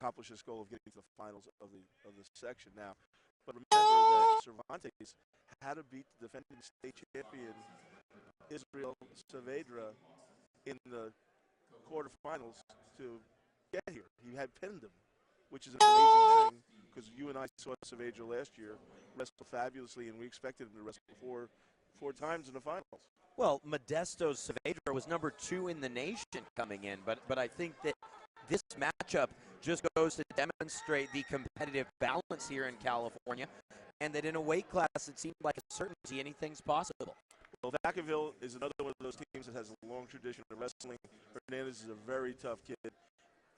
accomplish this goal of getting to the finals of the section now. But remember that Cervantes had to beat the defending state champion Israel Saavedra in the quarterfinals to get here. He had pinned him, which is an amazing thing because you and I saw Saavedra last year wrestle fabulously, and we expected him to wrestle four times in the finals. Well, Modesto Saavedra was number 2 in the nation coming in, but I think that this matchup just goes to demonstrate the competitive balance here in California, and that in a weight class it seemed like a certainty anything's possible. Well, Vacaville is another one of those teams that has a long tradition of wrestling. Hernandez is a very tough kid,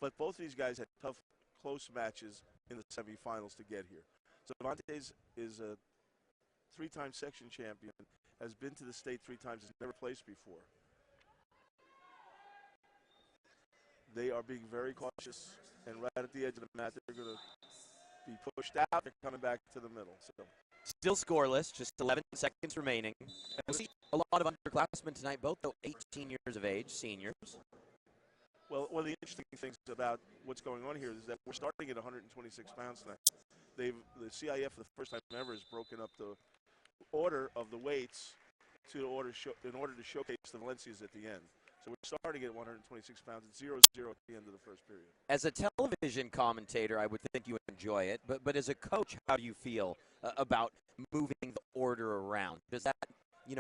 but both of these guys had tough, close matches in the semifinals to get here. Cervantes is a 3-time section champion, has been to the state 3 times, has never placed before. They are being very cautious, and right at the edge of the mat, they're going to be pushed out. They're coming back to the middle. So. Still scoreless, just 11 seconds remaining. We'll see a lot of underclassmen tonight, both though 18 years of age, seniors. Well, one of the interesting things about what's going on here is that we're starting at 126 pounds tonight. The CIF, for the first time ever, has broken up the order of the weights in order to showcase the Valencias at the end. So we're starting at 126 pounds. It's 0-0 at the end of the first period. As a television commentator, I would think you enjoy it. But as a coach, how do you feel about moving the order around? Does that,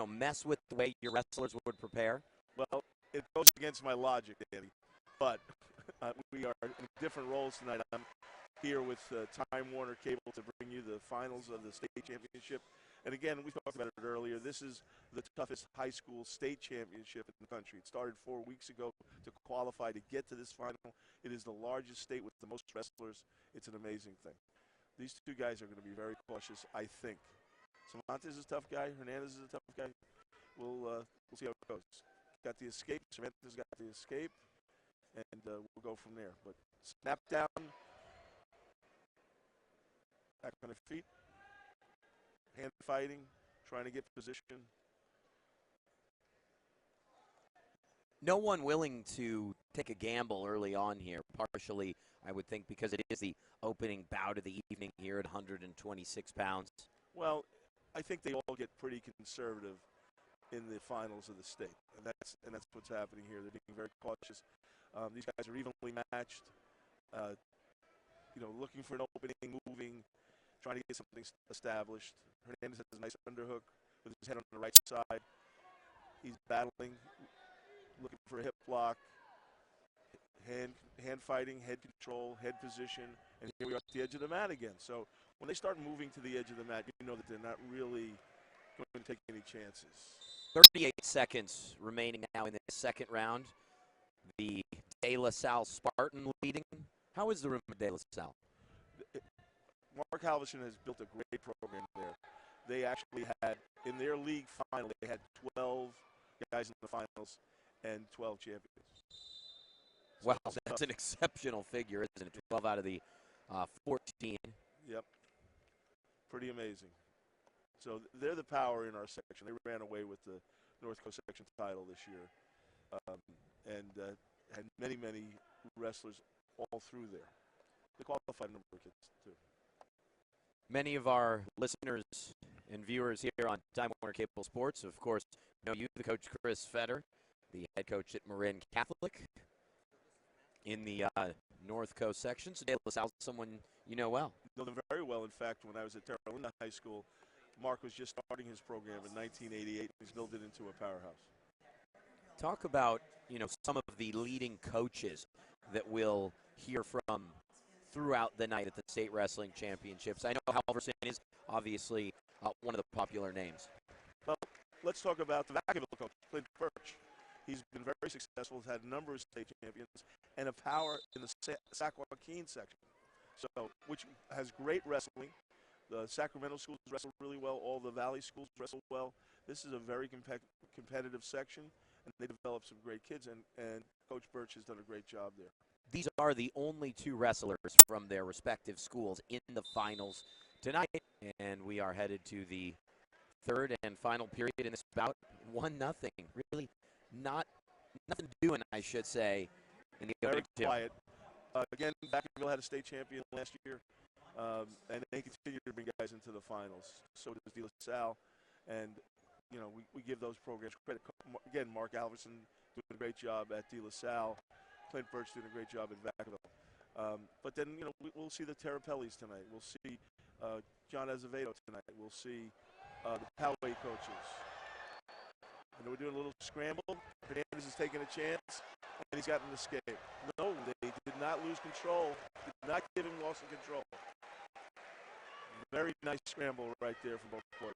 mess with the way your wrestlers would prepare? Well, it goes against my logic, Danny. But we are in different roles tonight. I'm here with Time Warner Cable to bring you the finals of the state championship. And again, we talked about it earlier, this is the toughest high school state championship in the country. It started 4 weeks ago to qualify to get to this final. It is the largest state with the most wrestlers. It's an amazing thing. These 2 guys are going to be very cautious, I think. Cervantes is a tough guy. Hernandez is a tough guy. We'll see how it goes. Got the escape. Cervantes got the escape. And we'll go from there. But snap down. Back on their feet. Hand fighting, trying to get position. No one willing to take a gamble early on here, partially, I would think, because it is the opening bout of the evening here at 126 pounds. Well, I think they all get pretty conservative in the finals of the state, and that's what's happening here. They're being very cautious. These guys are evenly matched, looking for an opening, moving, trying to get something established. Hernandez has a nice underhook with his head on the right side. He's battling, looking for a hip block, hand fighting, head control, head position, and here we are at the edge of the mat again. So when they start moving to the edge of the mat, you know that they're not really going to take any chances. 38 seconds remaining now in the second round. The De La Salle Spartan leading. How is the room at De La Salle? Mark Halverson has built a great program there. They actually had, in their league final, they had 12 guys in the finals and 12 champions. So wow, that's an exceptional figure, isn't it? 12 out of the 14. Yep. Pretty amazing. So they're the power in our section. They ran away with the North Coast section title this year and had many, many wrestlers all through there. They qualified a number of kids, too. Many of our listeners and viewers here on Time Warner Cable Sports, of course, know you, the coach Chris Fetter, the head coach at Marin Catholic in the North Coast section. So De La Salle, someone you know well. Know them very well. In fact, when I was at Terra Linda High School, Mark was just starting his program in 1988. He's built it into a powerhouse. Talk about, some of the leading coaches that we'll hear from throughout the night at the State Wrestling Championships. I know Halverson is obviously one of the popular names. Well, let's talk about the Vacaville coach, Clint Birch. He's been very successful, has had a number of state champions, and a power in the Sac Joaquin section, so which has great wrestling. The Sacramento schools wrestle really well. All the Valley schools wrestle well. This is a very competitive section, and they develop some great kids, and Coach Birch has done a great job there. These are the only 2 wrestlers from their respective schools in the finals tonight, and we are headed to the third and final period in this bout. 1-0. Really nothing doing, I should say, in the very opening 2. Quiet. Again, Vacaville had a state champion last year, and they continue to bring guys into the finals. So does De La Salle, and you know we give those programs credit. Again, Mark Alverson doing a great job at De La Salle, Clint Birch doing a great job at Vacaville. But then you know we'll see the Terrapellis tonight. We'll see John Azevedo tonight. We'll see the Poway coaches. And we're doing a little scramble. Hernandez is taking a chance, and he's got an escape. No, they did not lose control. Did not give him loss of control. Very nice scramble right there for both players.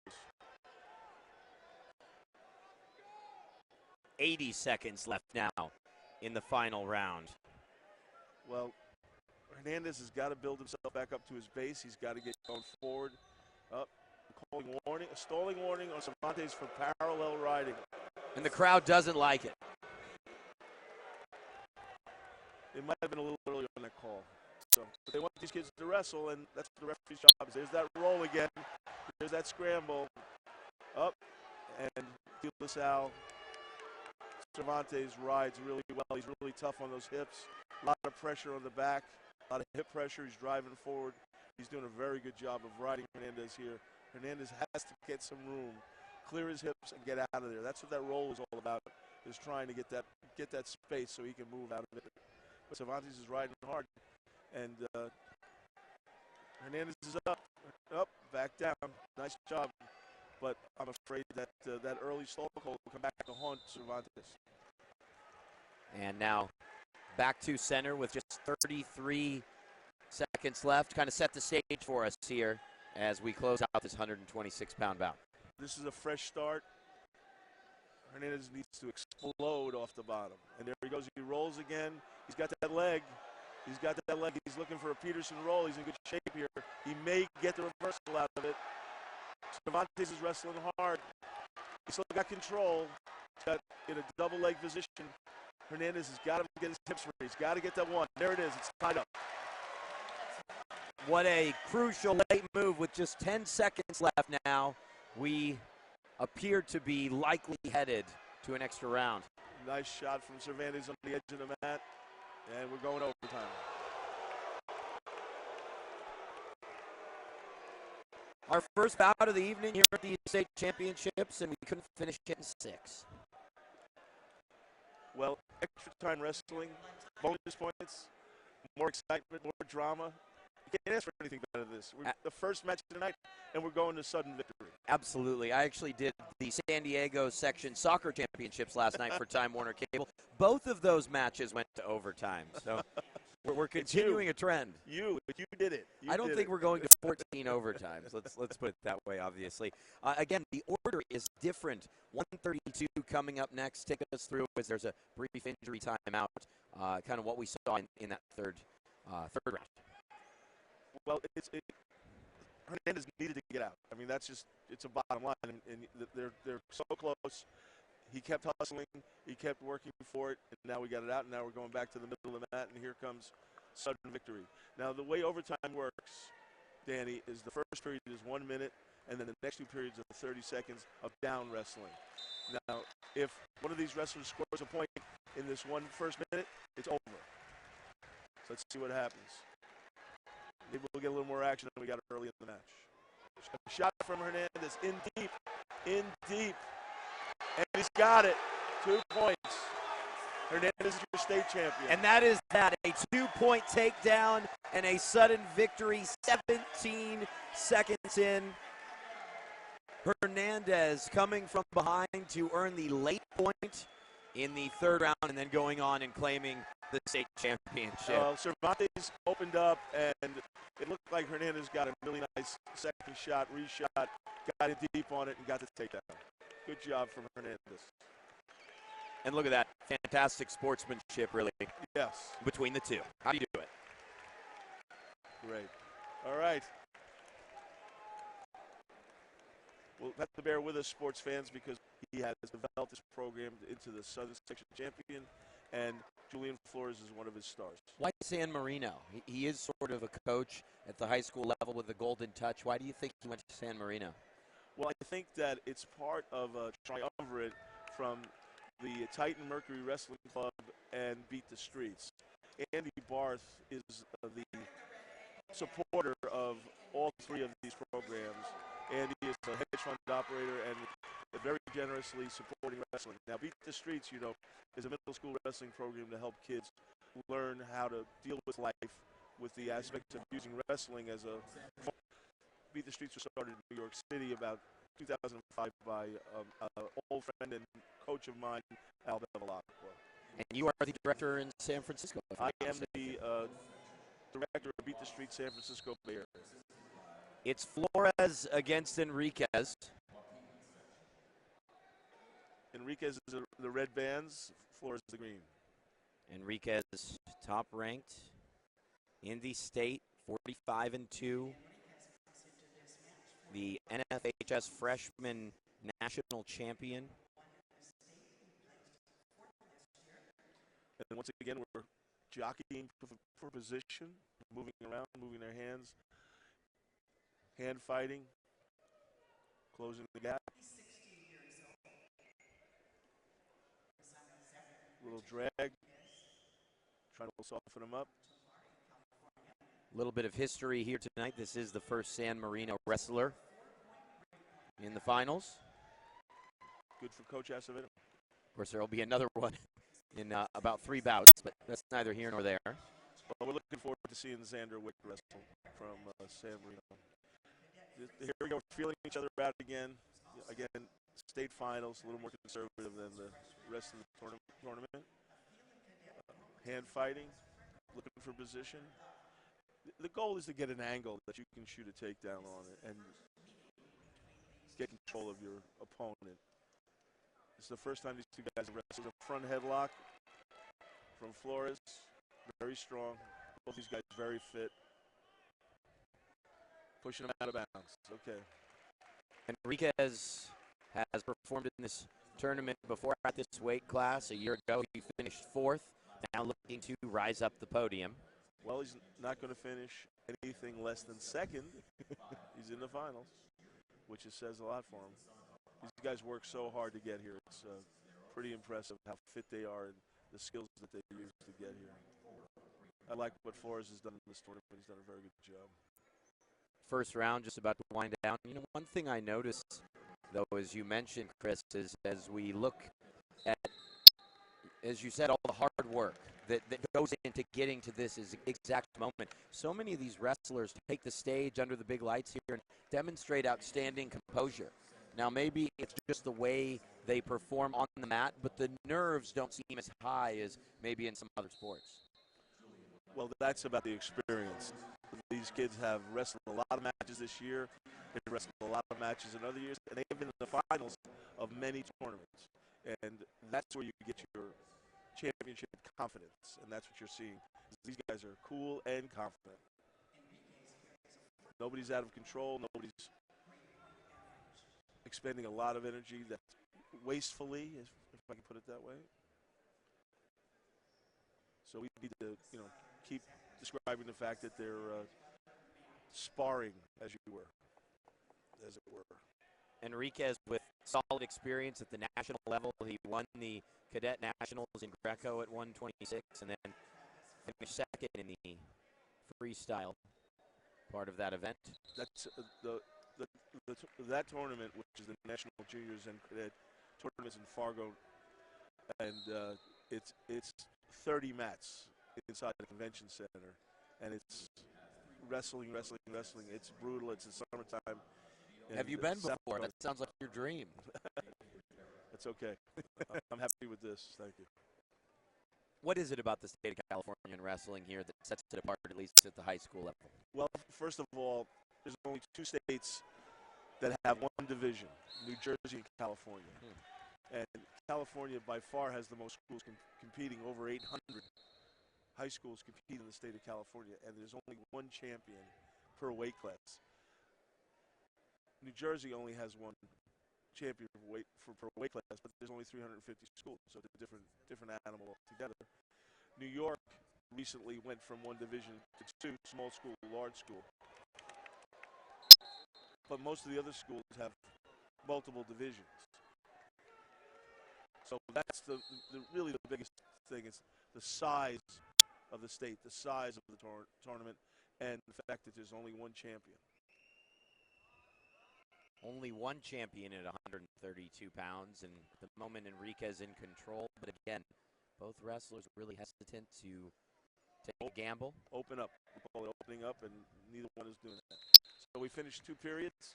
80 seconds left now in the final round. Well, Hernandez has got to build himself back up to his base. He's got to get going forward. Up. Calling warning, a stalling warning on Cervantes for parallel riding. And the crowd doesn't like it. It might have been a little early on that call. So, but they want these kids to wrestle, and that's the referee's job. There's that roll again. There's that scramble. Up, and De La Salle. Cervantes rides really well. He's really tough on those hips. A lot of pressure on the back. A lot of hip pressure. He's driving forward. He's doing a very good job of riding Hernandez here. Hernandez has to get some room, clear his hips, and get out of there. That's what that roll is all about, is trying to get that space so he can move out of it. But Cervantes is riding hard, and Hernandez is up, back down. Nice job. But I'm afraid that that early stall call will come back to haunt Cervantes. And now back to center with just 33 seconds left. Kind of set the stage for us here as we close out this 126-pound bout. This is a fresh start. Hernandez needs to explode off the bottom. And there he goes. He rolls again. He's got that leg. He's got that leg. He's looking for a Peterson roll. He's in good shape here. He may get the reversal out of it. Cervantes is wrestling hard. He's still got control. He's got in a double leg position. Hernandez has got to get his hips free. He's got to get that one. There it is. It's tied up. What a crucial late move with just 10 seconds left now. We appear to be likely headed to an extra round. Nice shot from Cervantes on the edge of the mat. And we're going overtime. Our first bout of the evening here at the state championships, and we couldn't finish it in 6. Well, extra time wrestling, bonus points, more excitement, more drama. You can't ask for anything better than this. We're the first match of the night, and we're going to sudden victory. Absolutely. I actually did the San Diego section soccer championships last night for Time Warner Cable. Both of those matches went to overtime. So we're continuing a trend. You did it. I don't think we're going to 14 overtimes. Let's put it that way, obviously. Again, the order is different. 132 coming up next. Take us through as there's a brief injury timeout, kind of what we saw in that third round. Well, Hernandez needed to get out. I mean, that's just, it's a bottom line. And they're so close. He kept hustling. He kept working for it. And now we got it out. And now we're going back to the middle of the mat. And here comes sudden victory. Now, the way overtime works, Danny, is the first period is 1 minute. And then the next 2 periods are 30 seconds of down wrestling. Now, if one of these wrestlers scores a point in this first minute, it's over. So let's see what happens. Maybe we'll get a little more action than we got early in the match. A shot from Hernandez, in deep, and he's got it. 2 points. Hernandez is your state champion. And that is that, a 2-point takedown and a sudden victory, 17 seconds in. Hernandez coming from behind to earn the late point in the third round and then going on and claiming the state championship. Cervantes opened up, and it looked like Hernandez got a really nice second shot, reshot, got it deep on it, and got the takedown. Good job from Hernandez. And look at that, fantastic sportsmanship, really. Yes. Between the two. How do you do it? Great. All right. We'll have to bear with us, sports fans, because he has developed this program into the Southern Section champion, and Julian Flores is one of his stars. Why San Marino? He is sort of a coach at the high school level with the golden touch. Why do you think he went to San Marino? Well, I think that it's part of a triumvirate from the Titan Mercury Wrestling Club and Beat the Streets. Andy Barth is the supporter of all three of these programs. Andy is a hedge fund operator and very generously supporting wrestling. Now, Beat the Streets, you know, is a middle school wrestling program to help kids learn how to deal with life with the aspects of using wrestling as a form. Beat the Streets was started in New York City about 2005 by an old friend and coach of mine, Al Bevilacqua. And you are the director in San Francisco. I am the director of Beat the Street San Francisco Bay Area. It's Flores against Enriquez. Enriquez is the red bands, Flores is the green. Enriquez top ranked in the state, 45-2. The NFHS freshman national champion. And once again, we're jockeying for position, moving around, moving their hands, hand fighting, closing the gap. Little drag, trying to soften them up. A little bit of history here tonight. This is the first San Marino wrestler in the finals. Good for Coach Acevedo. Of course, there will be another one in about 3 bouts, but that's neither here nor there. Well, we're looking forward to seeing Xander Wick wrestle from San Marino. Here we go, feeling each other out again. Again, state finals, a little more conservative than the rest of the tournament. Hand fighting, looking for position. The goal is to get an angle that you can shoot a takedown on it and get control of your opponent. It's the first time these two guys have wrestled. A front headlock from Flores, very strong. Both these guys very fit. Pushing them out of bounds. Okay. Enriquez has performed in this tournament before at this weight class. A year ago, he finished 4th. Now looking to rise up the podium. Well, he's not going to finish anything less than 2nd. He's in the finals, which says a lot for him. These guys work so hard to get here. It's pretty impressive how fit they are and the skills that they use to get here. I like what Flores has done in this tournament. He's done a very good job. First round just about to wind down. You know, one thing I noticed, though, as you mentioned, Chris, is as we look at, as you said, all the hard work that goes into getting to this exact moment. So many of these wrestlers take the stage under the big lights here and demonstrate outstanding composure. Now, maybe it's just the way they perform on the mat, but the nerves don't seem as high as maybe in some other sports. Well, that's about the experience. These kids have wrestled a lot of matches this year. They've wrestled a lot of matches in other years, and they've been in the finals of many tournaments. And that's where you get your championship confidence, and that's what you're seeing. These guys are cool and confident. Nobody's out of control. Nobody's expending a lot of energy that wastefully, if I can put it that way. So we need to, you know, keep describing the fact that they're sparring, as it were. Enriquez with solid experience at the national level. He won the cadet nationals in Greco at 126 and then finished 2nd in the freestyle part of that event. That's that tournament, which is the National Juniors and Cadet tournaments in Fargo, and it's 30 mats inside the convention center, and it's wrestling. It's brutal. It's the summertime. Have you been before? That sounds like your dream. That's okay. I'm happy with this. Thank you. What is it about the state of California and wrestling here that sets it apart, at least at the high school level? Well, first of all, there's only 2 states that have one division, New Jersey and California. And California, by far, has the most schools competing. Over 800 high schools compete in the state of California, and there's only one champion per weight class. New Jersey only has one champion per weight class, but there's only 350 schools, so it's a different animal altogether. New York recently went from one division to 2, small school, large school. But most of the other schools have multiple divisions. So that's really the biggest thing is the size of the state, the size of the tournament, and the fact that there's only one champion. Only one champion at 132 pounds, and at the moment Enriquez in control. But again, both wrestlers really hesitant to take a gamble. Open up. We call it opening up, and neither one is doing that. So we finished 2 periods,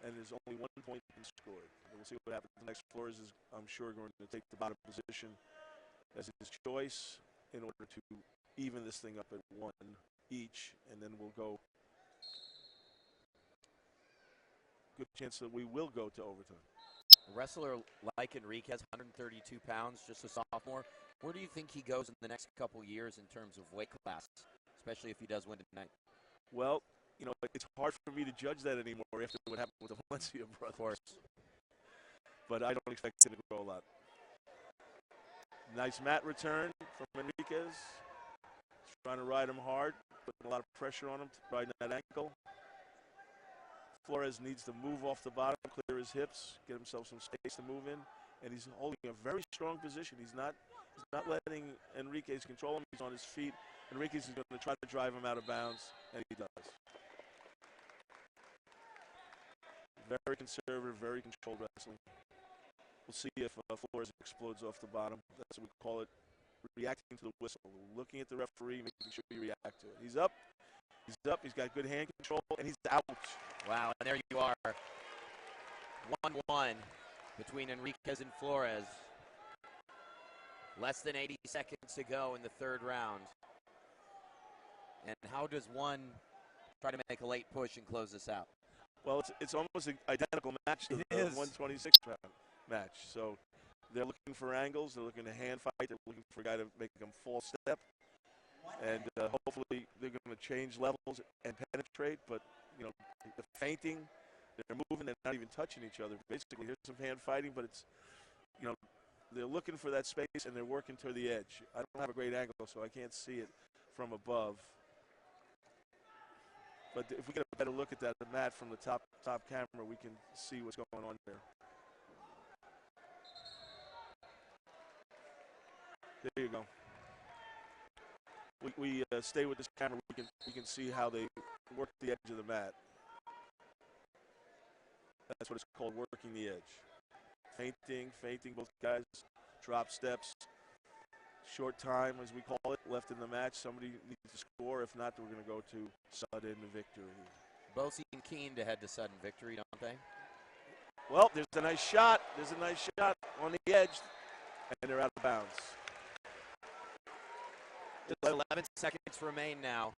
and there's only 1 point been scored. And we'll see what happens. The next Flores is, I'm sure, going to take the bottom position as his choice in order to even this thing up at 1 each, and then we'll go. Good chance that we will go to overtime. A wrestler like Enriquez, 132 pounds, just a sophomore. Where do you think he goes in the next couple years in terms of weight class, especially if he does win tonight? Well, you know, it's hard for me to judge that anymore after what happened with the Valencia brothers. Of course. But I don't expect him to grow a lot. Nice mat return from Enriquez. He's trying to ride him hard, putting a lot of pressure on him, riding that ankle. Flores needs to move off the bottom, clear his hips, get himself some space to move in, and he's holding a very strong position. He's not letting Enriquez control him. He's on his feet. Enriquez is going to try to drive him out of bounds, and he does. Very conservative, very controlled wrestling. We'll see if Flores explodes off the bottom. That's what we call it, reacting to the whistle. Looking at the referee, making sure you react to it. He's up. He's up. He's got good hand control, and he's out. Wow, and there you are. 1-1 between Enriquez and Flores. Less than 80 seconds to go in the 3rd round. And how does one try to make a late push and close this out? Well, it's almost an identical match to the 126 round match. So they're looking for angles. They're looking to hand fight. They're looking for a guy to make them false step. And hopefully they're going to change levels and penetrate. But, you know, the feinting, they're moving, they're not even touching each other. Basically, there's some hand fighting, but it's, you know, they're looking for that space and they're working toward the edge. I don't have a great angle, so I can't see it from above. But if we get a better look at that mat from the top camera, we can see what's going on there. There you go. We stay with this camera. We can see how they work the edge of the mat. That's what it's called, working the edge. Feinting, both guys. Drop steps. Short time, as we call it, left in the match. Somebody needs to score. If not, we're going to go to sudden victory. Both seem keen to head to sudden victory, don't they? Well, there's a nice shot. There's a nice shot on the edge, and they're out of bounds. Just 11 seconds remain now.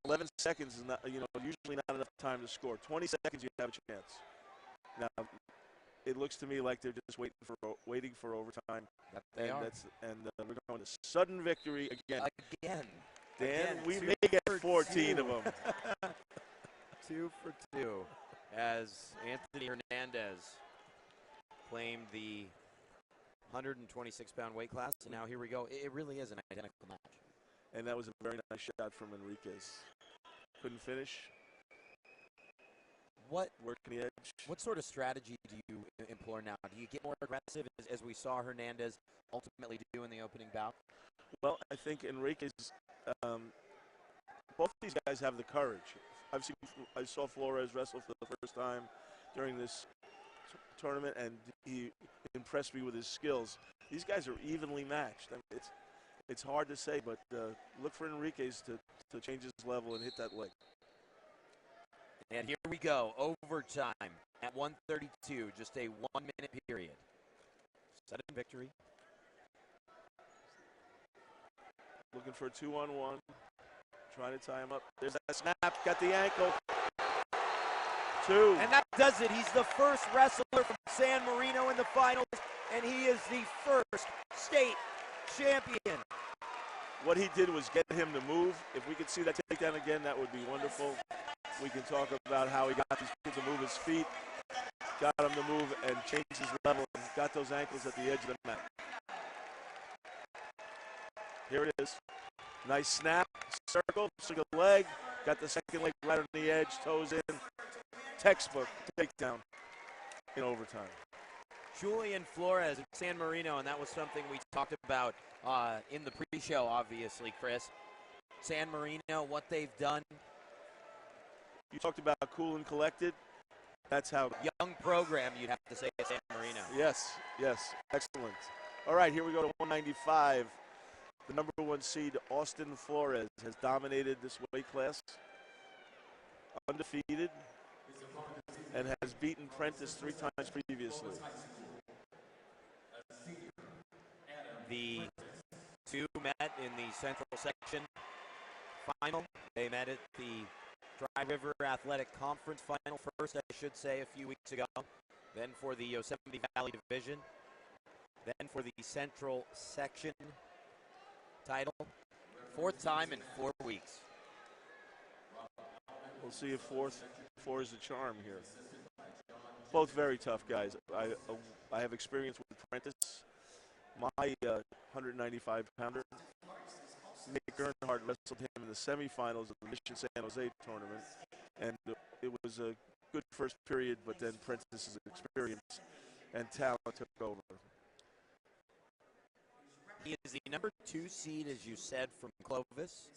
11 seconds is not, usually not enough time to score. 20 seconds, you have a chance. Now, it looks to me like they're just waiting for overtime. They are. We're going to sudden victory again. Dan, we two may get for 14 two. of them. 2 for 2 as Anthony Hernandez claimed the 126-pound weight class. And now here we go. It really is an identical match. And that was a very nice shot from Enriquez. Couldn't finish. Working the edge. What sort of strategy do you employ now? Do you get more aggressive as we saw Hernandez ultimately do in the opening bout? Well, I think Enriquez, both these guys have the courage. I saw Flores wrestle for the first time during this tournament, and he impressed me with his skills. These guys are evenly matched. I mean, it's hard to say, but look for Enriquez to change his level and hit that leg. And here we go, overtime at 132, just a 1-minute period. Sudden victory. Looking for a 2-on-1. Trying to tie him up. There's that snap, got the ankle. 2. And that does it. He's the first wrestler from San Marino in the finals, and he is the first state champion. What he did was get him to move. If we could see that takedown again, that would be wonderful. We can talk about how he got these kids to move his feet, got him to move and change his level, and got those ankles at the edge of the mat. Here it is. Nice snap, circle leg, got the second leg right on the edge, toes in. Textbook takedown in overtime. Julian Flores at San Marino, and that was something we talked about in the pre-show, obviously, Chris. San Marino, what they've done. You talked about cool and collected. That's how. Young program, you'd have to say, at San Marino. Yes, yes, excellent. All right, here we go to 195. The number 1 seed, Austin Flores, has dominated this weight class, undefeated, and has beaten Prentice 3 times previously. The two met in the Central Section final. They met at the Dry River Athletic Conference final first, I should say, a few weeks ago. Then for the Yosemite Valley Division. Then for the Central Section title. 4th time in 4 weeks. We'll see if 4 is the charm here. Both very tough guys. I have experience with Prentice. My 195-pounder, Nick Earnhardt, wrestled him in the semifinals of the Mission San Jose tournament, and it was a good first period, but then Prentice's experience and talent took over. He is the number 2 seed, as you said, from Clovis.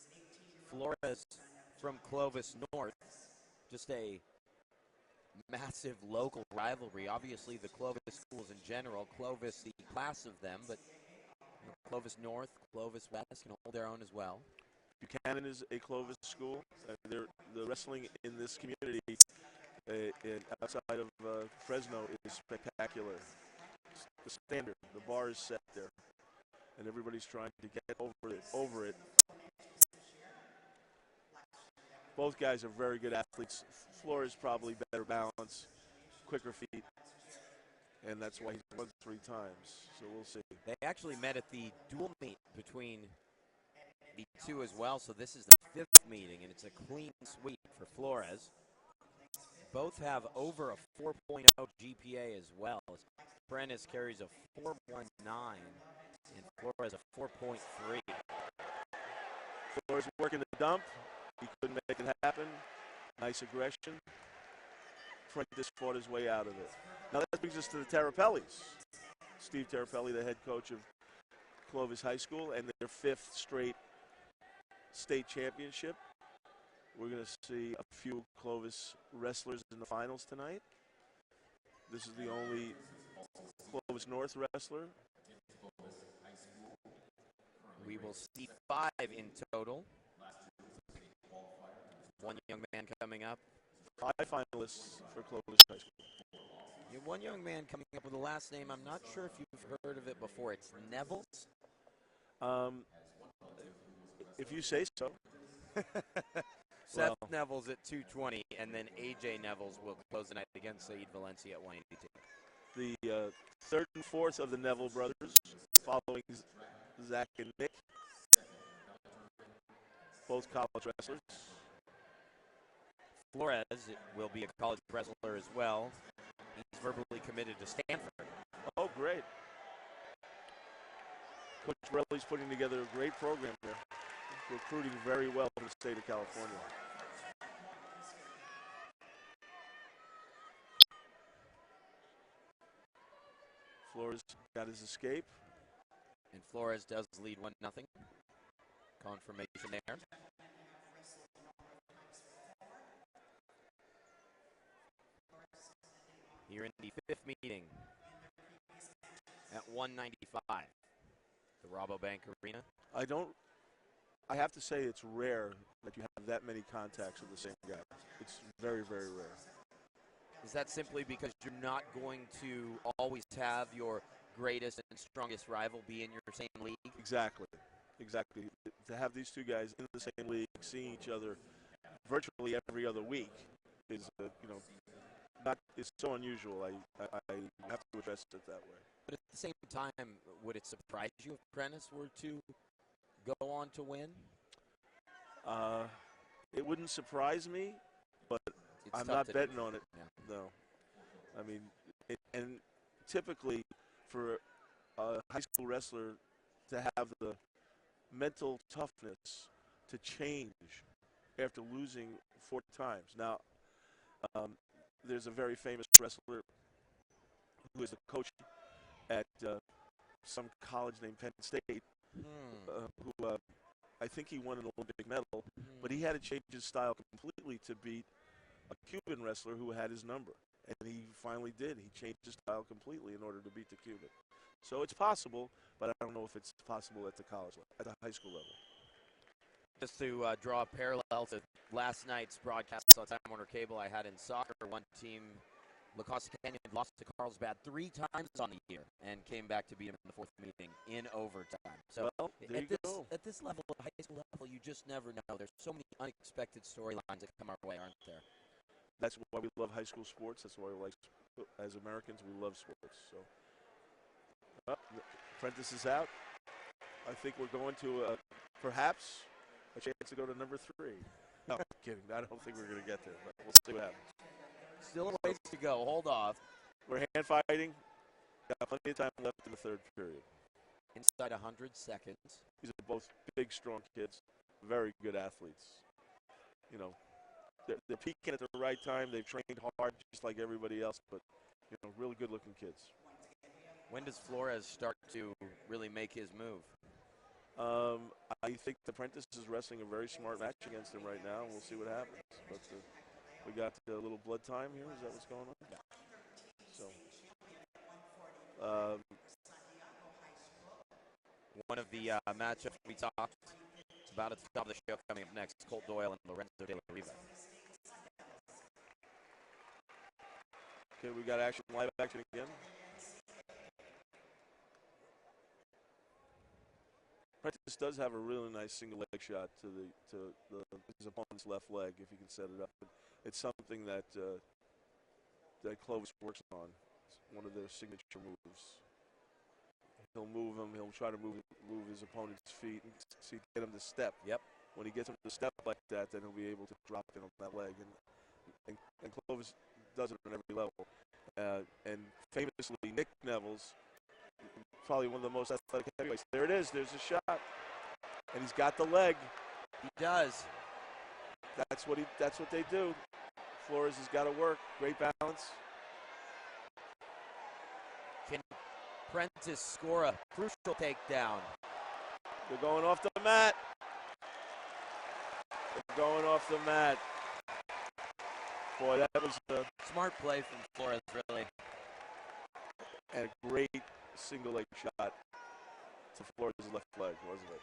Flores from Clovis North. Just a massive local rivalry. Obviously, the Clovis schools in general, Clovis the class of them, but Clovis North, Clovis West can hold their own as well. Buchanan is a Clovis school. The wrestling in this community outside of Fresno is spectacular. The standard, the bar is set there, and everybody's trying to get over it. Both guys are very good athletes. Flores probably better balance, quicker feet, and that's why he's won 3 times. So we'll see. They actually met at the dual meet between the two as well, so this is the 5th meeting, and it's a clean sweep for Flores. Both have over a 4.0 GPA as well. Prentice carries a 4.19, and Flores a 4.3. Flores working the dump. He couldn't make it happen. Nice aggression. Prentice fought his way out of it. Now that brings us to the Terrapellis. Steve Terrapelli, the head coach of Clovis High School, and their 5th straight state championship. We're going to see a few Clovis wrestlers in the finals tonight. This is the only Clovis North wrestler. We will see 5 in total. 1 young man coming up. 5 finalists for Clovis High School. You have 1 young man coming up with a last name. I'm not sure if you've heard of it before. It's Nevels. If you say so. Seth Nevels at 220, and then AJ Nevels will close the night against Saeed Valencia at 182. The 3rd and 4th of the Neville brothers, following Zach and Nick, both college wrestlers. Flores will be a college wrestler as well. He's verbally committed to Stanford. Oh, great. Coach Borelli's putting together a great program there, recruiting very well for the state of California. Flores got his escape. And Flores does lead 1-0. Confirmation there. Here in the 5th meeting at 195, the Rabobank Arena. I have to say it's rare that you have that many contacts with the same guy. It's very, very rare. Is that simply because you're not going to always have your greatest and strongest rival be in your same league? Exactly. Exactly. To have these 2 guys in the same league, seeing each other virtually every other week is, it's so unusual. I have to address it that way. But at the same time, would it surprise you if Prentice were to go on to win? It wouldn't surprise me, but I'm not betting on it. Yeah. No. I mean, and typically for a high school wrestler to have the mental toughness to change after losing 4 times. Now, there's a very famous wrestler who is the coach at some college named Penn State, who I think he won an Olympic medal, but he had to change his style completely to beat a Cuban wrestler who had his number. And he finally did. He changed his style completely in order to beat the Cuban. So it's possible, but I don't know if it's possible at the college level, at the high school level. Just to draw a parallel to last night's broadcast on Time Warner Cable I had in soccer, one team, La Costa Canyon, lost to Carlsbad 3 times on the year and came back to beat them in the 4th meeting in overtime. So well, at this level, at high school level, you just never know. There's so many unexpected storylines that come our way, aren't there? That's why we love high school sports. That's why we like, as Americans, we love sports. So, Prentice is out. I think we're going to perhaps a chance to go to number 3. No, I'm kidding. I don't think we're going to get there, but we'll see what happens. Still a ways to go. Hold off. We're hand fighting. Got plenty of time left in the 3rd period. Inside 100 seconds. These are both big, strong kids, very good athletes. You know, they're peaking at the right time. They've trained hard just like everybody else, but, you know, really good-looking kids. When does Flores start to really make his move? I think the Prentice is wrestling a very smart match against him right now, and we'll see what happens. But we got a little blood time here. Is that what's going on? Yeah. So, one of the matchups we talked about at the top of the show coming up next, Colt Doyle and Lorenzo de la Riva. Okay, we got action, live action again. Prentice does have a really nice single leg shot to his opponent's left leg if he can set it up. It's something that that Clovis works on. It's one of their signature moves. He'll move him. He'll try to move his opponent's feet and get him to step. Yep. When he gets him to step like that, then he'll be able to drop in on that leg. And Clovis does it on every level. And famously, Nick Neville's probably one of the most athletic heavyweights. There it is. There's a shot, and he's got the leg. He does. That's what they do. Flores has got to work. Great balance. Can Prentice score a crucial takedown? They're going off the mat. They're going off the mat. Boy, that was a smart play from Flores, really. And a great single leg shot to Flores' left leg, wasn't it?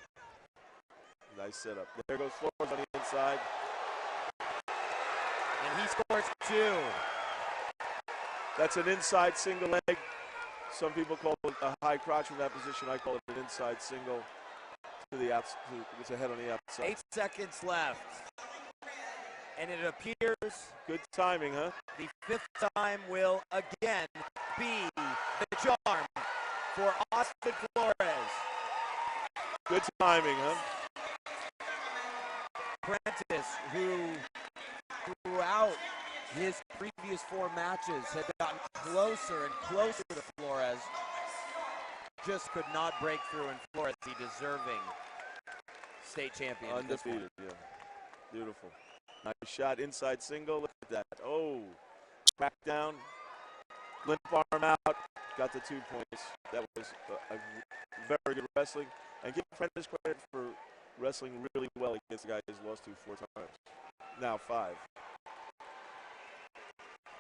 Nice setup. There goes Flores on the inside. And he scores 2. That's an inside single leg. Some people call it a high crotch in that position. I call it an inside single to the outside. It's a head on the outside. 8 seconds left. And it appears good timing, huh? The 5th time will again be the charm for Austin Flores. Good timing, huh? Prentice, who throughout his previous 4 matches had gotten closer and closer to Flores, just could not break through, and Flores, the deserving state champion. Undefeated, yeah. Beautiful. Nice shot, inside single. Look at that. Oh, crack down, limp arm out, got the 2 points. That was a very good wrestling. And give Prentice credit for wrestling really well against the guy he's lost to 4 times. Now 5.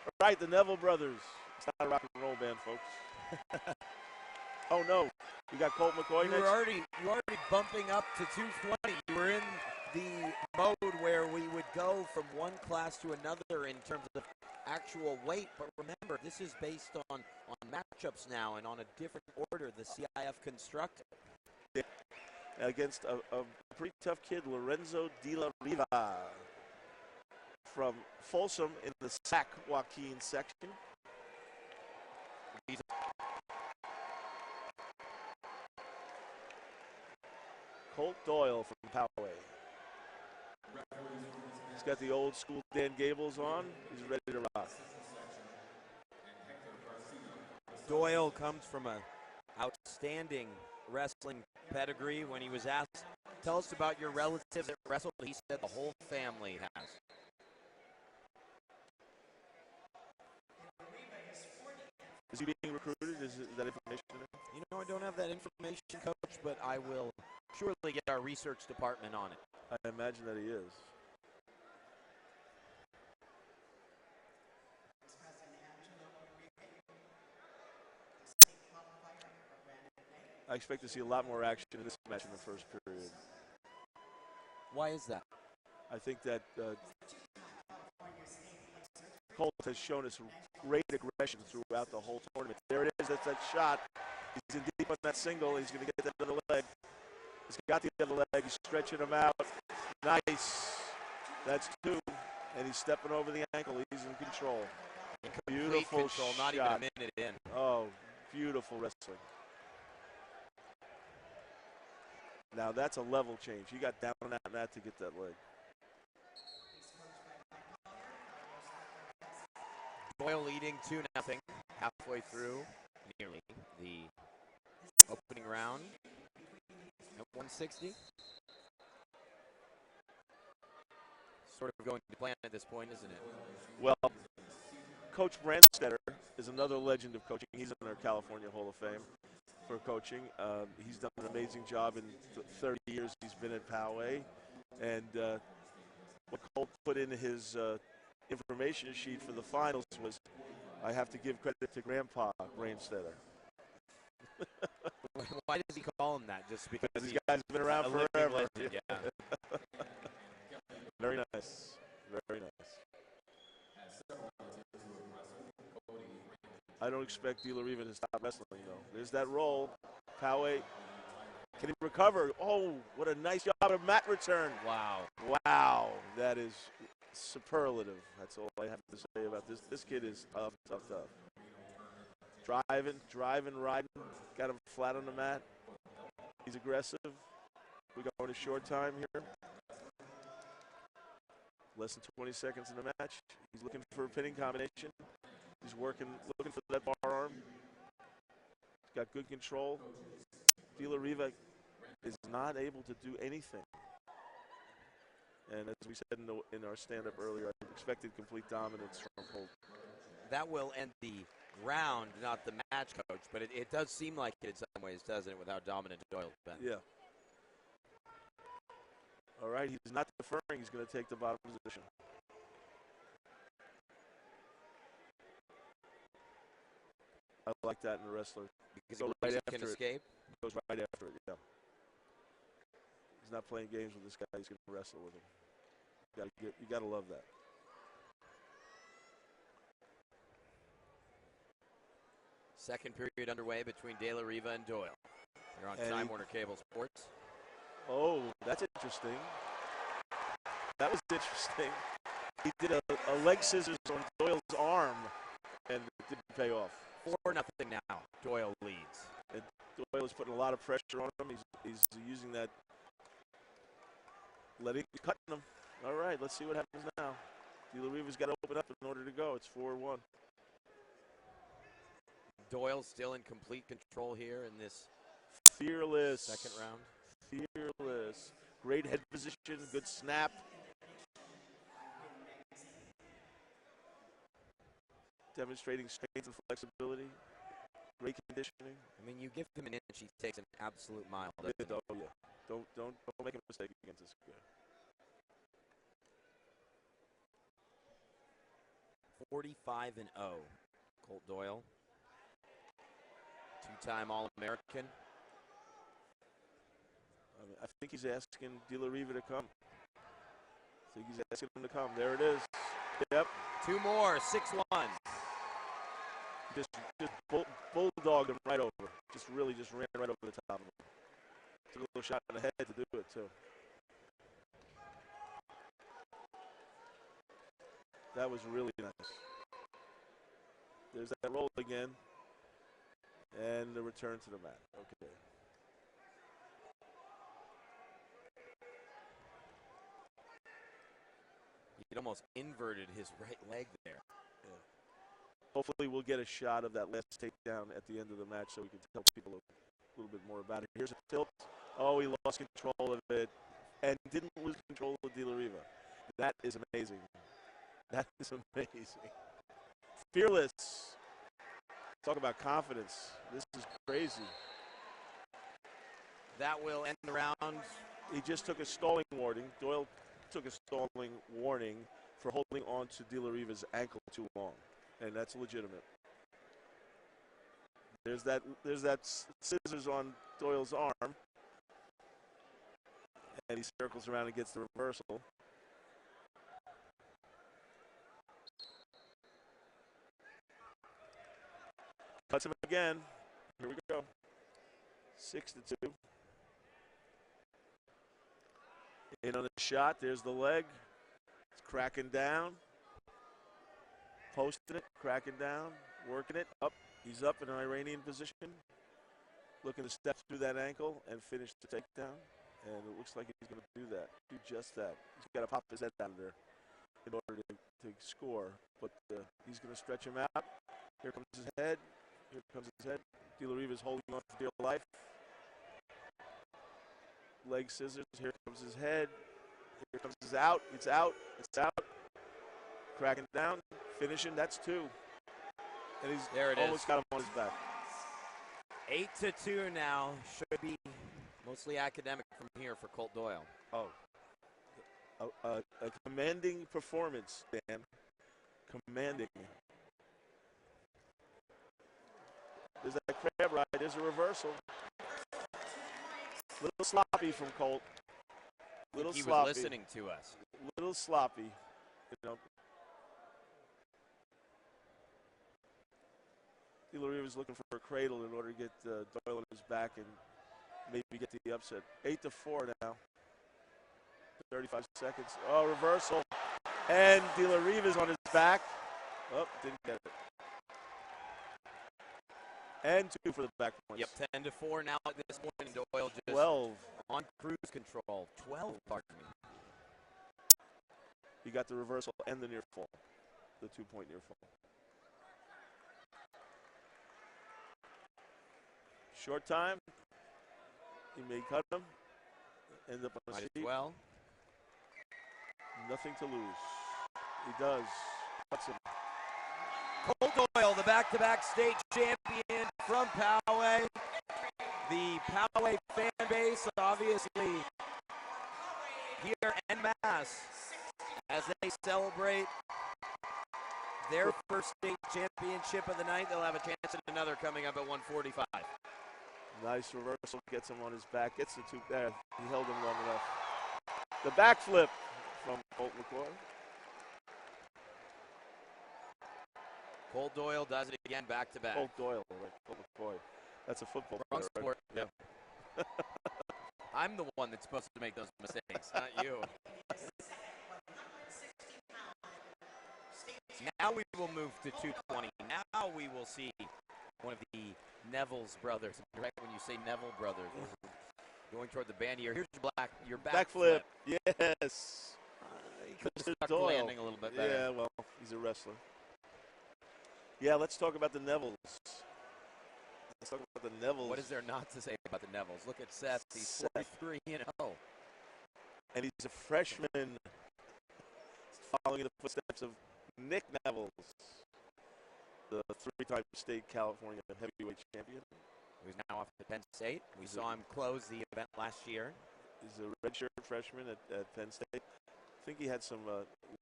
All right, the Neville brothers. It's not a rock and roll band, folks. Oh no, we got Colt McCoy next. You were already bumping up to 220. You were in the mode where we would go from one class to another in terms of actual weight, but remember, this is based on matchups now and on a different order the CIF constructed. Yeah. Against a pretty tough kid, Lorenzo de la Riva from Folsom in the Sac Joaquin section. Colt Doyle from Poway. He's got the old school Dan Gables on. He's ready to rock. Doyle comes from an outstanding wrestling pedigree. When he was asked, tell us about your relatives that wrestled, he said the whole family has. Is he being recruited? Is that information? You know, I don't have that information, Coach, but I will surely get our research department on it. I imagine that he is. I expect to see a lot more action in this match in the first period. Why is that? I think that Colt has shown us great aggression throughout the whole tournament. There it is, that's that shot. He's in deep on that single. He's going to get that other leg. He's got the other leg. He's stretching him out. Nice. That's 2. And he's stepping over the ankle. He's in control. Beautiful control, shot. not even a minute in. Oh, beautiful wrestling. Now that's a level change. He got down on that to get that leg. Doyle leading 2-0 halfway through nearly the opening round at 160. Sort of going to plan at this point, isn't it? Well, Coach Brandstetter is another legend of coaching. He's in our California Hall of Fame for coaching. He's done an amazing job in 30 years he's been at Poway. And what Colt put in his information sheet for the finals was, I have to give credit to Grandpa Brandstetter. Why does he call him that? Just because these guys have been around forever. Legend, yeah. Very nice. Very nice. I don't expect De La Riva to stop wrestling, though. There's that roll. Poway, can he recover? Oh, what a nice job of mat return. Wow. Wow. That is superlative. That's all I have to say about this. This kid is tough, tough, tough. Driving, riding. Got him flat on the mat. He's aggressive. We got a short time here. Less than 20 seconds in the match. He's looking for a pinning combination. He's looking for that bar arm. He's got good control. De La Riva is not able to do anything. And as we said in our stand-up earlier, I expected complete dominance from Colt. That will end the round, not the match, Coach, but it does seem like it in some ways, doesn't it, without dominant Doyle, Ben? Yeah. All right, he's not deferring. He's going to take the bottom position. I like that in a wrestler. Because Go he right can after it. escape? Goes right after it, yeah. He's not playing games with this guy. He's going to wrestle with him. You got to love that. Second period underway between De La Riva and Doyle. You're on Time Warner Cable Sports. Oh, that's interesting. That was interesting. He did a leg scissors on Doyle's arm, and it didn't pay off. 4-0 now. Doyle leads. And Doyle is putting a lot of pressure on him. He's using that, cutting him. All right, let's see what happens now. De La Riva's got to open up in order to go. It's 4-1. Doyle still in complete control here in this fearless second round. Fearless. Great head position, good snap. Demonstrating strength and flexibility. Great conditioning. I mean, you give him an inch, he takes an absolute mile. Oh, yeah. Don't make a mistake against this guy. 45-0, Colt Doyle. Two-time All-American. I think he's asking De La Riva to come. I think he's asking him to come. There it is. Yep. 2 more, 6-1. Just bulldogged him right over. Just ran right over the top of him. Took a little shot in the head to do it, too. That was really nice. There's that roll again. And the return to the mat. Okay. He almost inverted his right leg there. Yeah. Hopefully we'll get a shot of that last takedown at the end of the match so we can tell people a little bit more about it. Here's a tilt. Oh, he lost control of it and didn't lose control of De La Riva. That is amazing. That is amazing. Fearless. Talk about confidence. This is crazy. That will end the round. He just took a stalling warning. Doyle took a stalling warning for holding on to De La Riva's ankle too long, and that's legitimate. There's that scissors on Doyle's arm, and he circles around and gets the reversal. Cuts him again. Here we go. 6-2. In on the shot. There's the leg. It's cracking down. Posting it. Cracking down. Working it. Up. He's up in an Iranian position. Looking to step through that ankle and finish the takedown. And it looks like he's going to do that. Do just that. He's got to pop his head down there in order to score. But he's going to stretch him out. Here comes his head. Here comes his head. De La Riva's holding on for dear life. Leg scissors. Here comes his head. Here comes his out. It's out. It's out. Cracking down. Finishing. That's 2. And he's almost got him on his back. 8-2 now. Should be mostly academic from here for Colt Doyle. Oh. A commanding performance, Dan. Commanding. There's that crab ride. There's a reversal. Little sloppy from Colt. Little he sloppy. Was listening to us. Little sloppy. You know. De La Riva was looking for a cradle in order to get Doyle on his back and maybe get the upset. 8-4 now. 35 seconds. Oh, reversal. And De La Riva's on his back. Oh, didn't get it. And 2 for the back points. Yep, 10-4 now at this point, and Doyle just 12. On cruise control. 12, pardon me. He got the reversal and the near fall. The 2-point near fall. Short time. He may cut him. End up on his feet. Well. Nothing to lose. He does. Cuts him. Colt Doyle, the back-to-back state champion from Poway. The Poway fan base, obviously, here en masse as they celebrate their first state championship of the night. They'll have a chance at another coming up at 145. Nice reversal, gets him on his back, gets the 2 there. He held him long enough. The backflip from Colt McCoy. Colt Doyle does it again back-to-back. Colt Doyle, right? Colt McCoy. That's a football player, right? Sport. Yeah. I'm the one that's supposed to make those mistakes, not you. Now we will move to 220. Now we will see one of the Neville's brothers. Right when you say Neville brothers, going toward the band here. Here's your backflip. Yes. He could have stuck the landing a little bit better. Yeah, well, he's a wrestler. Yeah, let's talk about the Nevilles. Let's talk about the Nevilles. What is there not to say about the Nevilles? Look at Seth. He's 43-0. And he's a freshman following in the footsteps of Nick Nevilles, the 3-time state California heavyweight champion. Who's now off to Penn State. We saw him close the event last year. He's a redshirt freshman at Penn State. I think he had some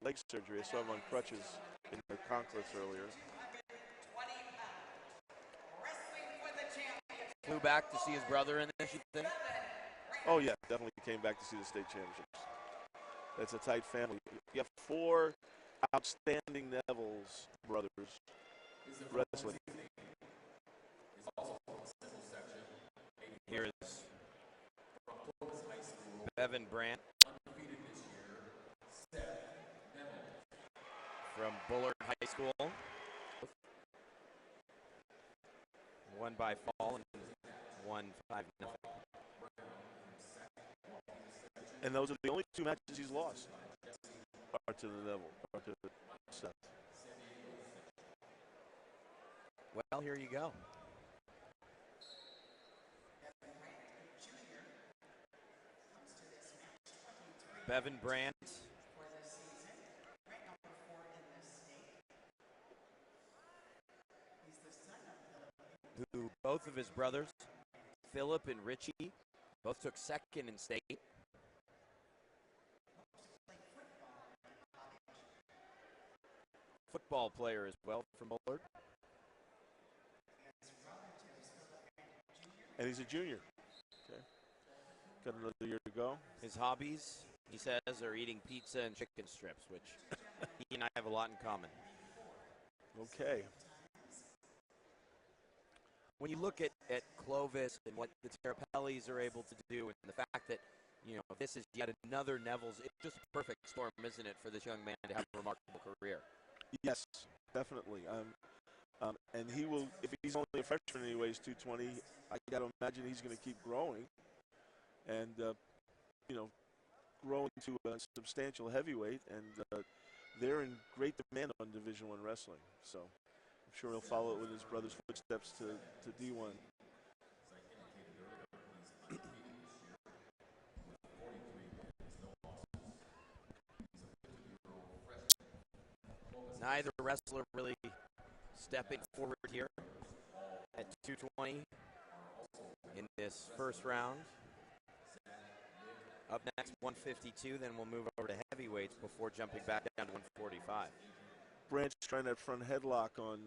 leg surgery. I saw him on crutches in the concourse earlier. Flew back to see his brother in this, you think? Oh, yeah, definitely came back to see the state championships. That's a tight family. You have 4 outstanding Nevilles brothers wrestling. Here is Bevan Brandt from Bullard High School. Won by fall and won 5-0. And those are the only 2 matches he's lost. Are to the Neville, or to Seth. Well, here you go. Bevan Brandt. Who both of his brothers, Philip and Richie, Both took second in state. Football player as well from Bullard. And he's a junior. Okay. Got another year to go. His hobbies, he says, are eating pizza and chicken strips, which he and I have a lot in common. Okay. When you look at Clovis and what the Terrapellis are able to do, and the fact that, you know, this is yet another Neville's, it's just a perfect storm, isn't it, for this young man to have a remarkable career? Yes, definitely. And he will, if he's only a freshman and he weighs 220, I got to imagine he's going to keep growing and, you know, grow into a substantial heavyweight. And they're in great demand on Division I wrestling. So I'm sure he'll follow it with his brother's footsteps to D1. Neither wrestler really stepping forward here at 220 in this first round. Up next, 152, then we'll move over to heavyweights before jumping back down to 145. Branch trying that front headlock on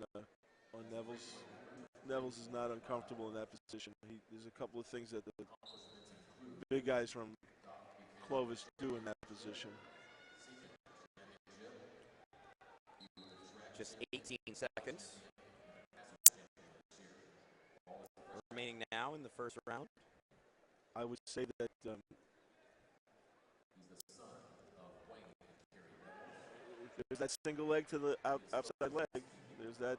Neville's. Neville's is not uncomfortable in that position. There's a couple of things that the big guys from Clovis do in that position. Just 18 seconds remaining now in the first round. I would say that there's that single leg to the outside leg. There's that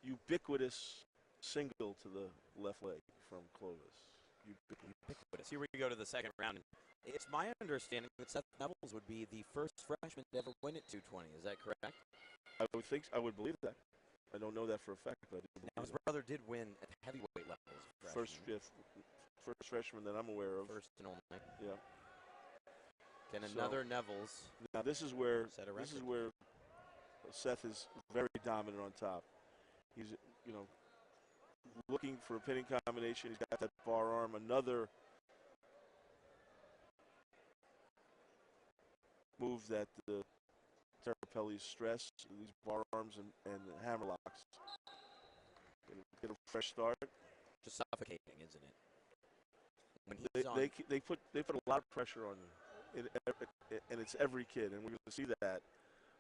ubiquitous single to the left leg from Clovis. Ubiquitous. Here we go to the second round. It's my understanding that Seth Neville's would be the first freshman to ever win at 220. Is that correct? I would think. I would believe that. I don't know that for a fact, but I do believe now, his brother did win at heavyweight levels. First freshman that I'm aware of. First and only. Yeah. Can another Neville's? Now this is where Seth is very dominant on top. He's, you know, looking for a pinning combination. He's got that bar arm. Another move that the Terrapellis stress, these bar arms and hammer locks. Get a fresh start. Just suffocating, isn't it? When he's they put a lot of pressure on him, and it's every kid, and we're going to see that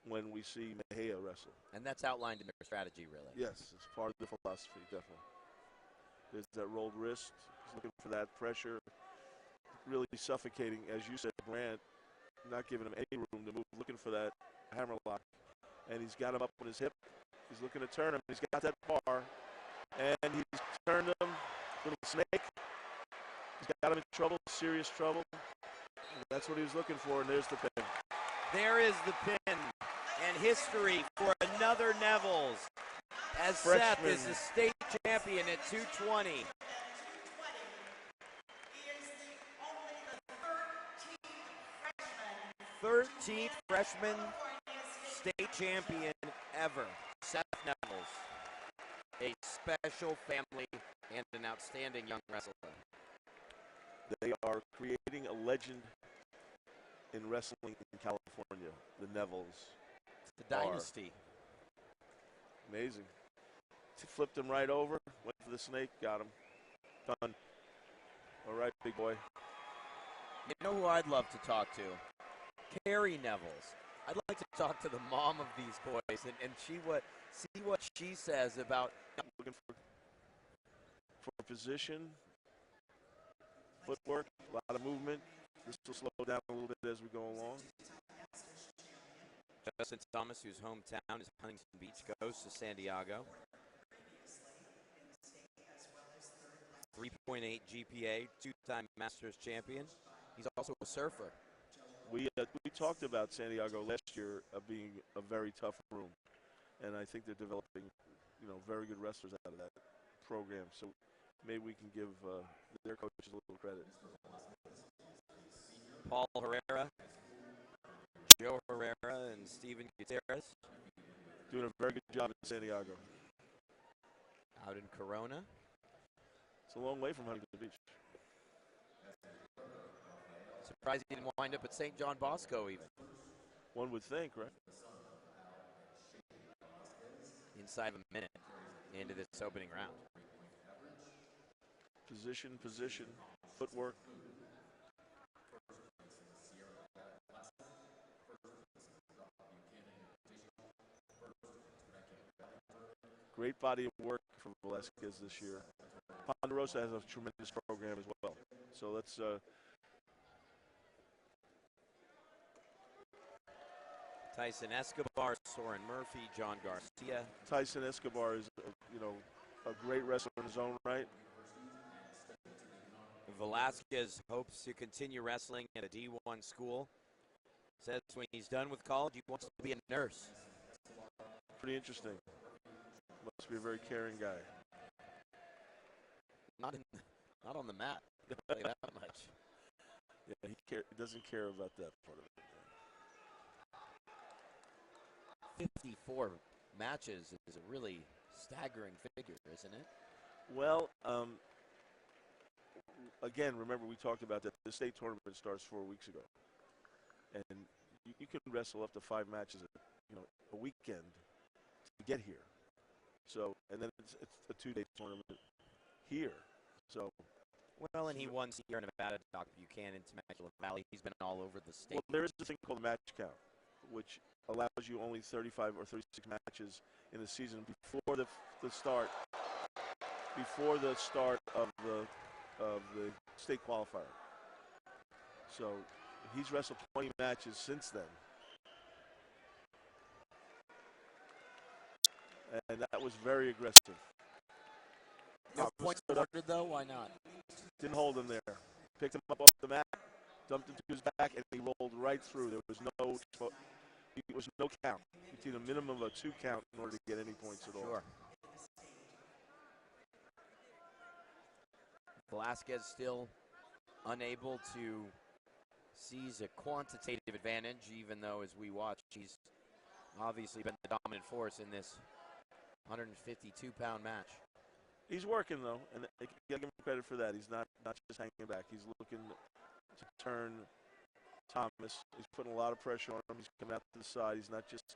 when we see MEJIA wrestle. And that's outlined in their strategy, really. Yes, it's part of the philosophy, definitely. There's that rolled wrist. He's looking for that pressure. Really suffocating, as you said, Grant, not giving him any room to move, looking for that hammer lock. And he's got him up on his hip. He's looking to turn him. He's got that bar. And he's turned him. Little snake. He's got him in trouble, serious trouble. That's what he was looking for, and there's the pin. There is the pin. And history for another Neville's, as Freshman. Seth is the state champion at 220. He is the only 13th freshman state champion ever, Seth Neville's. A special family and an outstanding young wrestler. They are creating a legend in wrestling in California, the Nevilles. It's the dynasty. Amazing. Flipped him right over, went for the snake, got him. Done. All right, big boy. You know who I'd love to talk to? Carrie Neville's. I'd like to talk to the mom of these boys and see what she says about looking for position, footwork, a lot of movement. This will slow down a little bit as we go along. Justin Thomas, whose hometown is Huntington Beach, goes to San Diego. 3.8 GPA, two-time Masters champion. He's also a surfer. We talked about San Diego last year being a very tough room, and I think they're developing, you know, very good wrestlers out of that program. So maybe we can give their coaches a little credit. Paul Herrera, Joe Herrera, and Steven Gutierrez. Doing a very good job in San Diego. Out in Corona. It's a long way from Huntington Beach. Surprised he didn't wind up at St. John Bosco even. One would think, right? Inside of a minute into this opening round. Position, footwork. Great body of work from Velasquez this year. Ponderosa has a tremendous program as well. So let's Tyson Escobar, Soren Murphy, John Garcia. Tyson Escobar is, a great wrestler in his own right. Velasquez hopes to continue wrestling at a D1 school. Says when he's done with college, he wants to be a nurse. Pretty interesting. Must be a very caring guy. Not on the mat. I'll tell you that much. Yeah, he doesn't care about that part of it. 54 matches is a really staggering figure, isn't it? Well, again, remember we talked about that the state tournament starts 4 weeks ago, and you can wrestle up to 5 matches, a weekend to get here. So, and then it's a 2-day tournament here. So, well, and he won Sierra Nevada, Dr. Buchanan, Temecula Valley. He's been all over the state. Well, there is a thing called match count, which allows you only 35 or 36 matches in the season before the start of the state qualifier. So he's wrestled 20 matches since then. And that was very aggressive. No points awarded though, why not? Didn't hold him there. Picked him up off the mat, dumped him to his back, and he rolled right through. There was no count. You need a minimum of a 2 count in order to get any points at all. Sure. Velasquez still unable to seize a quantitative advantage, even though, as we watch, he's obviously been the dominant force in this 152-pound match. He's working, though, and I give him credit for that. He's not just hanging back. He's looking to turn Thomas. He's putting a lot of pressure on him. He's coming out to the side. He's not just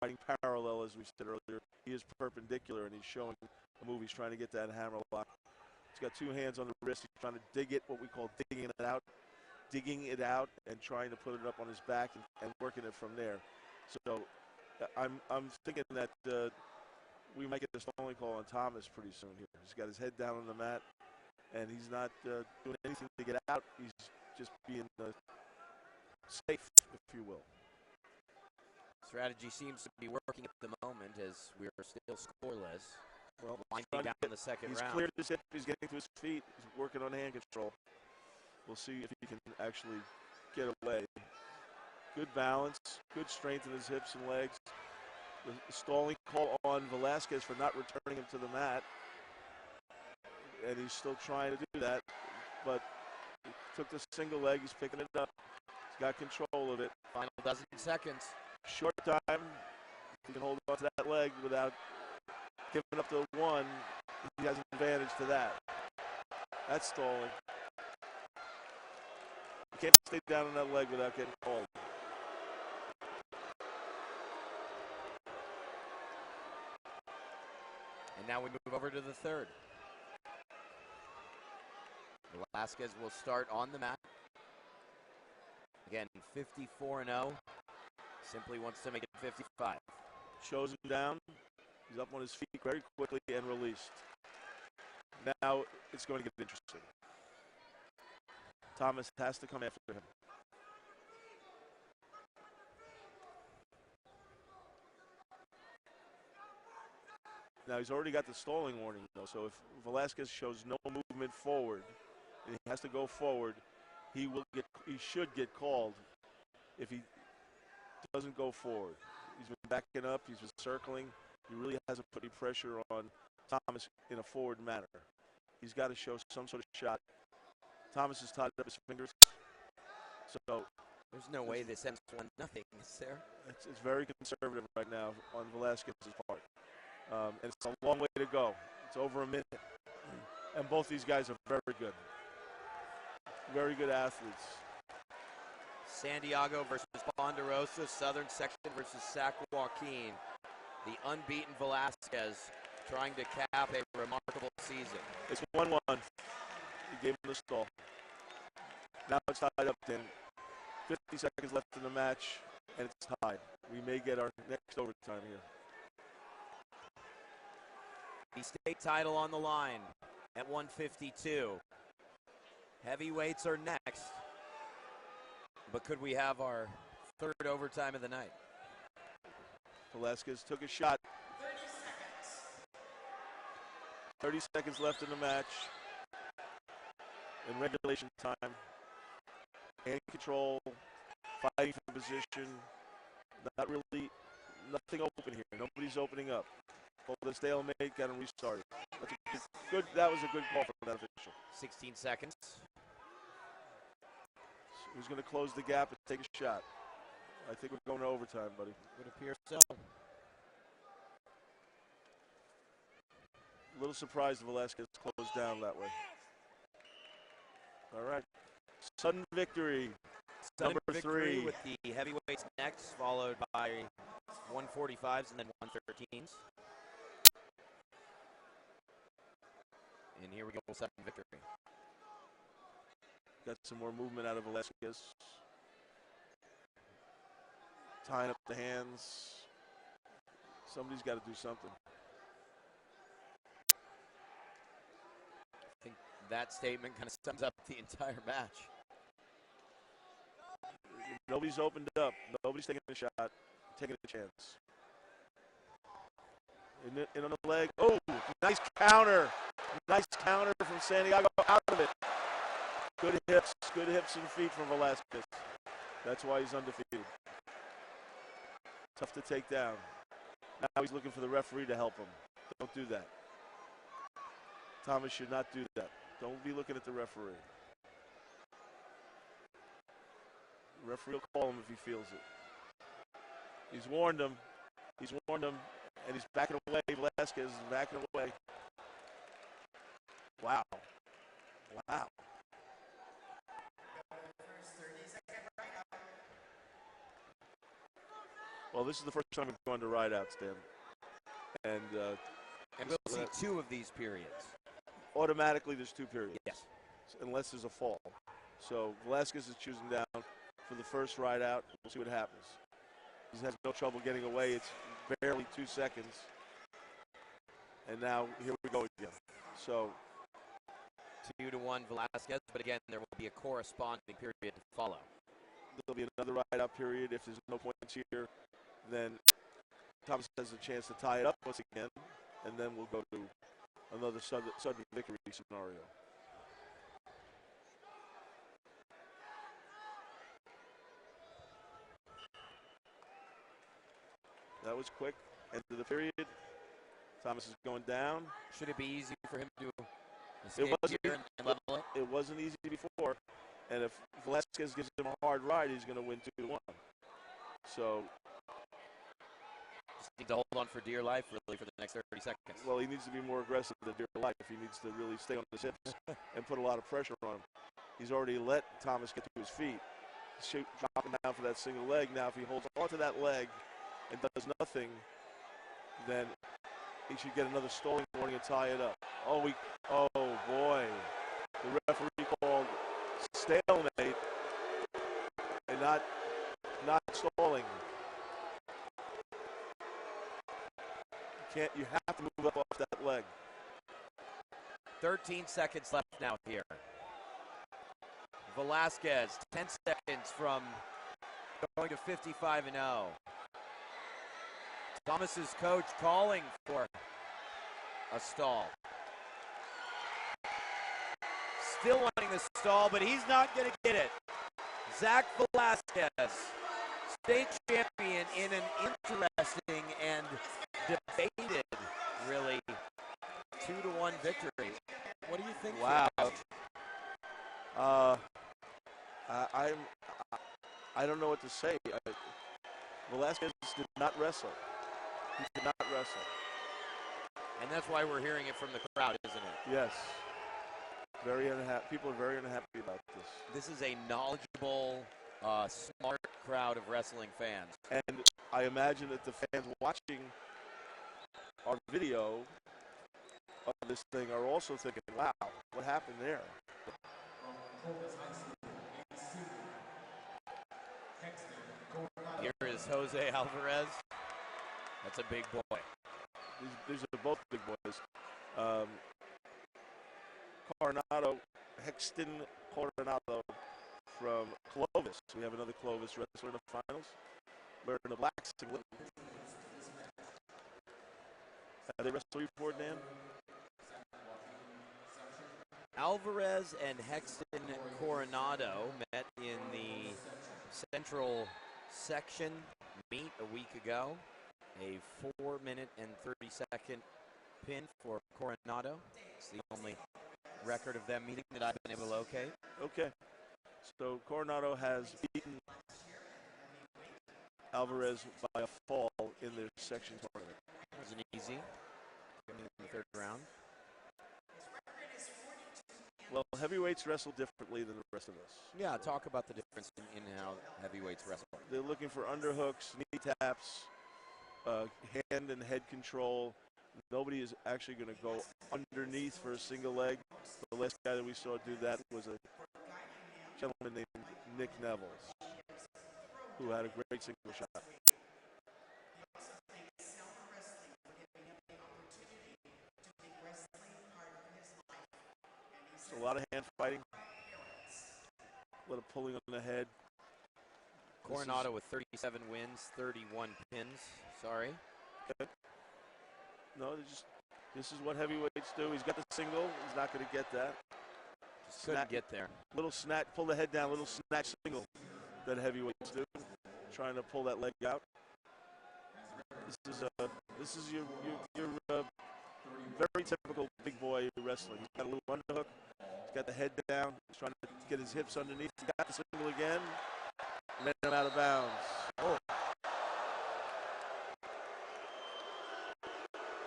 riding parallel, as we said earlier. He is perpendicular, and he's showing a move. He's trying to get that hammer lock. He's got 2 hands on the wrist. He's trying to dig it, what we call digging it out, and trying to put it up on his back and working it from there. So I'm thinking that we might get a stalling call on Thomas pretty soon here. He's got his head down on the mat, and he's not doing anything to get out. He's just being safe, if you will. Strategy seems to be working at the moment as we're still scoreless. Well, winding down in the second round. He's cleared his hip. He's getting to his feet. He's working on hand control. We'll see if he can actually get away. Good balance, good strength in his hips and legs. The stalling call on Velasquez for not returning him to the mat. And he's still trying to do that. But he took the single leg. He's picking it up. He's got control of it. Final dozen seconds. Short time. He can hold on to that leg without giving up the 1. He has an advantage to that. That's stalling. You can't stay down on that leg without getting called. And now we move over to the third. Velasquez will start on the mat. Again, 54-0. Simply wants to make it 55. Shows him down. He's up on his feet very quickly and released. Now it's going to get interesting. Thomas has to come after him. Now he's already got the stalling warning, though, so if Velasquez shows no movement forward and he has to go forward, he should get called if he doesn't go forward. He's been backing up, he's been circling. He really hasn't put any pressure on Thomas in a forward manner. He's got to show some sort of shot. Thomas has tied up his fingers. So There's no way this ends 1-0, is there? It's very conservative right now on Velasquez's part. And it's a long way to go. It's over a minute. And both these guys are very good. Very good athletes. San Diego versus Ponderosa, Southern Section versus Sac Joaquin. The unbeaten Velasquez trying to cap a remarkable season. It's 1-1. He gave him the stall. Now it's tied up 10. 50 seconds left in the match, and it's tied. We may get our next overtime here. The state title on the line at 152. Heavyweights are next. But could we have our third overtime of the night? Velasquez took a shot. 30 seconds left in the match. In regulation time. Hand control, fighting for position. Not really, nothing open here. Nobody's opening up. Hold the stalemate, got him restarted. That's good. That was a good call from that official. 16 seconds. Who's going to close the gap and take a shot? I think we're going to overtime, buddy. Would appear so. A little surprised Velasquez closed down that way. All right. Sudden victory. Sudden Number victory 3. with the heavyweights next, followed by 145s and then 113s. And here we go, sudden victory. Got some more movement out of Velasquez. Tying up the hands. Somebody's got to do something. I think that statement kind of sums up the entire match. Nobody's opened up. Nobody's taking a shot, taking a chance. In on the leg. Oh, nice counter. Nice counter from San Diego. Out of it. Good hips and feet from Velasquez. That's why he's undefeated. Tough to take down. Now he's looking for the referee to help him. Don't do that. Thomas should not do that. Don't be looking at the referee. The referee will call him if he feels it. He's warned him. He's warned him, and he's backing away. Velasquez is backing away. Wow. Wow. Well, this is the first time we've gone to ride-outs, Dan. And we'll see 2 of these periods. Automatically, there's 2 periods. Yes. Unless there's a fall. So Velasquez is choosing down for the first ride-out. We'll see what happens. He has no trouble getting away. It's barely 2 seconds. And now, here we go again. So 2-1 Velasquez, but again, there will be a corresponding period to follow. There'll be another ride-out period. If there's no points here, then Thomas has a chance to tie it up once again, and then we'll go to another sudden victory scenario. That was quick. End of the period. Thomas is going down. Should it be easy for him to escape here and level it? It wasn't easy before. And if Velasquez gives him a hard ride, he's going to win 2-1. So just need to hold on for dear life, really, for the next 30 seconds. Well, he needs to be more aggressive than dear life. He needs to really stay on his hips and put a lot of pressure on him. He's already let Thomas get to his feet. He's dropping down for that single leg. Now, if he holds on to that leg and does nothing, then he should get another stalling warning and tie it up. Oh boy. The referee called stalemate and not stalling. You have to move up off that leg. 13 seconds left now here. Velasquez, 10 seconds from going to 55-0. Thomas's coach calling for a stall. Still wanting the stall, but he's not going to get it. Zach Velasquez, state champion in an interesting and debated, really, 2-1 victory. What do you think? Wow. I don't know what to say. Velasquez did not wrestle. He did not wrestle. And that's why we're hearing it from the crowd, isn't it? Yes. Very unhappy. People are very unhappy about this. This is a knowledgeable, smart crowd of wrestling fans. And I imagine that the fans watching our video of this thing are also thinking, wow, what happened there? Here is Jose Alvarez. That's a big boy. These are both big boys. Hexton Coronado from Clovis. We have another Clovis wrestler in the finals. Wearing the black singlet. Have they wrestled before, Dan? Alvarez and Hexton Coronado met in the Central Section meet a week ago. A 4-minute and 30-second pin for Coronado. It's the only record of them meeting that I've been able to locate. Okay. So Coronado has beaten Alvarez by a fall in their section tournament. It wasn't easy. In the third round. Well, heavyweights wrestle differently than the rest of us. Yeah, talk about the difference in how heavyweights wrestle. They're looking for underhooks, knee taps, hand and head control. Nobody is actually going to go underneath for a single leg. The last guy that we saw do that was a gentleman named Nick Nevels, who had a great single shot. A lot of hand fighting, a lot of pulling on the head. Coronado with 37 wins, 31 pins. Sorry. Okay. No, this is what heavyweights do. He's got the single. He's not going to get that. Just couldn't get there. Little snatch, pull the head down, little snatch single that heavyweights do. Trying to pull that leg out. This is your very typical big boy wrestling. He's got a little underhook. He's got the head down. He's trying to get his hips underneath. He got the single again. Met him out of bounds. Oh.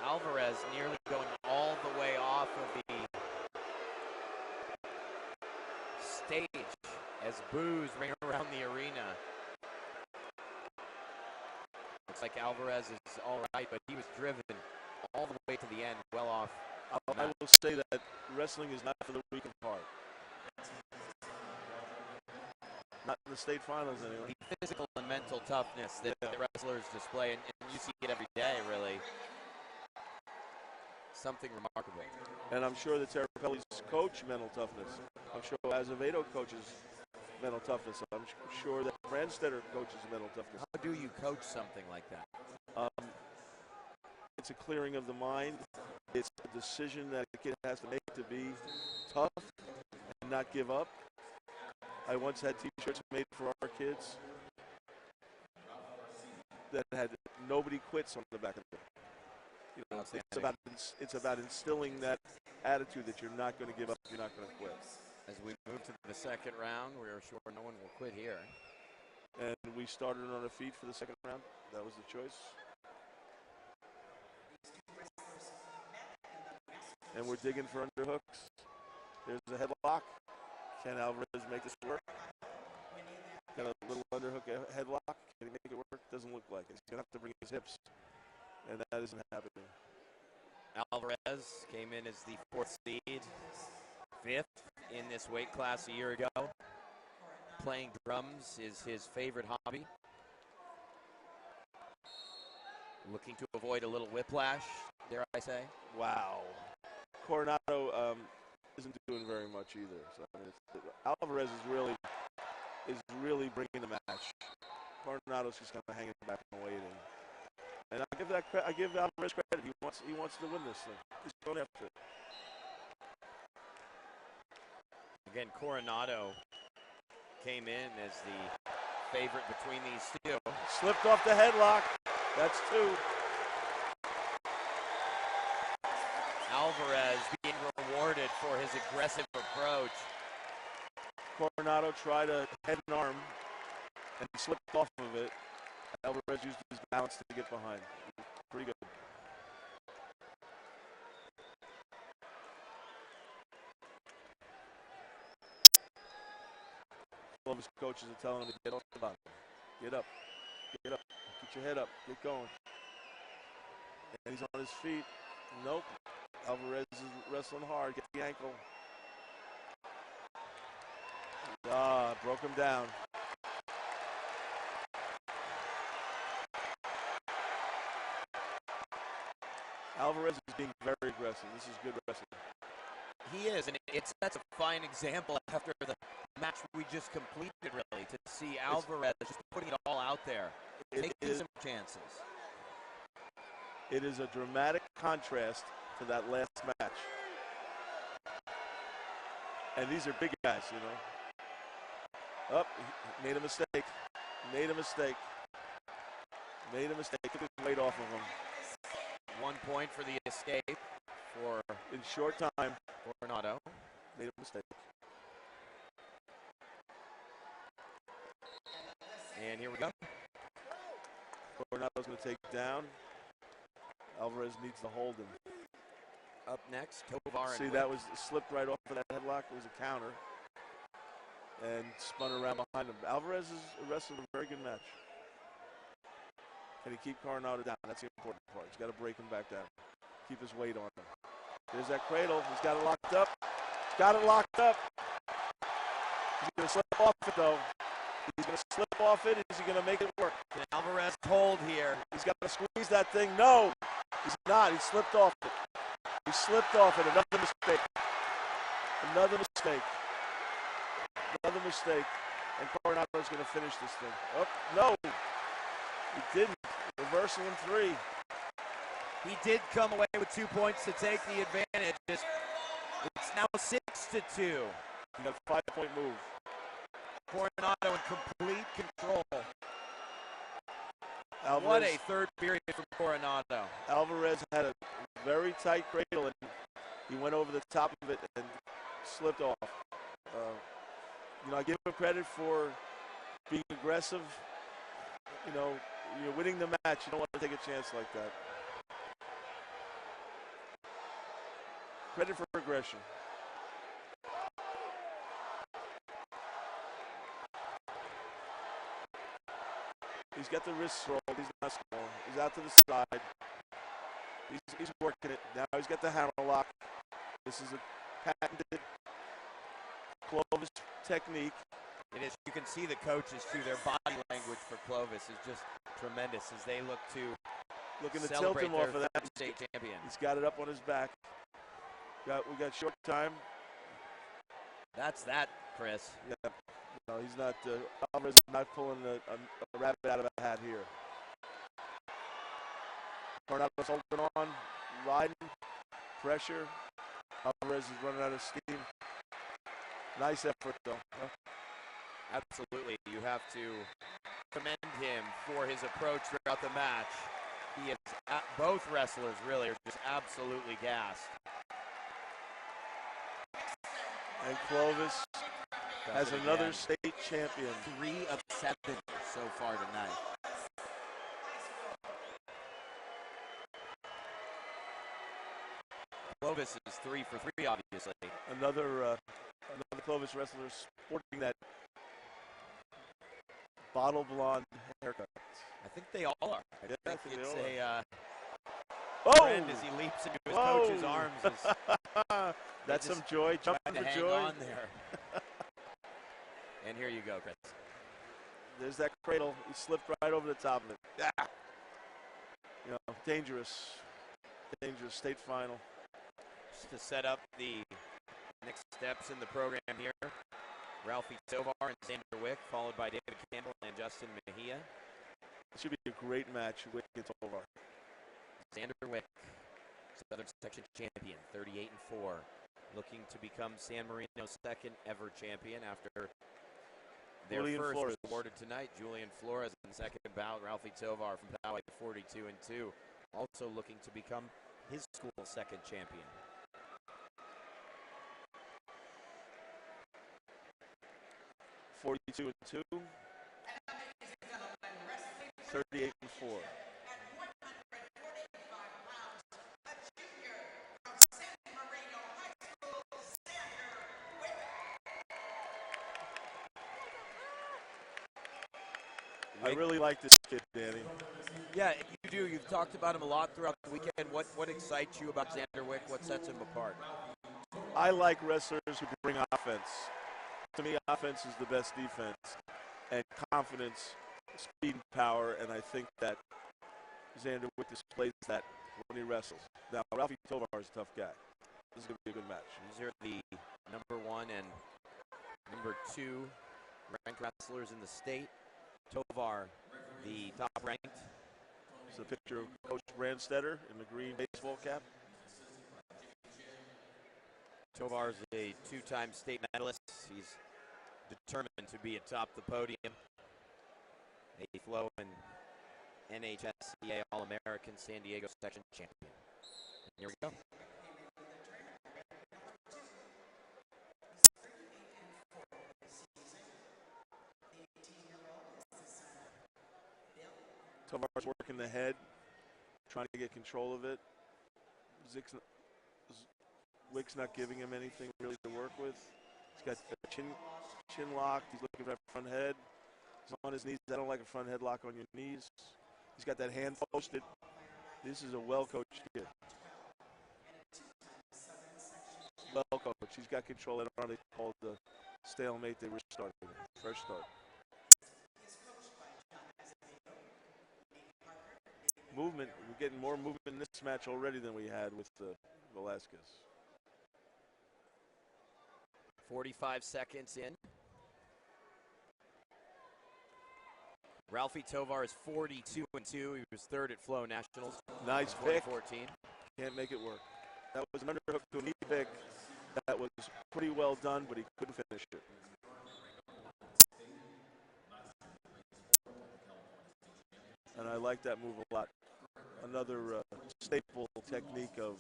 Alvarez nearly going all the way off of the stage as boos ring around the arena. Looks like Alvarez is all right, but he was driven all the way to the end, well off. I will say that wrestling is not for the weak of heart. Not in the state finals, anyway. The physical and mental toughness that the wrestlers display, and you see it every day, really. Something remarkable. And I'm sure that Terrapelli's coach mental toughness. I'm sure Azevedo coaches mental toughness. I'm sure that Brandstetter coaches mental toughness. How do you coach something like that? It's a clearing of the mind. It's a decision that a kid has to make to be tough and not give up. I once had T-shirts made for our kids that had "Nobody quits" on the back of them. You know, it's about instilling that attitude that you're not going to give up, you're not going to quit. As we move to the second round, we are sure no one will quit here. And we started on our feet for the second round. That was the choice. And we're digging for underhooks. There's a headlock. Can Alvarez make this work? Got a little underhook headlock. Can he make it work? Doesn't look like it. He's going to have to bring his hips. And that isn't happening. Alvarez came in as the 4th seed, 5th in this weight class a year ago. Playing drums is his favorite hobby. Looking to avoid a little whiplash, dare I say. Wow. Coronado isn't doing very much either. So I mean, Alvarez is really bringing the match. Coronado's just kind of hanging back and waiting. And I give Alvarez credit. He wants to win this thing. He's going after it. Again, Coronado came in as the favorite between these two. Slipped off the headlock. That's 2. Alvarez being rewarded for his aggressive approach. Coronado tried a head and arm. and slipped off of it. Alvarez used his balance to get behind. Pretty good. Clovis coaches are telling him to get off the bottom. Get up. Get up. Get your head up. Get going. And he's on his feet. Nope. Alvarez is wrestling hard. Get the ankle. Broke him down. Alvarez is being very aggressive. This is good wrestling. He is, and that's a fine example after the match we just completed, really, to see Alvarez just putting it all out there, taking some chances. It is a dramatic contrast to that last match. And these are big guys, you know. Up, he made a mistake. Made a mistake. Made a mistake. Took his weight off of him. 1 point for the escape for in short time. Coronado. Made a mistake. And here we go. Coronado's going to take down. Alvarez needs to hold him. Up next, Tovar. See, that was slipped right off of that headlock. It was a counter. And spun around behind him. Alvarez is wrestled a very good match. Can he keep Coronado down? That's the important part. He's got to break him back down. Keep his weight on him. There's that cradle. He's got it locked up. Got it locked up. He's going to slip off it, though. He's going to slip off it. Is he going to make it work? Can Alvarez hold here? He's got to squeeze that thing. No, he's not. He slipped off it. He slipped off it. Another mistake. Another mistake. Another mistake. And Coronado's going to finish this thing. Oh, no. He didn't. Reversal in 3. He did come away with 2 points to take the advantage. It's now 6-2. He got a 5-point move. Coronado in complete control. Alvarez, what a third period from Coronado. Alvarez had a very tight cradle, and he went over the top of it and slipped off. You know, I give him credit for being aggressive. You know, you're winning the match. You don't want to take a chance like that. Credit for aggression. He's got the wrist rolled. He's not small. He's out to the side. He's working it. Now he's got the hammer lock. This is a patented Clovis technique. It is. You can see the coaches, too. Their body language for Clovis is just tremendous as they look to looking to tilt him off of that. State champion. He's got it up on his back. We got short time. That's that, Chris. Yeah. No, he's not. Alvarez is not pulling a rabbit out of a hat here. Coronado's holding on, riding, pressure. Alvarez is running out of steam. Nice effort, though. Absolutely. You have to commend him for his approach throughout the match. He is, both wrestlers really are just absolutely gassed. And Clovis has another state champion. 3 of 7 so far tonight. Clovis is 3 for 3, obviously. Another Clovis wrestler sporting that bottle blonde haircut. I think they all are. I think it's a trend as he leaps into his coach's arms. That's some joy. Jumping for joy. On there. And here you go, Chris. There's that cradle. He slipped right over the top of it. Ah. You know, dangerous. Dangerous state final. Just to set up the next steps in the program here. Ralphie Tovar and Xander Wick, followed by David Campbell and Justin Mejia. It should be a great match, Wick and Tovar. Xander Wick, Southern Section champion, 38-4. Looking to become San Marino's second ever champion after their first was awarded tonight. Julian Flores in the second bout. Ralphie Tovar from Poway, 42-2. Also looking to become his school's second champion. 38-4. I really like this kid, Danny. Yeah, you do. You've talked about him a lot throughout the weekend. What excites you about Xander Wick? What sets him apart? I like wrestlers who bring offense. To me, offense is the best defense. And confidence, speed, and power, and I think that Xander Wick displays that when he wrestles. Now, Ralphie Tovar is a tough guy. This is going to be a good match. These are the #1 and #2 ranked wrestlers in the state. Tovar, the top ranked. It's a picture of Coach Brandstetter in the green baseball cap. Tovar's a 2-time state medalist. He's determined to be atop the podium. A flow and NHSCA All-American San Diego section champion. And here we go. Tovar's working the head, trying to get control of it. Wick's not giving him anything really to work with. He's got a chin locked. He's looking for that front head. He's on his knees. I don't like a front headlock on your knees. He's got that hand posted. This is a well-coached kid. Well coached. He's got control. I don't know what they called the stalemate they were starting. Fresh start. Movement. We're getting more movement in this match already than we had with Velasquez. 45 seconds in. Ralphie Tovar is 42-2. He was third at Flow Nationals. Nice pick. 2014. Can't make it work. That was an underhook to a knee pick. That was pretty well done, but he couldn't finish it. And I like that move a lot. Another staple technique of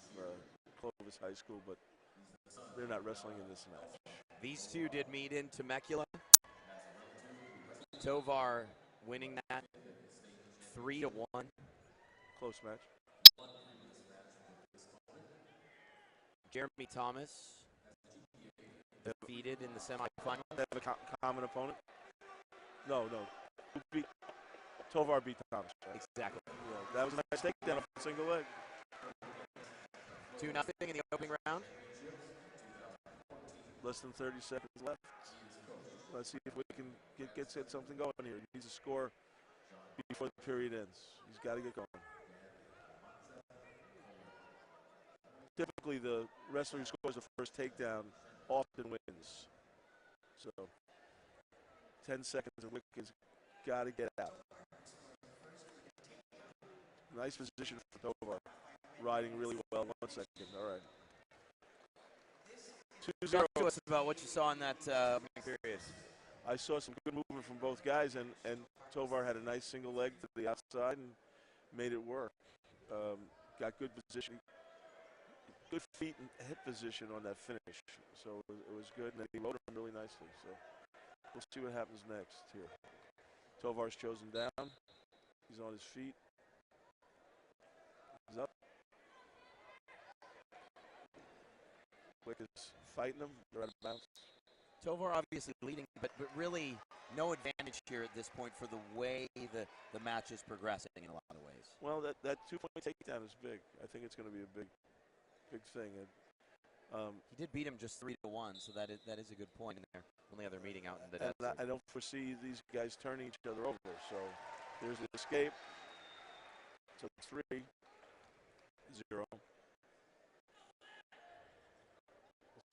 Clovis High School, but they're not wrestling in this match. These two did meet in Temecula. Tovar winning that 3-1. Close match. Jeremy Thomas defeated in the semifinal. They have a common opponent? No. Tovar beat Thomas. Right? Exactly. Yeah, that was a nice takedown off a single leg. 2-0 in the opening round. Less than 30 seconds left. Let's see if we can get something going here. He needs a score before the period ends. He's got to get going. Typically, the wrestler who scores the first takedown often wins. So, 10 seconds and Wick has got to get out. Nice position for Tovar. Riding really well. 1 second. All right. 2-0. Talk to us about what you saw in that period. I saw some good movement from both guys, and Tovar had a nice single leg to the outside and made it work. Got good position, good feet and hip position on that finish. So it was good, and then he rode him really nicely. So we'll see what happens next here. Tovar's chosen down. He's on his feet. He's up. Wick is fighting him. They're out of bounds. Tovar obviously leading, but really no advantage here at this point for the way the match is progressing in a lot of ways. Well, that 2-point takedown is big. I think it's going to be a big thing. He did beat him just 3-1, so that is a good point in there. Only other meeting out in the and I don't foresee these guys turning each other over. So there's the escape. So 3-0.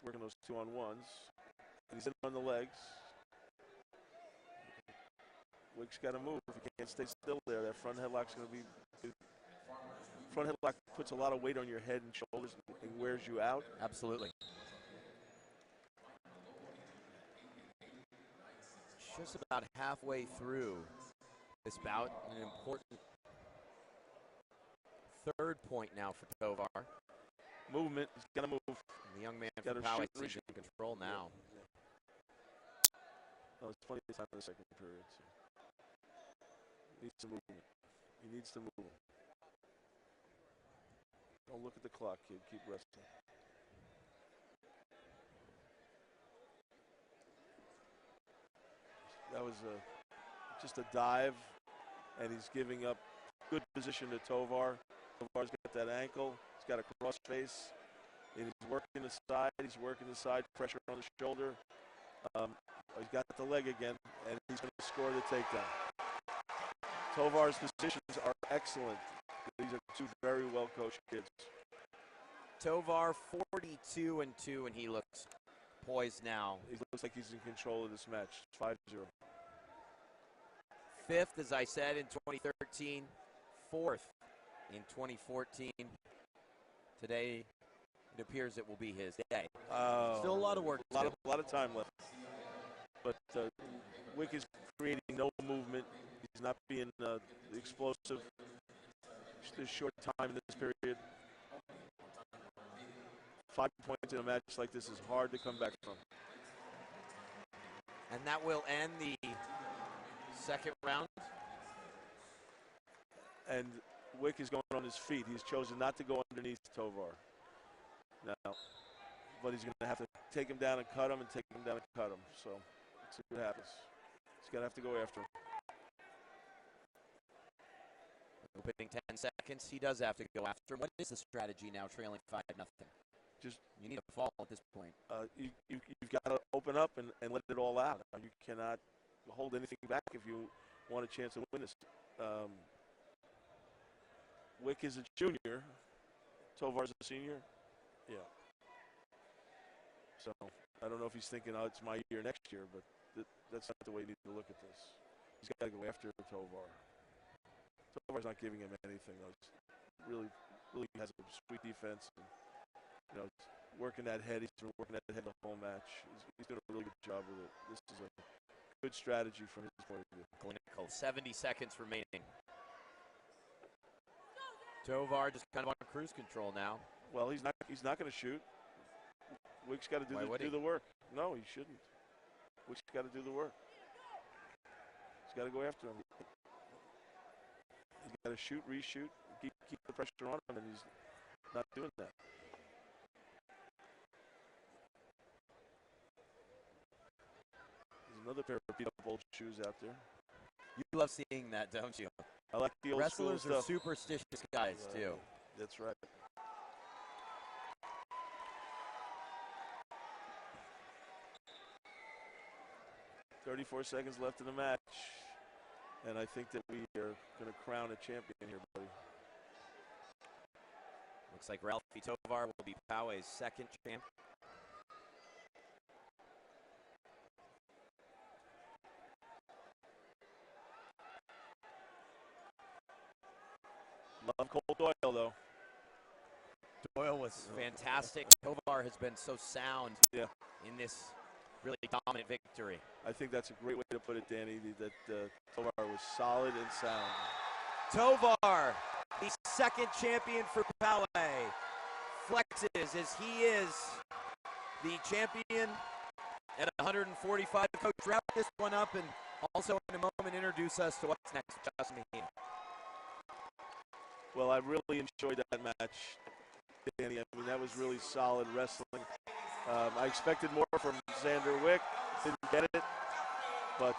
Working those 2-on-1s. He's in on the legs. Wick's got to move. If he can't stay still there, that front headlock's going to be good. Front headlock puts a lot of weight on your head and shoulders and wears you out. Absolutely. Just about halfway through this bout, an important third point now for Tovar. Movement, he's got to move. And the young man from Poway is in control now. Oh, it's plenty of time in the second period. So. Needs some movement. He needs to move. Don't look at the clock, kid. Keep wrestling. That was just a dive, and he's giving up good position to Tovar. Tovar's got that ankle. He's got a cross face. And he's working the side. He's working the side. Pressure on the shoulder. He's got the leg again, and he's going to score the takedown. Tovar's positions are excellent. These are two very well-coached kids. Tovar 42-2, and he looks poised now. He looks like he's in control of this match. 5-0. Fifth, as I said, in 2013. Fourth in 2014. Today, it appears it will be his day. Still a lot of work. A lot of time left. But Wick is creating no movement. He's not being explosive. Just a short time in this period. 5 points in a match like this is hard to come back from. And that will end the second round. And Wick is going on his feet. He's chosen not to go underneath Tovar now, but he's going to have to take him down and cut him, and take him down and cut him. So let's see what happens. He's going to have to go after him. Opening 10 seconds, he does have to go after him. What is the strategy now, trailing 5-0? Just you need to fall at this point. You've got to open up and let it all out. You cannot hold anything back if you want a chance to win this. Wick is a junior. Tovar's a senior. Yeah. So I don't know if he's thinking, oh, it's my year next year, but that's not the way you need to look at this. He's got to go after Tovar. Tovar's not giving him anything. He's really has a sweet defense. And, working that head. He's been working that head the whole match. He's doing a really good job with it. This is a good strategy from his point of view. Clinical. 70 seconds remaining. Tovar just kind of on cruise control now. Well, he's not going to shoot. Wick's got to do the work. No, he shouldn't. Wick's got to do the work. He's got to go after him. He's got to shoot, reshoot, keep the pressure on him, and he's not doing that. There's another pair of beat-up old shoes out there. You love seeing that, don't you? I like the old Wrestlers school are stuff. superstitious guys, too. That's right. "34 seconds left in the match, and I think that we are going to crown a champion here, buddy." Looks like Ralphie Tovar will be Poway's second champ. Love Colt Doyle, though. Doyle was fantastic. Tovar has been so sound in this really dominant victory. I think that's a great way to put it, Danny, that Tovar was solid and sound. Tovar, the second champion for Poway, flexes as he is the champion at 145. Coach, wrap this one up and also in a moment introduce us to what's next. Justin Mejia. Well, I really enjoyed that match, Danny. I mean, that was really solid wrestling. I expected more from Xander Wick. Didn't get it. But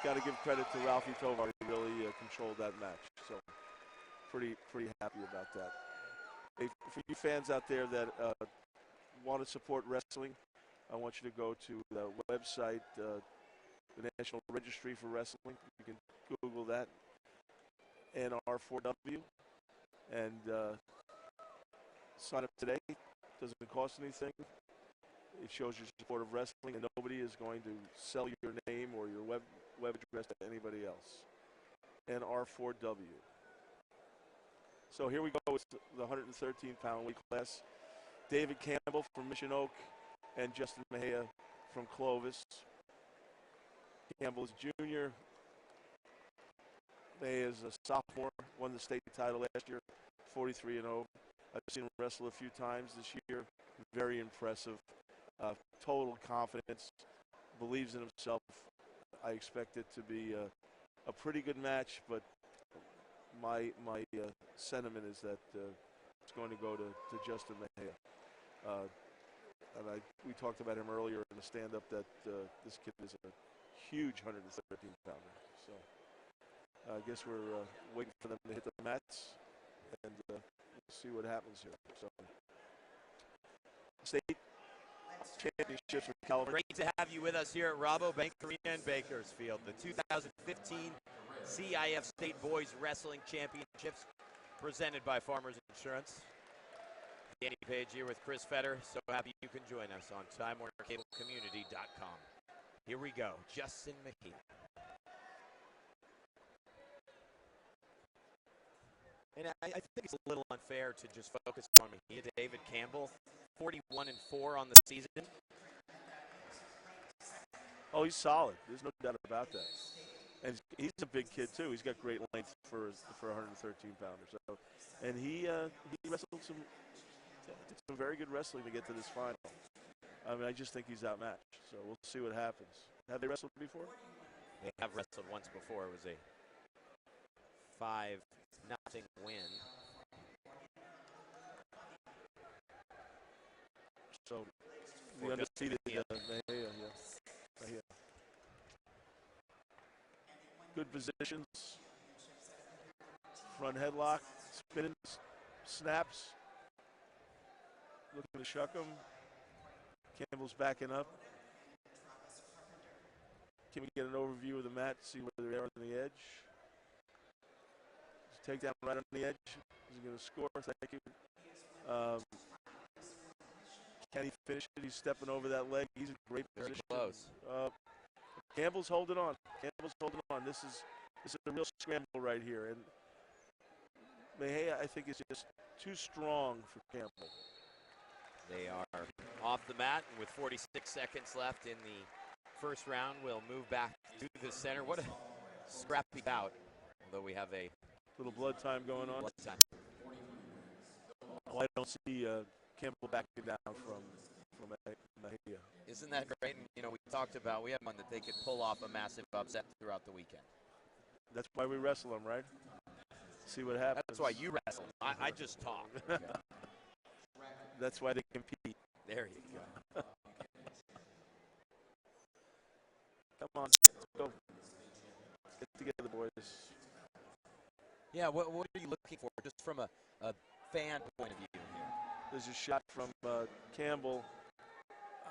got to give credit to Ralphie Tovar. He really controlled that match. So pretty happy about that. Hey, for you fans out there that want to support wrestling, I want you to go to the website, the National Registry for Wrestling. You can Google that, NR4W. And sign up today. Doesn't cost anything. It shows your support of wrestling, and nobody is going to sell your name or your web address to anybody else. NR4W. So here we go with the 113-pound weight class. David Campbell from Mission Oak and Justin Mejia from Clovis. Campbell is junior. Mejia is a sophomore, won the state title last year, 43-0. I've seen him wrestle a few times this year. Very impressive. Total confidence, believes in himself. I expect it to be a pretty good match, but my sentiment is that it's going to go to Justin Mejia. And we talked about him earlier in the stand-up that this kid is a huge 113-pounder. So I guess we're waiting for them to hit the mats, and we'll see what happens here. So state championships with California. Great to have you with us here at Rabobank Arena in Bakersfield. The 2015 CIF State Boys Wrestling Championships presented by Farmers Insurance. Danny Page here with Chris Fetter. So happy you can join us on TimeWarnerCableCommunity.com. Here we go, Justin Mejia. And I think it's a little unfair to just focus on Mejia. David Campbell, 41-4 on the season. Oh, he's solid. There's no doubt about that. And he's a big kid too. He's got great length for a 113-pounder. So, and he wrestled some very good wrestling to get to this final. I mean, I just think he's outmatched. So we'll see what happens. Have they wrestled before? They have wrestled once before. It was a 5-0 win. So the undefeated Mejia. Good positions. Front headlock, spinning, snaps. Looking to shuck him. Campbell's backing up. Can we get an overview of the mat, see where they are on the edge? Takedown right on the edge. He's going to score. Thank you. Can he finish it? He's stepping over that leg. He's in great position. Very close. Campbell's holding on. Campbell's holding on. This is a real scramble right here. And Mejia, I think, is just too strong for Campbell. They are off the mat, and with 46 seconds left in the first round, we'll move back to the center. What a scrappy bout, although we have a little blood time going on. Blood time. Oh, I don't see Campbell backing down from Mejia. Isn't that great? And, you know, we talked about, we have one that they could pull off a massive upset throughout the weekend. That's why we wrestle them, right? See what happens. That's why you wrestle. I just talk. Okay. That's why they compete. There you go. Come on, let's go. Get together, boys. Yeah, what are you looking for, just from a fan point of view here? There's a shot from Campbell.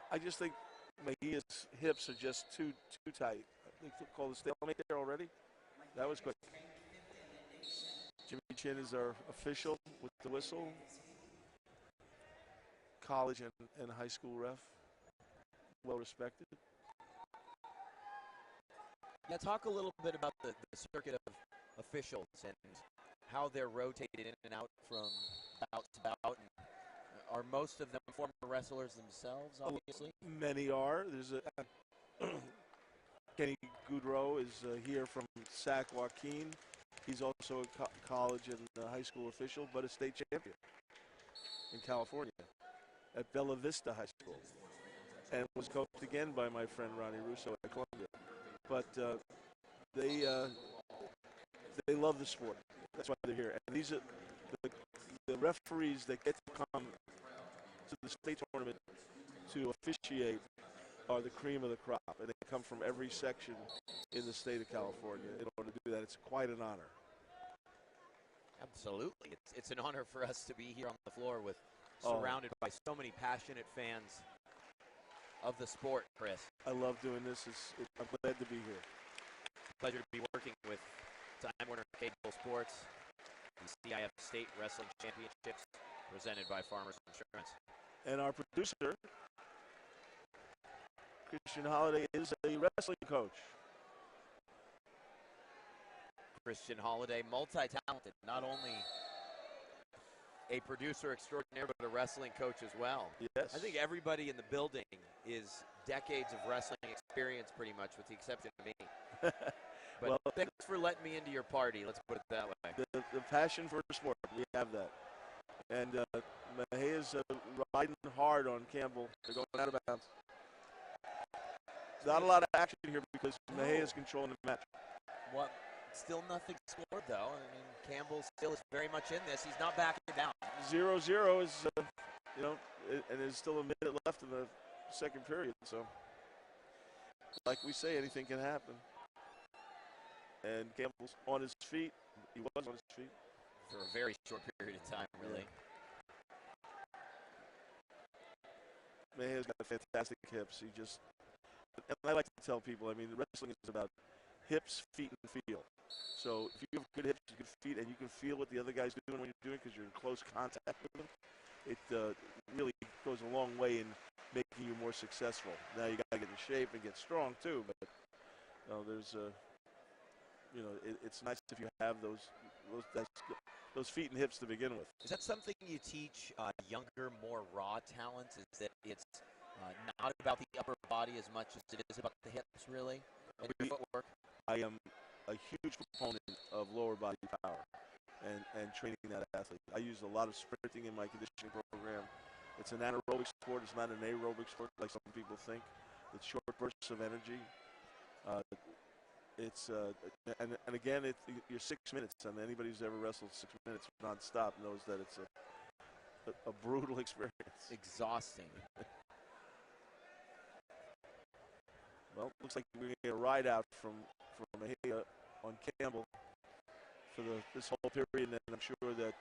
I just think Mejia's hips are just too tight. They call the stalemate there already. That was quick. Jimmy Chin is our official with the whistle. College and high school ref. Well respected. Yeah, talk a little bit about the circuit of officials and how they're rotated in and out from bout to bout. And are most of them former wrestlers themselves, obviously? Many are. There's a Kenny Goudreau is here from Sac Joaquin. He's also a college and high school official, but a state champion in California at Bella Vista High School, and was coached again by my friend Ronnie Russo at Columbia. But they love the sport. That's why they're here. And these are the referees that get to come to the state tournament to officiate are the cream of the crop, and they come from every section in the state of California in order to do that. It's quite an honor. Absolutely. It's an honor for us to be here on the floor with surrounded by so many passionate fans of the sport, Chris. I love doing this. I'm glad to be here. Pleasure to be working with Time Warner Cable Sports, the CIF State Wrestling Championships presented by Farmers Insurance. And our producer, Christian Holiday, is a wrestling coach. Christian Holiday, multi-talented, not only a producer extraordinaire, but a wrestling coach as well. Yes. I think everybody in the building is decades of wrestling experience, pretty much, with the exception of me. But well, thanks for letting me into your party, let's put it that way. The passion for sport, we have that. And Mejia's riding hard on Campbell. They're going out of bounds. Not a lot of action here because Mejia's controlling the match. Still nothing scored, though. I mean, Campbell still is very much in this. He's not backing down. 0-0 is, you know, and there's still a minute left in the second period. So, like we say, anything can happen. And Campbell's on his feet. He was on his feet. For a very short period of time, really. Mejia's got fantastic hips. He just, and I like to tell people, I mean, wrestling is about hips, feet, and feel. So if you have good hips, good feet, and you can feel what the other guy's doing when you're doing because you're in close contact with them, it really goes a long way in making you more successful. Now you got to get in shape and get strong too, but there's you know, it's nice if you have those feet and hips to begin with. Is that something you teach younger, more raw talents? Is that it's not about the upper body as much as it is about the hips, really, and your footwork? I am a huge proponent of lower body power and training that athlete. I use a lot of sprinting in my conditioning program. It's an anaerobic sport. It's not an aerobic sport like some people think. It's short bursts of energy. And again, you're 6 minutes, and anybody who's ever wrestled 6 minutes nonstop knows that it's a brutal experience. Exhausting. Well, looks like we're going to get a ride out from Mejia on Campbell for this whole period, and I'm sure that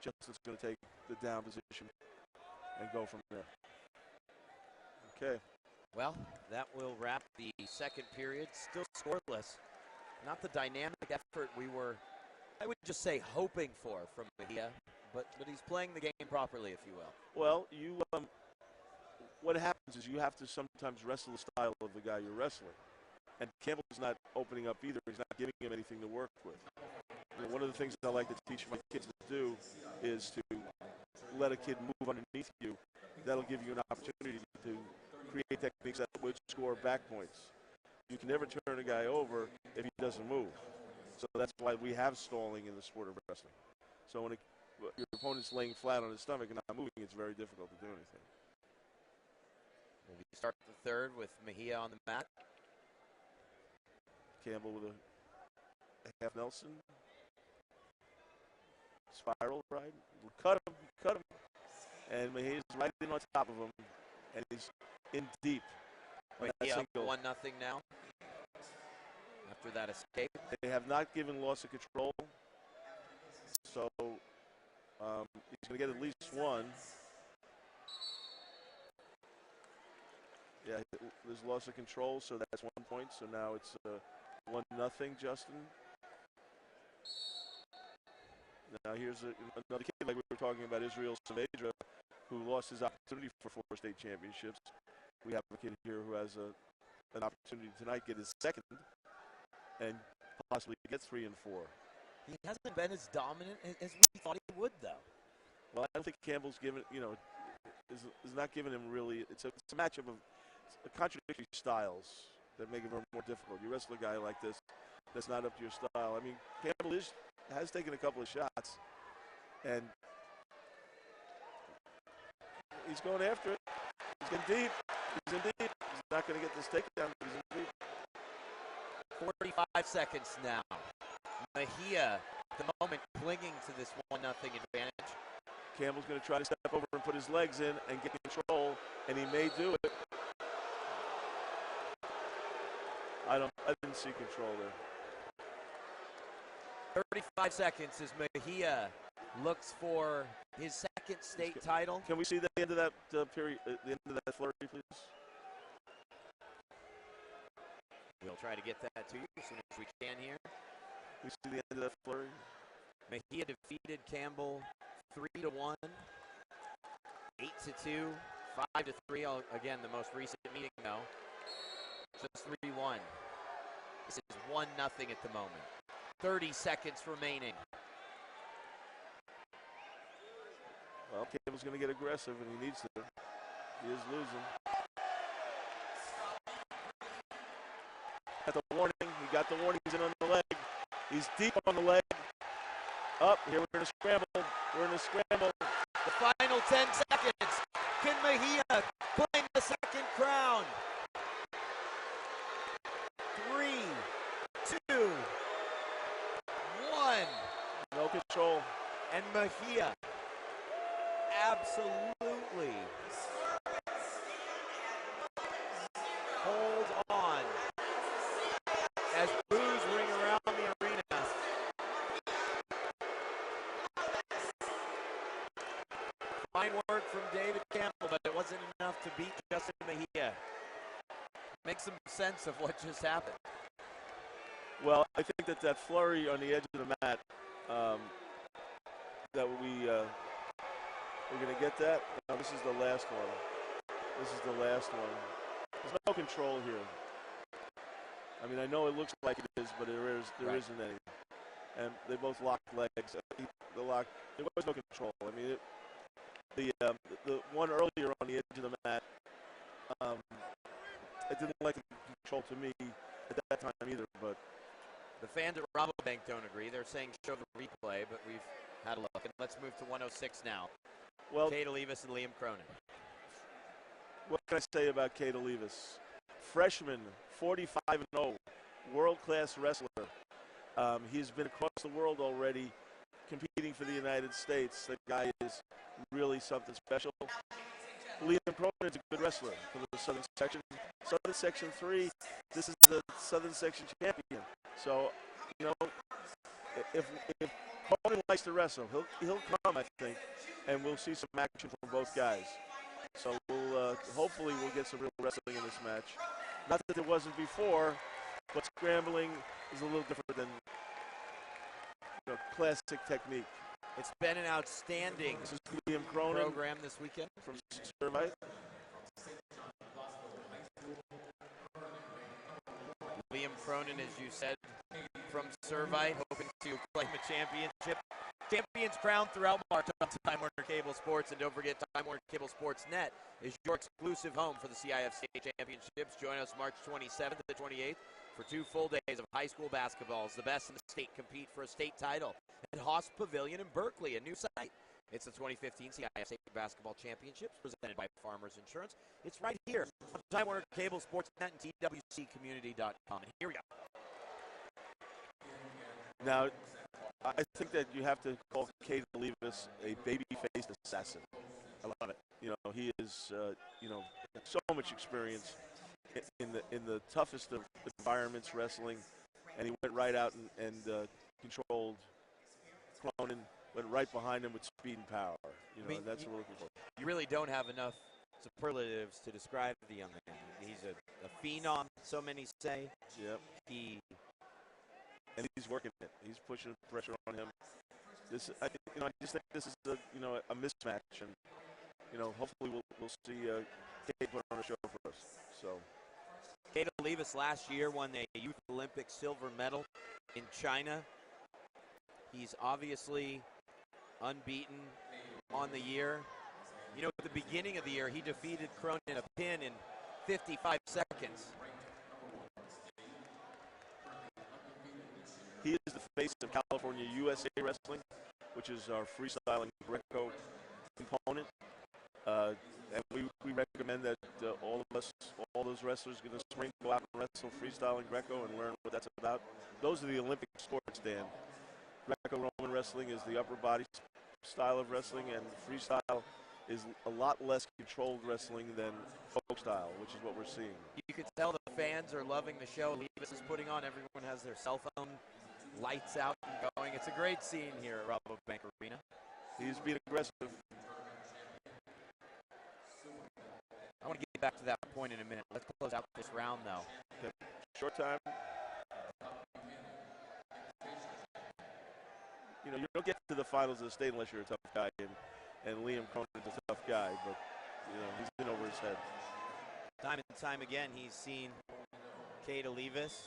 Justin's going to take the down position and go from there. Okay. Well, that will wrap the second period. Still scoreless. Not the dynamic effort we were, I would just say, hoping for from Mejia, but he's playing the game properly, if you will. Well, what happens is you have to sometimes wrestle the style of the guy you're wrestling. And Campbell's not opening up either. He's not giving him anything to work with. You know, one of the things that I like to teach my kids to do is to let a kid move underneath you. That'll give you an opportunity to create techniques that would score back points. You can never turn a guy over if he doesn't move. So that's why we have stalling in the sport of wrestling. So when your opponent's laying flat on his stomach and not moving, it's very difficult to do anything. We start the third with Mejia on the mat. Campbell with a half Nelson. Spiral ride. Cut him. And Mejia's right in on top of him. And he's in deep. Mejia up 1-0 now. After that escape. They have not given loss of control. So he's going to get at least one. Yeah, there's loss of control, so that's 1 point. So now it's 1-0, Justin. Now here's another kid like we were talking about, Israel Saavedra, who lost his opportunity for 4 state championships. We have a kid here who has an opportunity tonight, get his second, and possibly get 3 and 4. He hasn't been as dominant as we thought he would, though. Well, I don't think Campbell's given, is not giving him really. It's a matchup of contradictory styles that make it more difficult. You wrestle a guy like this that's not up to your style. I mean, Campbell has taken a couple of shots, and he's going after it. He's getting deep. He's in deep. He's not going to get this takedown. He's in deep. 45 seconds now. Mejia, at the moment, clinging to this 1-0 advantage. Campbell's going to try to step over and put his legs in and get control, and he may do it. I didn't see control there. 35 seconds as Mejia looks for his second state title. Can we see the end of that period, the end of that flurry, please? We'll try to get that to you as soon as we can here. We see the end of that flurry. Mejia defeated Campbell 3-1, 8-2, 5-3. Again, the most recent meeting, though. Just 3-1. This is 1-0 at the moment. 30 seconds remaining. Well, Campbell's going to get aggressive, and he needs to. He is losing. Got the warning. He got the warning. He's in on the leg. He's deep on the leg. Up. Here we're in a scramble. We're in a scramble. The final 10 seconds. Can Mejia claim the second crown? 3, 2, And Mejia absolutely holds on as boos ring around the arena. Fine work from David Campbell, but it wasn't enough to beat Justin Mejia. Make some sense of what just happened. Well, I think that flurry on the edge of the mat, that we're going to get that. No, this is the last one. This is the last one. There's no control here. I mean, I know it looks like it is, but there isn't any. And they both locked legs. The lock. There was no control. I mean, the one earlier on the edge of the mat, it didn't like the control to me at that time either. But the fans at Rabobank don't agree. They're saying show the replay, but we've had a look. And let's move to 106 now. Well, CADE OLIVAS and Liam Cronin. What can I say about CADE OLIVAS? Freshman, 45-0, world-class wrestler. He's been across the world already competing for the United States. The guy is really something special. Liam Cronin is a good wrestler for the Southern Section. Southern Section 3, this is the Southern Section champion. So, you know, if Cronin likes to wrestle, he'll come, I think, and we'll see some action from both guys. So hopefully we'll get some real wrestling in this match. Not that there wasn't before, but scrambling is a little different than classic technique. It's been an outstanding Liam Cronin program this weekend from Servite. Liam Cronin, as you said, from Servite, hoping to claim a championship. Champions crowned throughout March on Time Warner Cable Sports, and don't forget Time Warner Cable Sports Net is your exclusive home for the CIF State Championships. Join us March 27th to the 28th for 2 full days of high school basketball as the best in the state compete for a state title at Haas Pavilion in Berkeley, a new site. It's the 2015 CIF State Basketball Championships presented by Farmers Insurance. It's right here on Time Warner Cable Sports Net and TWCcommunity.com. And here we go. Now, I think that you have to call CADE OLIVAS a baby-faced assassin. I love it. You know, he is, so much experience in the toughest of environments wrestling, and he went right out and controlled Cronin, went right behind him with speed and power. And that's what we're looking for. You really don't have enough superlatives to describe the young man. He's a phenom, so many say. Yep. And he's working it. He's pushing pressure on him. I just think this is a mismatch, and hopefully we'll see CADE put on a show for us. So, CADE OLIVAS last year won the Youth Olympic silver medal in China. He's obviously unbeaten on the year. At the beginning of the year, he defeated Cronin in a pin in 55 seconds. He is the face of California USA Wrestling, which is our freestyling Greco component. And we recommend that all those wrestlers get a spring, go out and wrestle freestyling Greco and learn what that's about. Those are the Olympic sports, Dan. Greco-Roman wrestling is the upper body style of wrestling, and freestyle is a lot less controlled wrestling than folk style, which is what we're seeing. You can tell the fans are loving the show OLIVAS is putting on. Everyone has their cell phone lights out and going. It's a great scene here at Rabobank Arena. He's being aggressive. I want to get back to that point in a minute. Let's close out this round, though. Okay. Short time. You don't get to the finals of the state unless you're a tough guy, and Liam Cronin is a tough guy, but he's been over his head. Time and time again, he's seen CADE OLIVAS.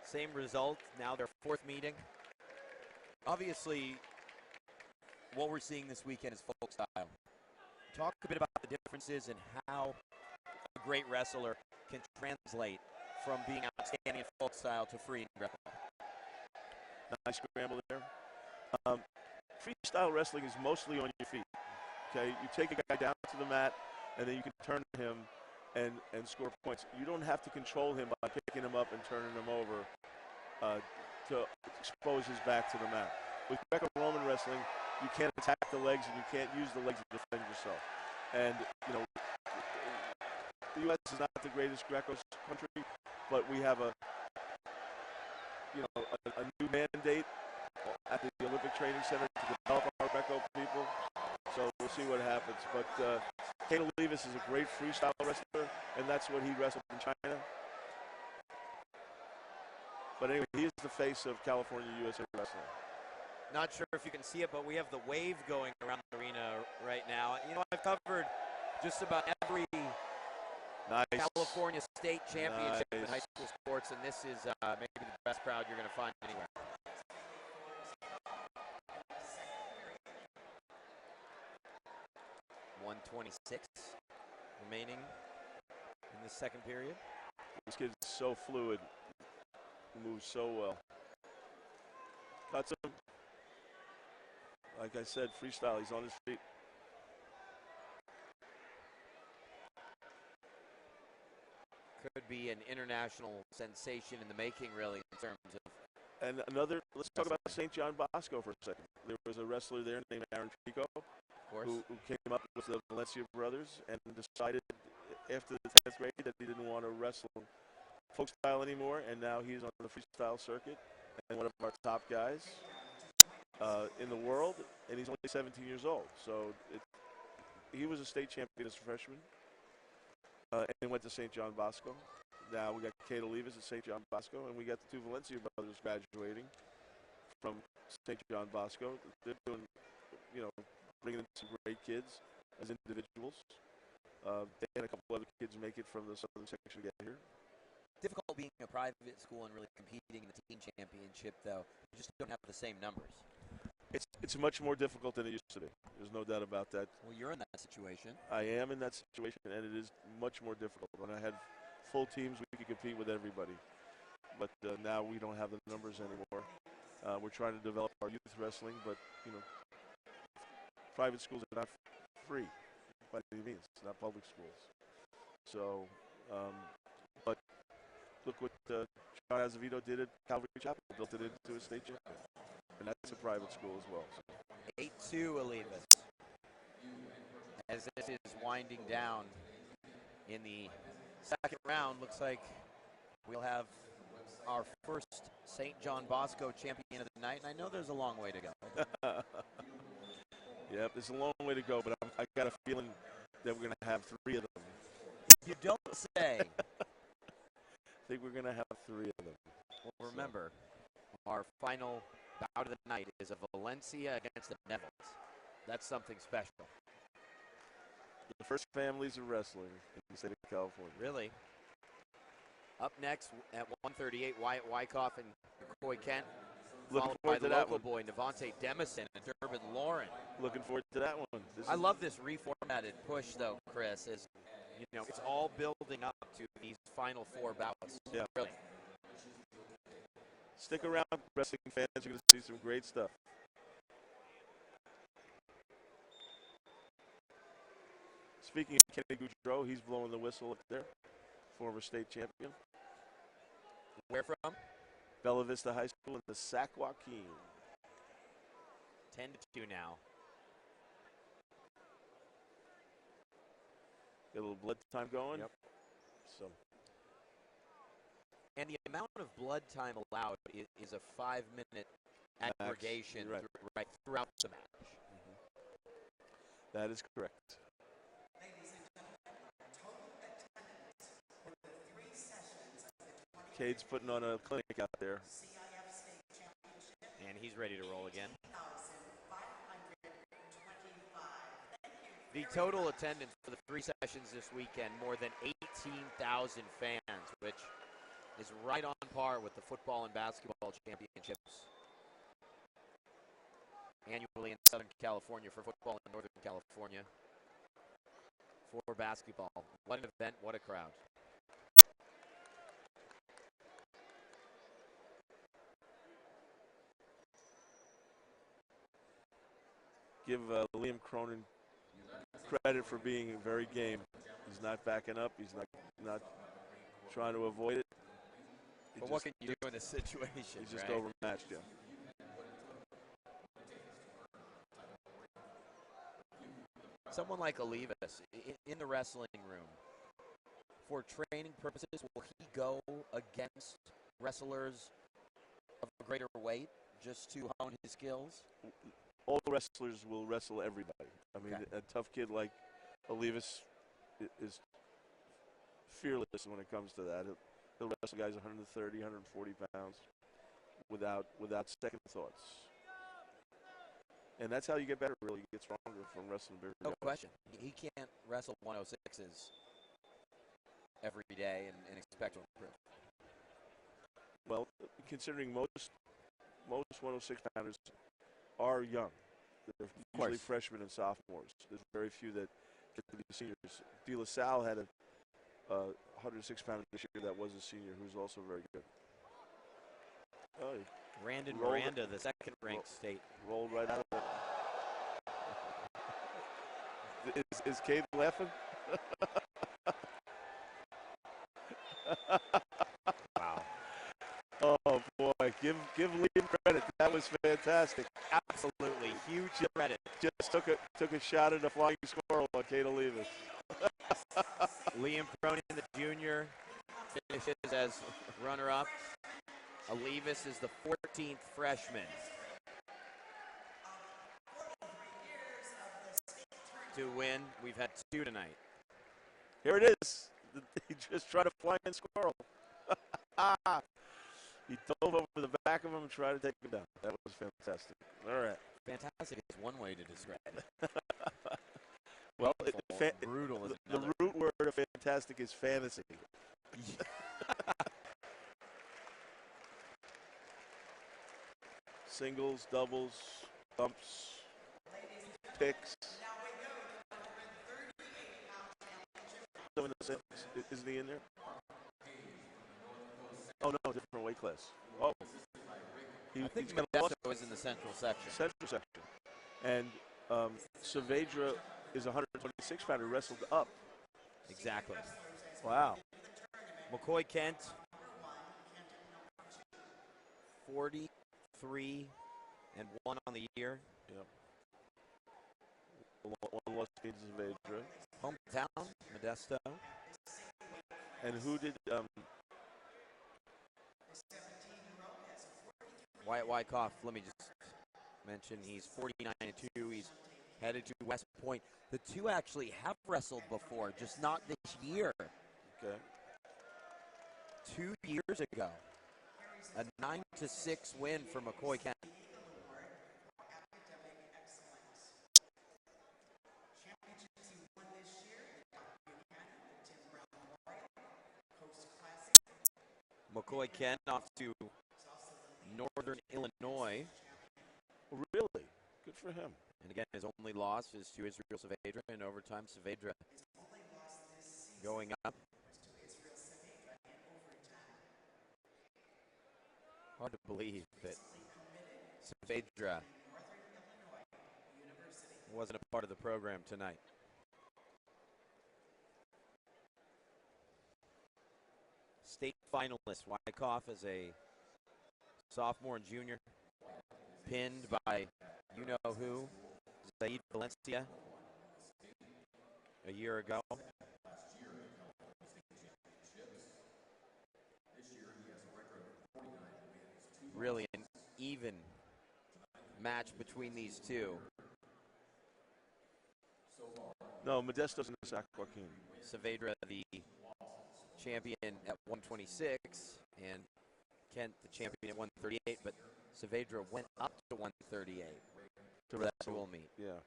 Same result, now their 4th meeting. Obviously, what we're seeing this weekend is folk style. Talk a bit about the differences and how a great wrestler can translate from being outstanding in folk style to free and Greco. Nice scramble there. Freestyle wrestling is mostly on your feet. Okay, you take a guy down to the mat, and then you can turn him and score points. You don't have to control him by picking him up and turning him over to expose his back to the mat. With Greco-Roman wrestling, you can't attack the legs and you can't use the legs to defend yourself. And, you know, the U.S. is not the greatest Greco country, but we have a new mandate at the Olympic Training Center to develop our Greco people. So we'll see what happens. But CADE OLIVAS is a great freestyle wrestler, and that's what he wrestled in China. But anyway, he is the face of California USA Wrestling. Not sure if you can see it, but we have the wave going around the arena right now. You know, I've covered just about every California state championship in high school sports, and this is maybe the best crowd you're going to find anywhere. .126 remaining in the second period. This kid's so fluid, moves so well. Cuts him. Like I said, freestyle, he's on his feet. Could be an international sensation in the making, really, in terms of. And another, let's talk about St. John Bosco for a second. There was a wrestler there named Aaron Pico who came up with the Valencia brothers and decided after the 10th grade that he didn't want to wrestle folk style anymore, and now he's on the freestyle circuit and one of our top guys in the world, and he's only 17 years old. So he was a state champion as a freshman and went to St. John Bosco. Now we got CADE OLIVAS at St. John Bosco, and we got the two Valencia brothers graduating from St. John Bosco. They're doing, you know, bringing in some great kids as individuals. They had a couple other kids make it from the southern section to get here. Difficult being a private school and really competing in the team championship, though. You just don't have the same numbers. It's much more difficult than it used to be. There's no doubt about that. Well, you're in that situation. I am in that situation, and it is much more difficult. When I had full teams, we could compete with everybody. But now we don't have the numbers anymore. We're trying to develop our youth wrestling, but, you know, private schools are not free by any means. It's not public schools. So, but look what John Azevedo did at Calvary Chapel, built it into a state champion. And that's a private school as well. So. 8-2 OLIVAS. As this is winding down in the second round, looks like we'll have our first St. John Bosco champion of the night. And I know there's a long way to go. Yep, there's a long way to go, but I got a feeling that we're going to have three of them. You don't say. I think we're going to have three of them. Well, remember, our final bout of the night is a Valencia against the NAVONTE. That's something special. The first families of wrestling in the state of California. Really? Up next at 138, Wyatt Wyckoff and McCoy Kent. Looking followed by forward to the that local one. boy, NAVONTE DEMISON and DURBIN-LLOREN. Looking forward to that one. I love this reformatted push, though, Chris. As you know, it's all building up to these final four bouts. Yeah. Brilliant. Stick around, wrestling fans. You're going to see some great stuff. Speaking of Kenny Goudreau, he's blowing the whistle up there. Former state champion. Where from? Bella Vista High School in the Sac Joaquin. 10-2 now. Got a little blood time going. Yep. So. And the amount of blood time allowed is a 5-minute aggregation right. Throughout the match. That is correct. Ladies and gentlemen, total attendance for the 3 sessions of the CADE's putting on a clinic out there. CIF State Championship. And he's ready to roll again. 18,525. The total attendance for the 3 sessions this weekend, more than 18,000 fans, which is right on par with the football and basketball championships annually in Southern California for football and Northern California for basketball. What an event, what a crowd. Give Liam Cronin credit for being very game. He's not backing up. He's not trying to avoid it. But what can you do in this situation? He's just right? overmatched, yeah. Someone like Olivas in the wrestling room, for training purposes, will he go against wrestlers of a greater weight just to hone his skills? All wrestlers will wrestle everybody. I mean, a tough kid like Olivas is fearless when it comes to that. He'll wrestle guys 130, 140 pounds without second thoughts. And that's how you get better, really. You get stronger from wrestling bigger guys. No question. He can't wrestle 106s every day and expect to improve. Well, considering most 106 pounders are young. They're usually freshmen and sophomores. There's very few that get to be seniors. De La Salle had a 106 pounder this year that was a senior who's also very good. Oh, Randon Miranda, the second ranked state. Rolled right out of it. Is CADE laughing? Wow. Oh boy, give Liam credit. That was fantastic. Absolutely, huge credit. Just took a shot at a flying squirrel on CADE Olivas. Liam Cronin, the junior, finishes as runner-up. Olivas is the 14th freshman to win. We've had two tonight. Here it is. He just tried to fly in squirrel. He dove over the back of him and tried to take him down. That was fantastic. All right. Fantastic is one way to describe it. Well, brutal is the another. root word of fantastic is fantasy. Singles, doubles, bumps, picks. Isn't he in there? Oh, no, different weight class. Oh. I think Modesto is in the central section. Central section. And Saavedra is a 126 pounder, wrestled up. Exactly. Wow. McCoy Kent, 43-1 on the year. Yep. One loss to Saavedra. Hometown, Modesto. And who did Wyatt Wyckoff, let me just mention, he's 49-2. He's headed to West Point. The two actually have wrestled before, just not this year. Okay. 2 years ago, a 9-6 win for McCoy Kent. McCoy Kent off to Northern Illinois. Really? Good for him. And again, his only loss is to Israel Saavedra in overtime. Saavedra going up. Hard to believe that Saavedra wasn't a part of the program tonight. State finalist Wyckoff as a sophomore and junior, pinned by you-know-who, Zaid Valencia, a year ago. Really an even match between these two. No, Modesto's in the Sac Joaquin. Saavedra, the champion at 126, and Kent, the champion at 138, but Saavedra went up to 138 for that dual meet. Yeah.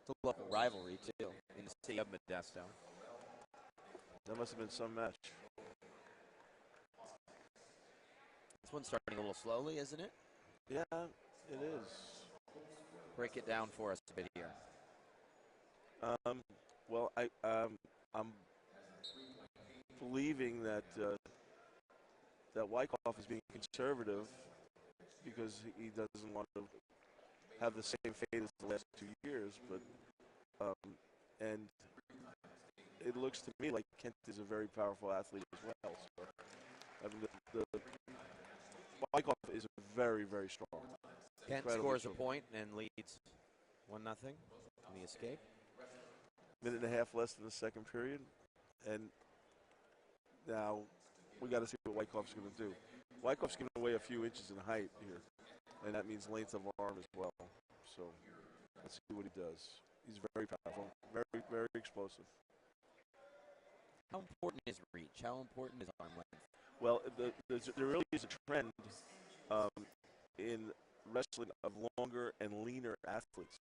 It's a local rivalry, too, in the city of Modesto. That must have been some match. This one's starting a little slowly, isn't it? Yeah, it is. Break it down for us a bit here. Well, I'm believing that that Wyckoff is being conservative because he doesn't want to have the same fate as the last 2 years. But and it looks to me like Kent is a very powerful athlete as well. So, I mean, the Wyckoff is very, very strong. Kent scores a point and leads 1-0 in the escape. Minute and a half less than the second period. And now we got to see what Wyckoff's going to do. Wyckoff's giving away a few inches in height here, and that means length of arm as well. So let's see what he does. He's very powerful, very, very explosive. How important is reach? How important is arm length? Well, there really is a trend in wrestling of longer and leaner athletes.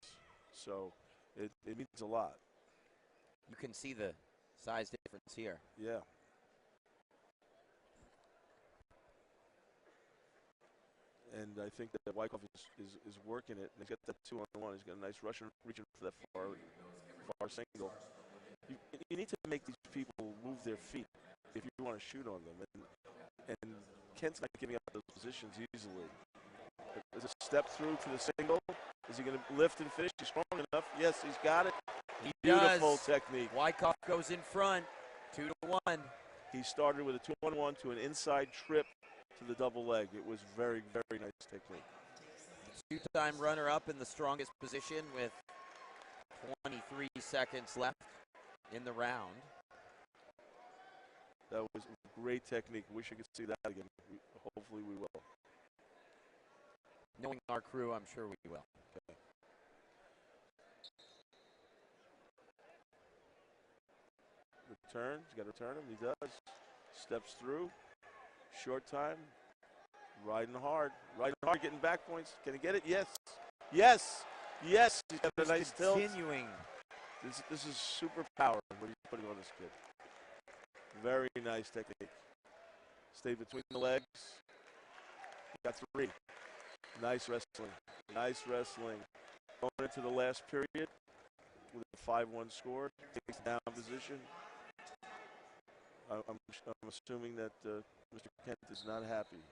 So it means a lot. You can see the size difference here. Yeah. And I think that Wyckoff is working it. And he's got that 2-on-1. He's got a nice Russian reaching for that far single. You need to make these people move their feet if you want to shoot on them. And Kent's not giving up those positions easily. There's a step through to the single. Is he going to lift and finish? He's strong enough. Yes, he's got it. He Beautiful does. technique. Wyckoff goes in front, 2-1. He started with a 2-on-1 to an inside trip to the double leg. It was very, very nice technique. Two-time runner-up in the strongest position with 23 seconds left in the round. That was great technique. Wish I could see that again. Hopefully we will. Knowing our crew, I'm sure we will. Okay. Return. He's got to return him. He does. Steps through. Short time. Riding hard. Riding hard. Getting back points. Can he get it? Yes. Yes. Yes. He's got a nice tilt. Continuing. This is super power what he's putting on this kid. Very nice technique. Stayed between the legs. Got 3. Nice wrestling. Nice wrestling. Going into the last period with a 5-1 score. Takes down position. I'm assuming that Mr. Kent is not happy.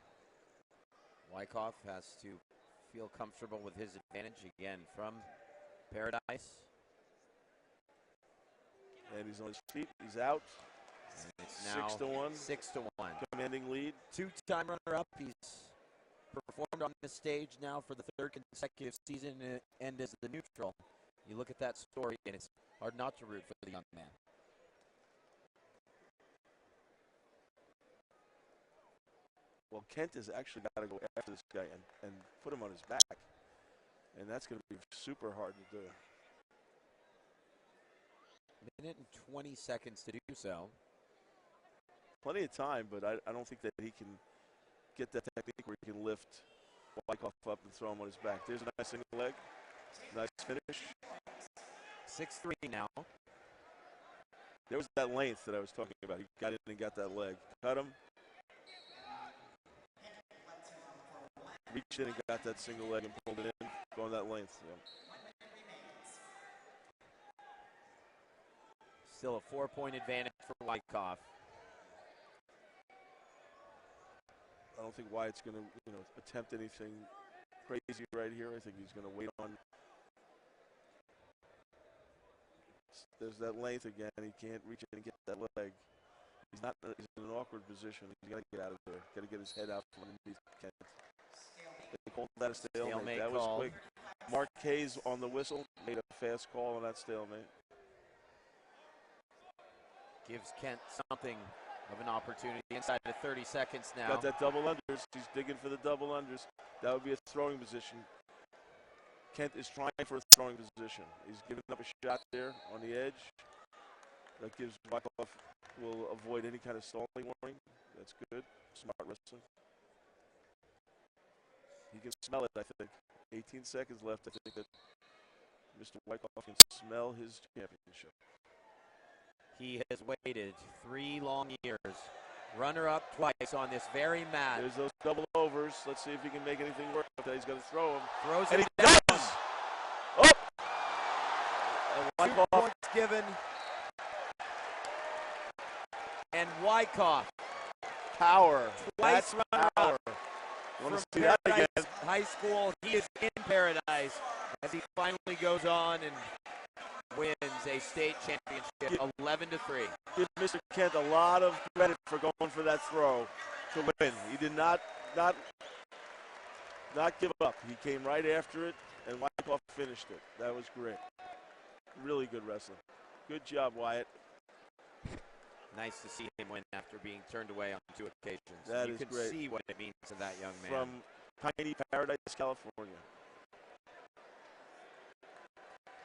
Wyckoff has to feel comfortable with his advantage again from Paradise. And he's on his feet. He's out. And it's now 6-1. 6-1. Commanding lead. Two-time runner-up. He's performed on this stage now for the 3rd consecutive season and as the neutral. You look at that story, and it's hard not to root for the young man. Well, Kent has actually got to go after this guy and put him on his back. And that's going to be super hard to do. Minute and 20 seconds to do so. Plenty of time, but I don't think that he can get that technique where he can lift Wyckoff up and throw him on his back. There's a nice single leg. Nice finish. 6-3 now. There was that length that I was talking about. He got in and got that leg. Cut him. Reached in and got that single leg and pulled it in. Going that length. Yeah. Still a 4-point advantage for Wyckoff. I don't think Wyatt's going to, attempt anything crazy right here. I think he's going to wait on. There's that length again. He can't reach in and get that leg. He's in an awkward position. He's got to get out of there. Got to get his head out from underneath Kent. They called that a stalemate. That was call. quick. Mark Hayes on the whistle made a fast call on that stalemate. Gives Kent something of an opportunity inside of 30 seconds now. Got that double unders. He's digging for the double unders. That would be a throwing position. Kent is trying for a throwing position. He's giving up a shot there on the edge. That gives Wyckoff, will avoid any kind of stalling warning. That's good. Smart wrestling. He can smell it, I think. 18 seconds left. I think that Mr. Wyckoff can smell his championship. He has waited 3 long years. Runner-up twice on this very mat. There's those double overs. Let's see if he can make anything work. He's going to throw him. Throws and it he down. does! Oh! And 2 Wyckoff. points given. And Wyckoff. Power. Twice That's runner-up. power. Want to see From that Paradise again? High School, he is in Paradise as he finally goes on and wins a state championship, 11-3. Give Mr. Kent a lot of credit for going for that throw to win. He did not give up. He came right after it, and Wyckoff finished it. That was great. Really good wrestling. Good job, Wyatt. Nice to see him win after being turned away on 2 occasions. That you is can great. see what it means to that young man. From Piney Paradise, California.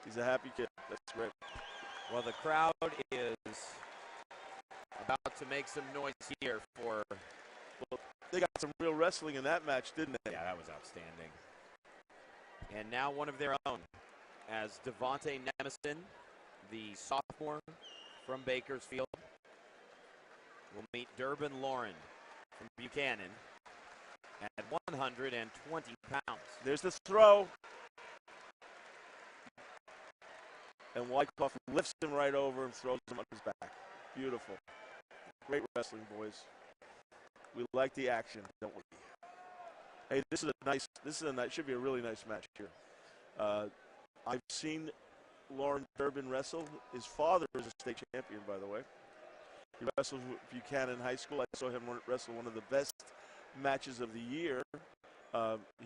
He's a happy kid. That's great. Well, the crowd is about to make some noise here for... Well, they got some real wrestling in that match, didn't they? Yeah, that was outstanding. And now one of their own, as DeVonte Nemison, the sophomore from Bakersfield, will meet Durbin LLOREN from Buchanan at 120 pounds. There's the throw. And Wyckoff lifts him right over and throws him on his back. Beautiful. Great wrestling, boys. We like the action, don't we? Hey, this is a nice, should be a really nice match here. I've seen LLOREN Durbin wrestle. His father is a state champion, by the way. He wrestles with Buchanan High School. I saw him wrestle one of the best matches of the year.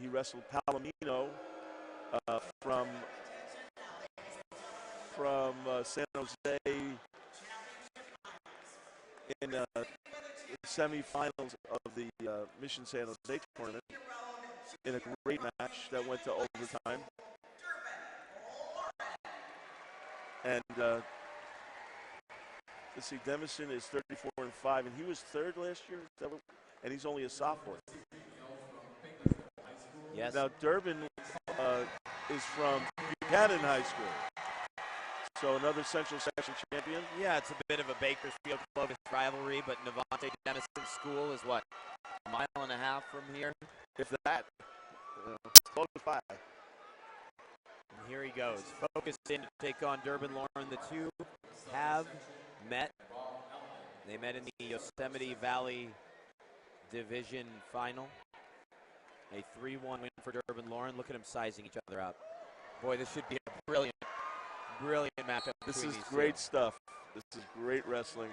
He wrestled Palomino from San Jose in the semifinals of the Mission San Jose tournament in a great match that went to overtime. And let's see, Demison is 34-5, and he was third last year, and he's only a sophomore. Yes. Now Durbin is from Buchanan High School. So another Central Section champion. Yeah, it's a bit of a Bakersfield Clovis rivalry, but Navonte Demison's school is what, a mile and a half from here? If that, close by. And here he goes, focused in to take on Durbin LLOREN. The two have met. They met in the Yosemite Valley Division Final. A 3-1 win for Durbin LLOREN. Look at him sizing each other up. Boy, this should be a brilliant matchup. This is great stuff. This is great wrestling.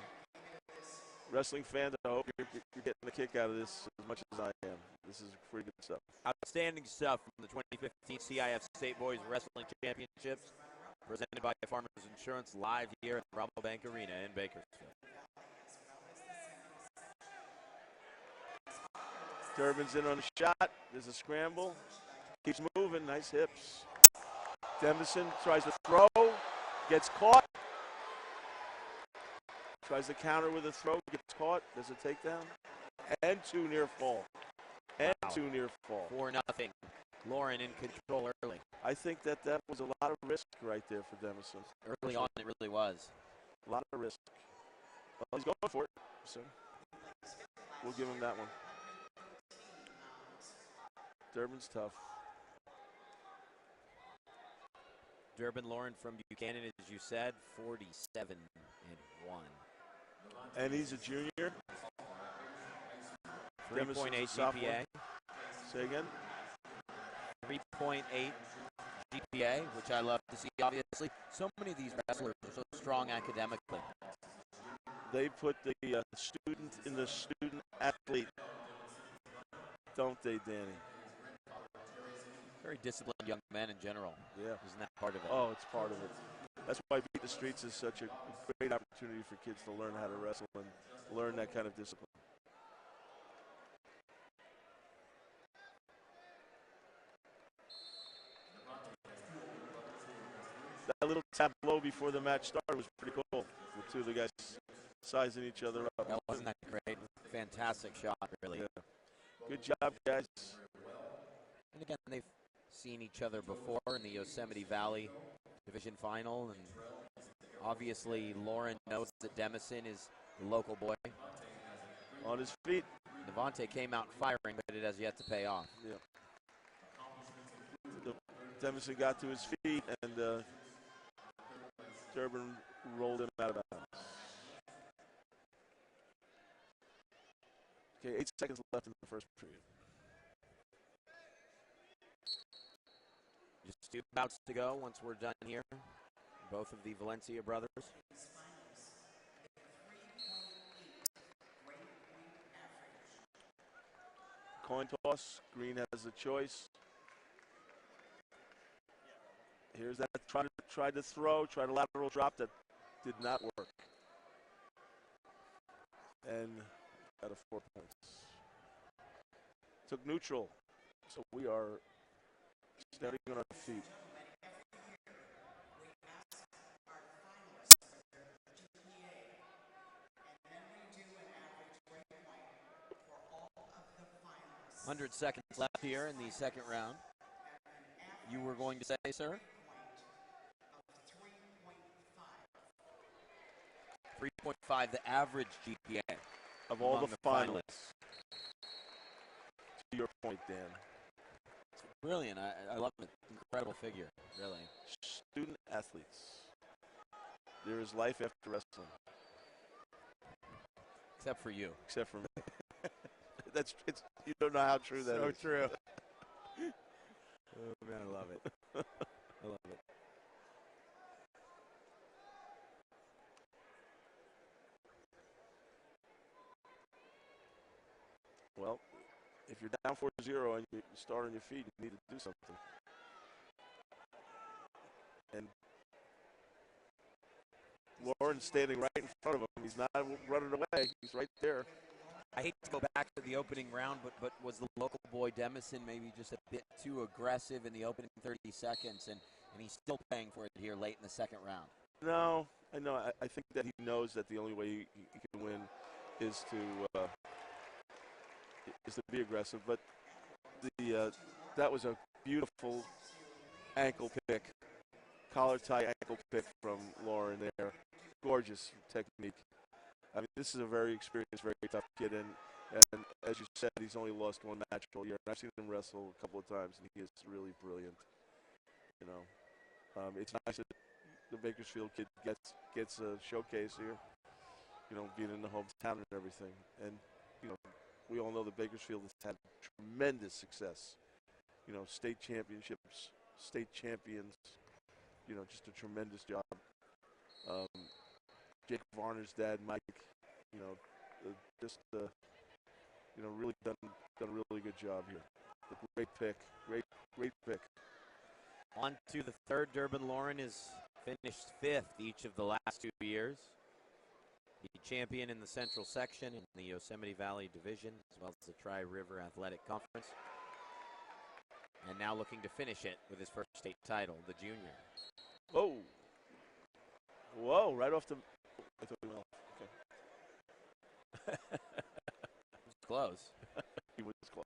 Wrestling fans, I hope you're getting a kick out of this as much as I am. This is pretty good stuff. Outstanding stuff from the 2015 CIF State Boys Wrestling Championships, presented by Farmers Insurance, live here at Rabobank Arena in Bakersfield. Durbin's in on a shot. There's a scramble. Keeps moving. Nice hips. Demison tries to throw. Gets caught. Tries to counter with a throw. Gets caught. There's a takedown. And 2 near fall. And Wow. 2 near fall. 4-0. LLOREN in control early. I think that was a lot of risk right there for Demison. Early on, it really was. A lot of risk. Well, he's going for it. So we'll give him that one. Durbin's tough. Durbin LLOREN from Buchanan, as you said, 47-1. And he's a junior. 3.8 sophomore. GPA. Say again? 3.8 GPA, which I love to see, obviously. So many of these wrestlers are so strong academically. They put the student in the student athlete, don't they, Danny? Very disciplined young men in general. Yeah. Isn't that part of it? Oh, it's part of it. That's why Beat the Streets is such a great opportunity for kids to learn how to wrestle and learn that kind of discipline. That little tableau before the match started was pretty cool. The two of the guys sizing each other up. That wasn't that great. Fantastic shot, really. Yeah. Good job, guys. And again, they've seen each other before in the Yosemite Valley Division Final, and obviously LLOREN knows that Demison is the local boy. On his feet. Navonte came out firing, but it has yet to pay off. Yeah. Demison got to his feet, and Durbin rolled him out of bounds. Okay, 8 seconds left in the first period. Just 2 bouts to go once we're done here. Both of the Valencia brothers. Coin toss. Green has the choice. Here's that try to throw, try to lateral drop that did not work. And out of 4 points. Took neutral. So we are standing on our feet. We ask our finalists for their GPA, and then we do an average grade point for all of the finalists. 100 seconds left here in the second round. You were going to say, sir? 3.5, the average GPA of all among the finalists. To your point, Dan. It's brilliant. I love it. Incredible figure, really. Student athletes. There is life after wrestling. Except for you. Except for me. You don't know how true that is. So true. Oh, man, I love it. I love it. Well, if you're down 4-0 and you start on your feet, you need to do something. And Lauren's standing right in front of him. He's not running away. He's right there. I hate to go back to the opening round, but was the local boy Demison maybe just a bit too aggressive in the opening 30 seconds, and he's still paying for it here late in the second round? No, I know. I think that he knows that the only way he can win is to be aggressive. But that was a beautiful ankle pick, collar tie ankle pick from Lauren there. Gorgeous technique. I mean, this is a very experienced, very tough kid, and as you said, he's only lost one match all year. I've seen him wrestle a couple of times, and he is really brilliant. You know, it's nice that the Bakersfield kid gets a showcase here. You know, being in the hometown and everything, and you know, we all know that Bakersfield has had tremendous success. You know, state championships, state champions. You know, just a tremendous job. Jake Varner's dad, Mike, you know, you know, really done a really good job here. A great pick, great pick. On to the third. DURBIN-LLOREN is finished 5th each of the last 2 years. The champion in the Central Section in the Yosemite Valley Division, as well as the Tri-River Athletic Conference. And now looking to finish it with his first state title, the junior. Oh. Whoa, right off the... I thought he went off. Okay. It was close. He was close.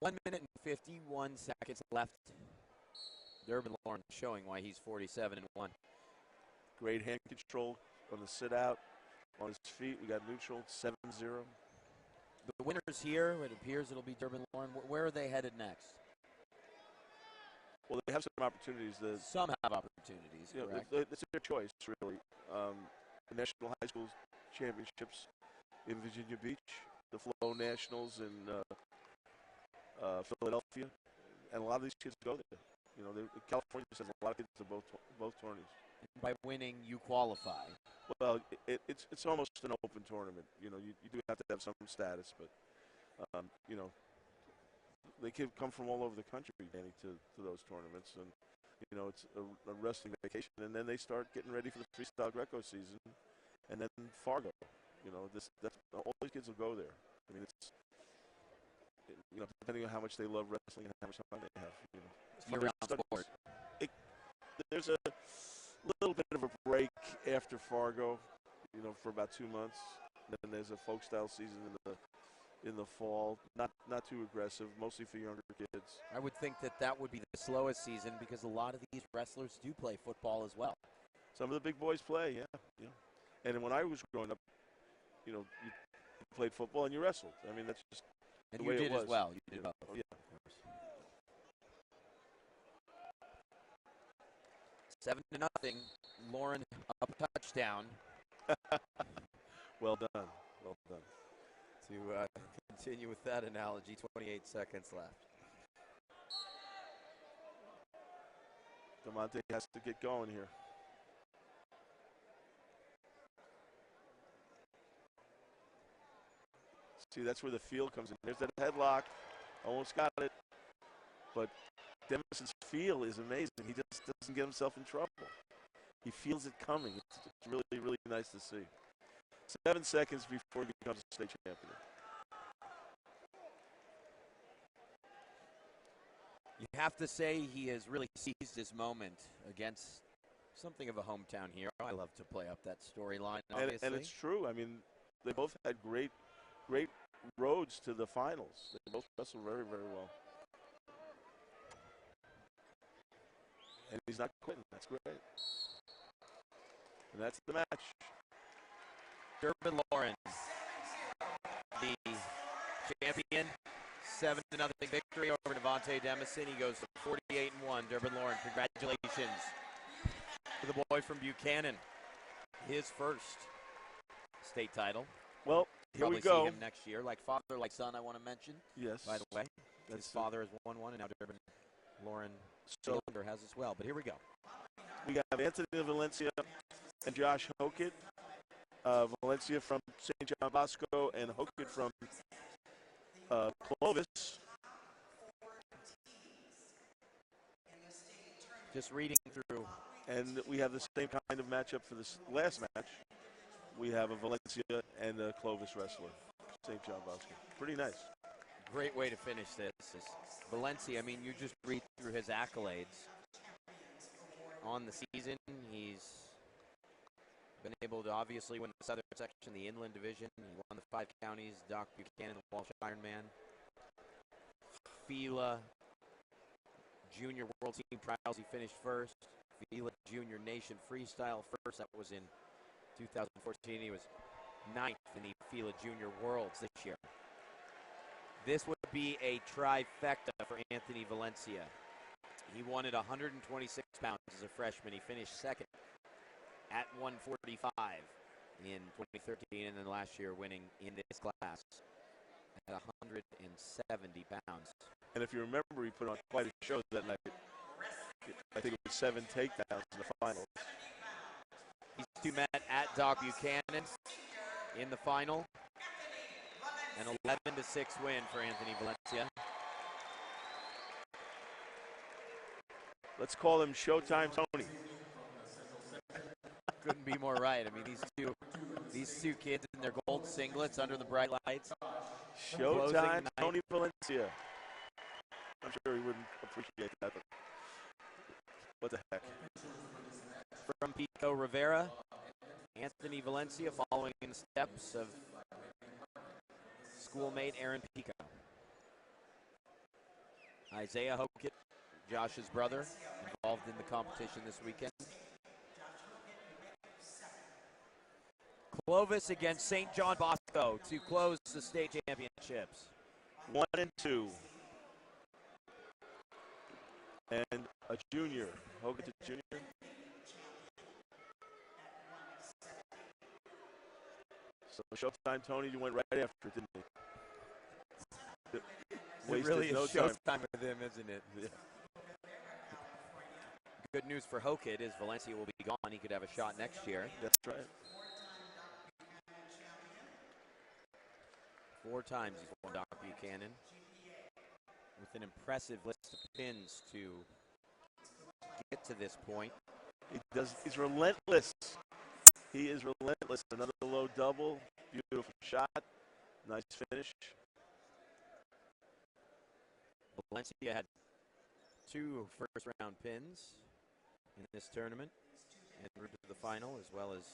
1 minute and 51 seconds left. DURBIN-LLOREN showing why he's 47-1. Great hand control on the sit out, on his feet. We got neutral, 7-0. The winners here, it appears it'll be DURBIN-LLOREN. Where are they headed next? Well, they have some opportunities. Some have opportunities, you know, correct? it's their choice, really. The National High School Championships in Virginia Beach, the Flow Nationals in Philadelphia, and a lot of these kids go there. You know, California sends a lot of kids to both tournaments. By winning, you qualify. Well, it's almost an open tournament. You know, you do have to have some status, but you know, they can come from all over the country, Danny, to those tournaments, and you know, it's a wrestling vacation, and then they start getting ready for the freestyle Greco season, and then Fargo. You know, that's all these kids will go there. I mean, it's, you know, depending on how much they love wrestling and how much time they have. You know, Year-round sport. There's a little bit of a break after Fargo, you know, for about 2 months. Then there's a folk style season in the fall. Not too aggressive, mostly for younger kids. I would think that would be the slowest season because a lot of these wrestlers do play football as well. Some of the big boys play, yeah. And when I was growing up, you know, you played football and you wrestled. I mean, that's just and the you way did it was. as well. You did both. Oh, yeah. 7-0. Lauren up a touchdown. Well done. Well done. To continue with that analogy, 28 seconds left. DeMonte has to get going here. See, that's where the field comes in. There's that headlock. Almost got it. but Demison's feel is amazing. He just doesn't get himself in trouble. He feels it coming. It's really, really nice to see. 7 seconds before he becomes a state champion. You have to say he has really seized his moment against something of a hometown hero. I love to play up that storyline, obviously. And it's true. I mean, they both had great roads to the finals. They both wrestled very, very well. And he's not quitting. That's great. And that's the match. DURBIN, the champion, 7-0 victory over NAVONTE DEMISON. He goes to 48-1. DURBIN, congratulations to the boy from Buchanan. His first state title. Well, here Probably we go. See him next year, like father, like son. I want to mention. Yes. By the way, his father has won one, and now DURBIN Cylinder has as well. But here we go. We have Anthony Valencia and Josh Hokett. Valencia from St. John Bosco and Hokett from Clovis. Just reading through. And we have the same kind of matchup for this last match. We have a Valencia and a Clovis wrestler, St. John Bosco. Pretty nice. Great way to finish this. Is Valencia, I mean, you just read through his accolades on the season. He's been able to obviously win the Southern section, the Inland Division. He won the 5 counties, Doc Buchanan, the Walsh Ironman. FILA Junior World Team Trials, he finished first. FILA Junior Nation Freestyle first. That was in 2014. He was 9th in the FILA Junior Worlds this year. This would be a trifecta for Anthony Valencia. He won at 126 pounds as a freshman. He finished second at 145 in 2013, and then last year winning in this class at 170 pounds. And if you remember, he put on quite a show that night. I think it was 7 takedowns in the finals. These two met at Doc Buchanan in the final. An 11-6 win for Anthony Valencia. Let's call him Showtime Tony. Couldn't be more right. I mean, these two kids in their gold singlets under the bright lights. Showtime Tony Valencia. I'm sure he wouldn't appreciate that, but what the heck. From Pico Rivera, Anthony Valencia following in the steps of schoolmate Aaron Pico. Isaiah Hokett, Josh's brother, involved in the competition this weekend. Clovis against St. John Bosco to close the state championships. 1 and 2. And a junior. Hogan's a junior. So Showtime Tony went right after it, didn't he? It really is showtime with him, isn't it? Yeah. Good news for Hokett is Valencia will be gone. He could have a shot next year. That's right. 4 times he's won Doc Buchanan with an impressive list of pins to get to this point. He's relentless. He is relentless. Another low double. Beautiful shot. Nice finish. Valencia had 2 first-round pins in this tournament and through to the final, as well as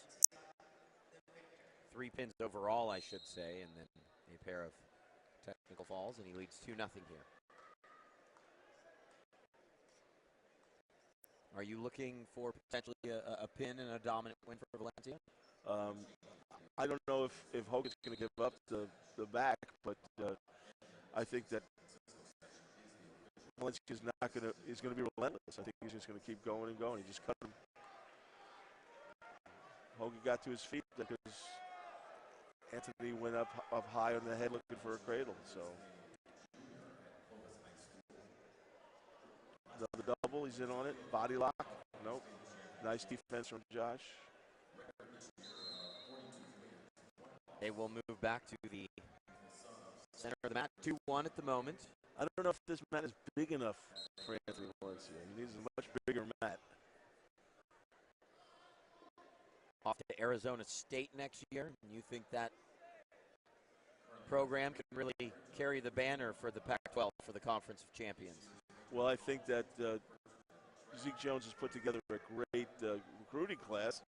3 pins overall, I should say, and then a pair of technical falls, and he leads 2-0 here. Are you looking for potentially a pin and a dominant win for Valencia? I don't know if Hogan's going to give up the back, but I think that Valencia's not going to. He's going to be relentless. I think he's just going to keep going and going. He just cut him. Hogan got to his feet because Anthony went up high on the head looking for a cradle. So another double. He's in on it. Body lock. Nope. Nice defense from Josh. They will move back to the center of the mat. 2-1 at the moment. I don't know if this mat is big enough for Anthony Valencia. He needs a much bigger mat. Off to Arizona State next year. And you think that program can really carry the banner for the Pac-12 for the Conference of Champions? Well, I think that Zeke Jones has put together a great recruiting class.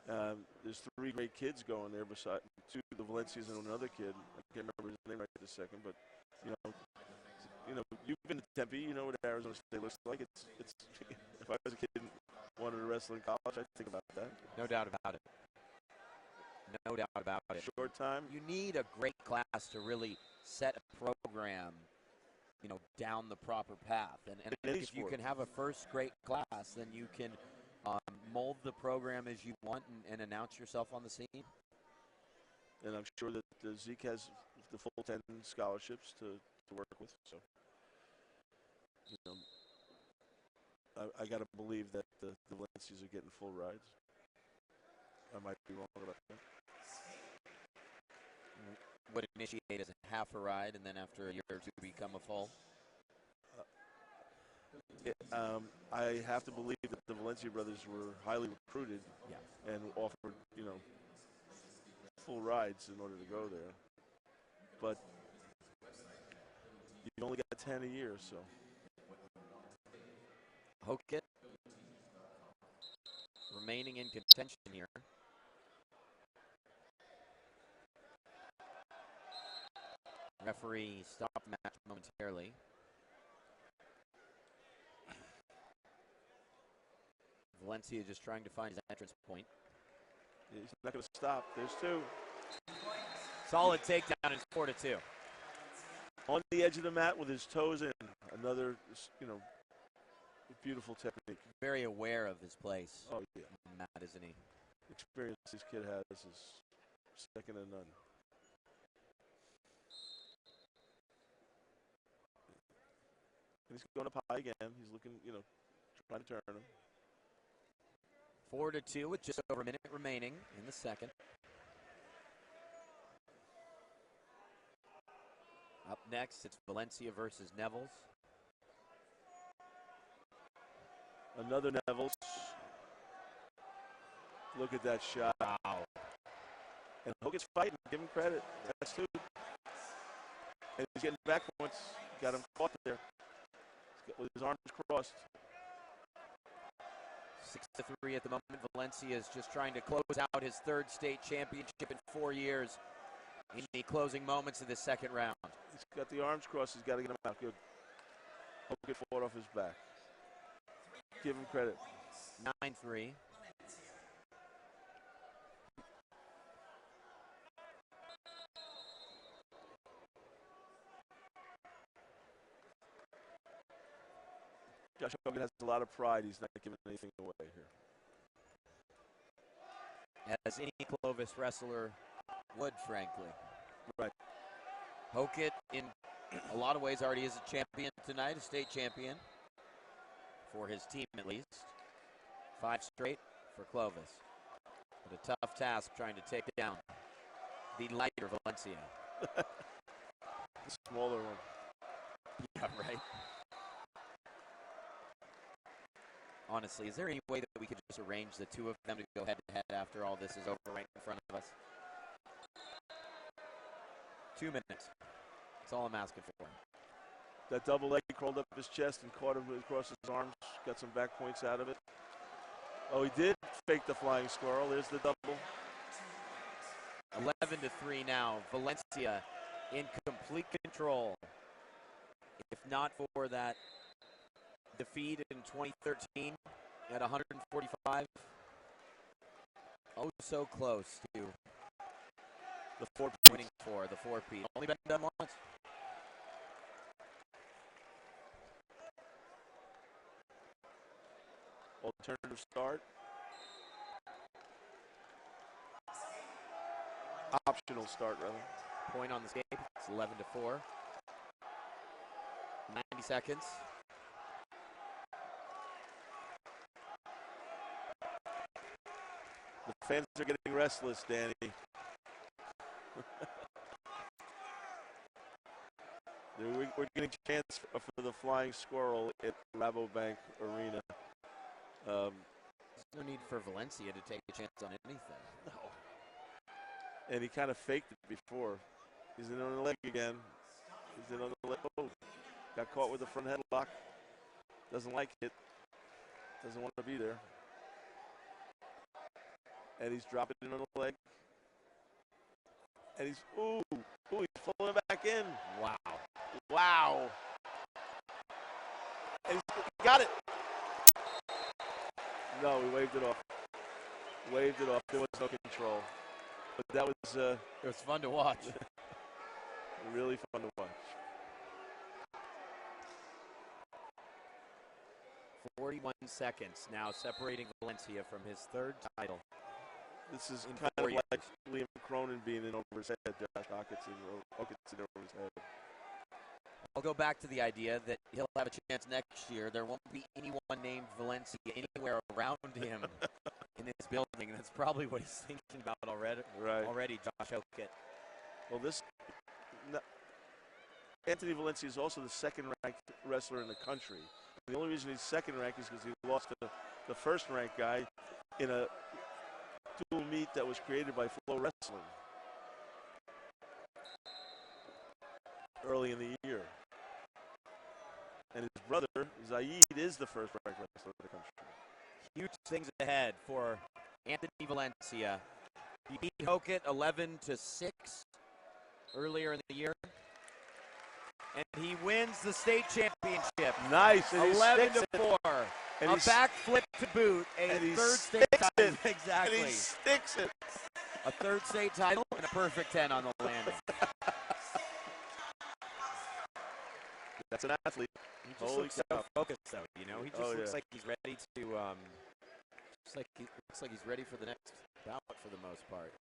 There's 3 great kids going there, beside 2 of the Valencias and another kid. I can't remember his name right this second, but you've been to Tempe. You know what Arizona State looks like. It's if I was a kid and wanted to wrestle in college, I'd think about that. No doubt about it. No doubt about it. Short time. You need a great class to really set a program, down the proper path. And if you can have a first great class, then you can mold the program as you want and announce yourself on the scene. And I'm sure that Zeke has the full 10 scholarships to work with. So, I got to believe that the Valencias are getting full rides. I might be wrong about that. Would initiate as a half a ride and then after a year or 2 become a full? I have to believe that the Valencia brothers were highly recruited and offered, full rides in order to go there. But you only got 10 a year, so. Hokit remaining in contention here. Referee stopped the match momentarily. Valencia just trying to find his entrance point. He's not going to stop. There's 2. Solid takedown, and it's 4-2. On the edge of the mat with his toes in. Another, beautiful technique. Very aware of his place. Oh, yeah. Mat, isn't he? The experience this kid has is second to none. And he's going up high again. He's looking, trying to turn him. 4-2 with just over a minute remaining in the second. Up next, it's Valencia versus Nevels. Another Nevels. Look at that shot. Wow. And Hogan's fighting. Give him credit. That's 2. And he's getting back points. Got him caught there. With his arms crossed. 6-3 at the moment. Valencia is just trying to close out his 3rd state championship in 4 years in the closing moments of the second round. He's got the arms crossed. He's got to get him out. Good. Hogan fought off his back. Give him credit. 9-3. Josh Hogan has a lot of pride. He's not giving anything away here. As any Clovis wrestler would, frankly. Right. Hokit, in a lot of ways, already is a champion tonight, a state champion. For his team, at least. 5 straight for Clovis. But a tough task trying to take down the lighter Valencia. The smaller one. Yeah, right. Honestly, is there any way that we could just arrange the 2 of them to go head-to-head after all this is over right in front of us? 2 minutes. That's all I'm asking for. That double leg crawled up his chest and caught him across his arms. Got some back points out of it. Oh, he did fake the flying squirrel. There's the double. 11-3 now. Valencia in complete control. If not for that defeat in 2013 at 145. Oh, so close to the 4 winning for the 4-peat. Only been done once. Alternative start. Optional start, rather. Point on the escape. It's 11-4. 90 seconds. The fans are getting restless, Danny. We're getting a chance for the flying squirrel at Rabobank Arena. There's no need for Valencia to take a chance on anything. No. And he kind of faked it before. He's in on the leg again. He's in on the leg. Oh, got caught with the front headlock. Doesn't like it. Doesn't want to be there. And he's dropping it on the leg. And he's, he's pulling it back in. Wow. Wow. And he's got it. No, he waved it off. Waved it off. There was no control. But that was it was fun to watch. Really fun to watch. 41 seconds now separating Valencia from his third title. This is in kind 4 of years. like Liam Cronin being in over his head, Josh Hawkinson over his head. I'll go back to the idea that he'll have a chance next year. There won't be anyone named Valencia anywhere around him in this building. That's probably what he's thinking about already. Right. Already, Josh Hokett. Well, Anthony Valencia is also the second-ranked wrestler in the country. The only reason he's second-ranked is because he lost to the first-ranked guy in a dual meet that was created by Flow Wrestling early in the year. And his brother, Zaid, is the first-ranked wrestler in the country. Huge things ahead for Anthony Valencia. He beat Hokett 11-6 earlier in the year. And he wins the state championship. Nice. 11-4. And a backflip to boot. A third state title. Exactly. And he sticks it. A third state title and a perfect 10 on the landing. That's an athlete. He just looks so focused, though. You know, he just looks like he's ready to. Looks like he's ready for the next bout for the most part.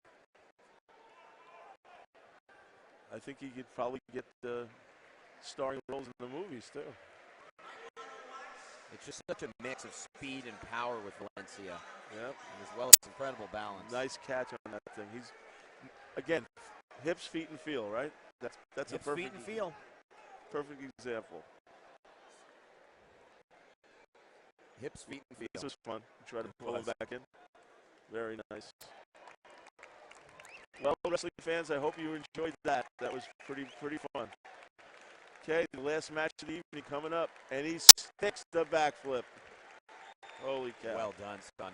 I think he could probably get starring roles in the movies too. It's just such a mix of speed and power with Valencia. Yep. As well as incredible balance. Nice catch on that thing. He's, again, hips, feet, and feel, right? That's hips, a perfect feet, and feel. Perfect example. Hips, feet, and feel. This was fun. Try to pull him back in. Very nice. Well, wrestling fans, I hope you enjoyed that. That was pretty fun. Okay, the last match of the evening coming up, and he sticks the backflip. Holy cow. Well done, son.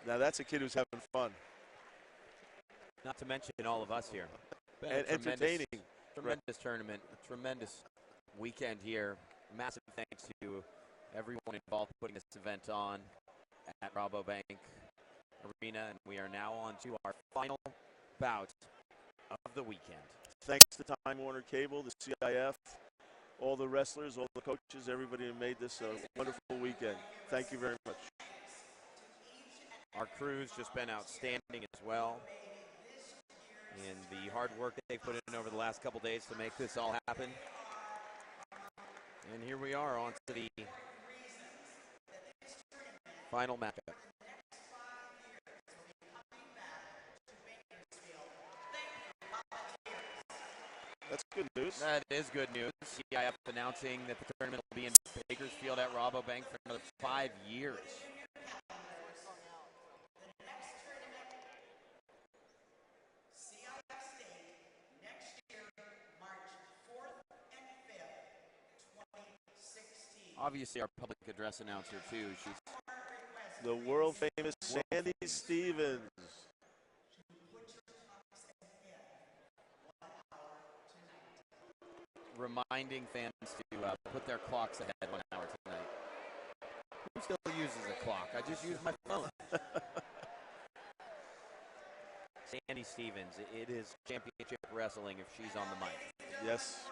Now that's a kid who's having fun. Not to mention all of us here. And entertaining. Tremendous tournament, tremendous weekend here. Massive thanks to everyone involved putting this event on at Rabobank Arena. And we are now on to our final bout of the weekend. Thanks to Time Warner Cable, the CIF, all the wrestlers, all the coaches, everybody who made this a wonderful weekend. Thank you very much. Our crew's just been outstanding as well. And the hard work that they put in over the last couple days to make this all happen. And here we are on to the final matchup. That's good news. That is good news. CIF announcing that the tournament will be in Bakersfield at Rabobank for another 5 years. Obviously, our public address announcer, too. She's the world famous Sandy Stevens. Reminding fans to put their clocks ahead 1 hour tonight. Who still uses a clock? I just use my phone. Sandy Stevens, it is championship wrestling if she's on the mic. Yes.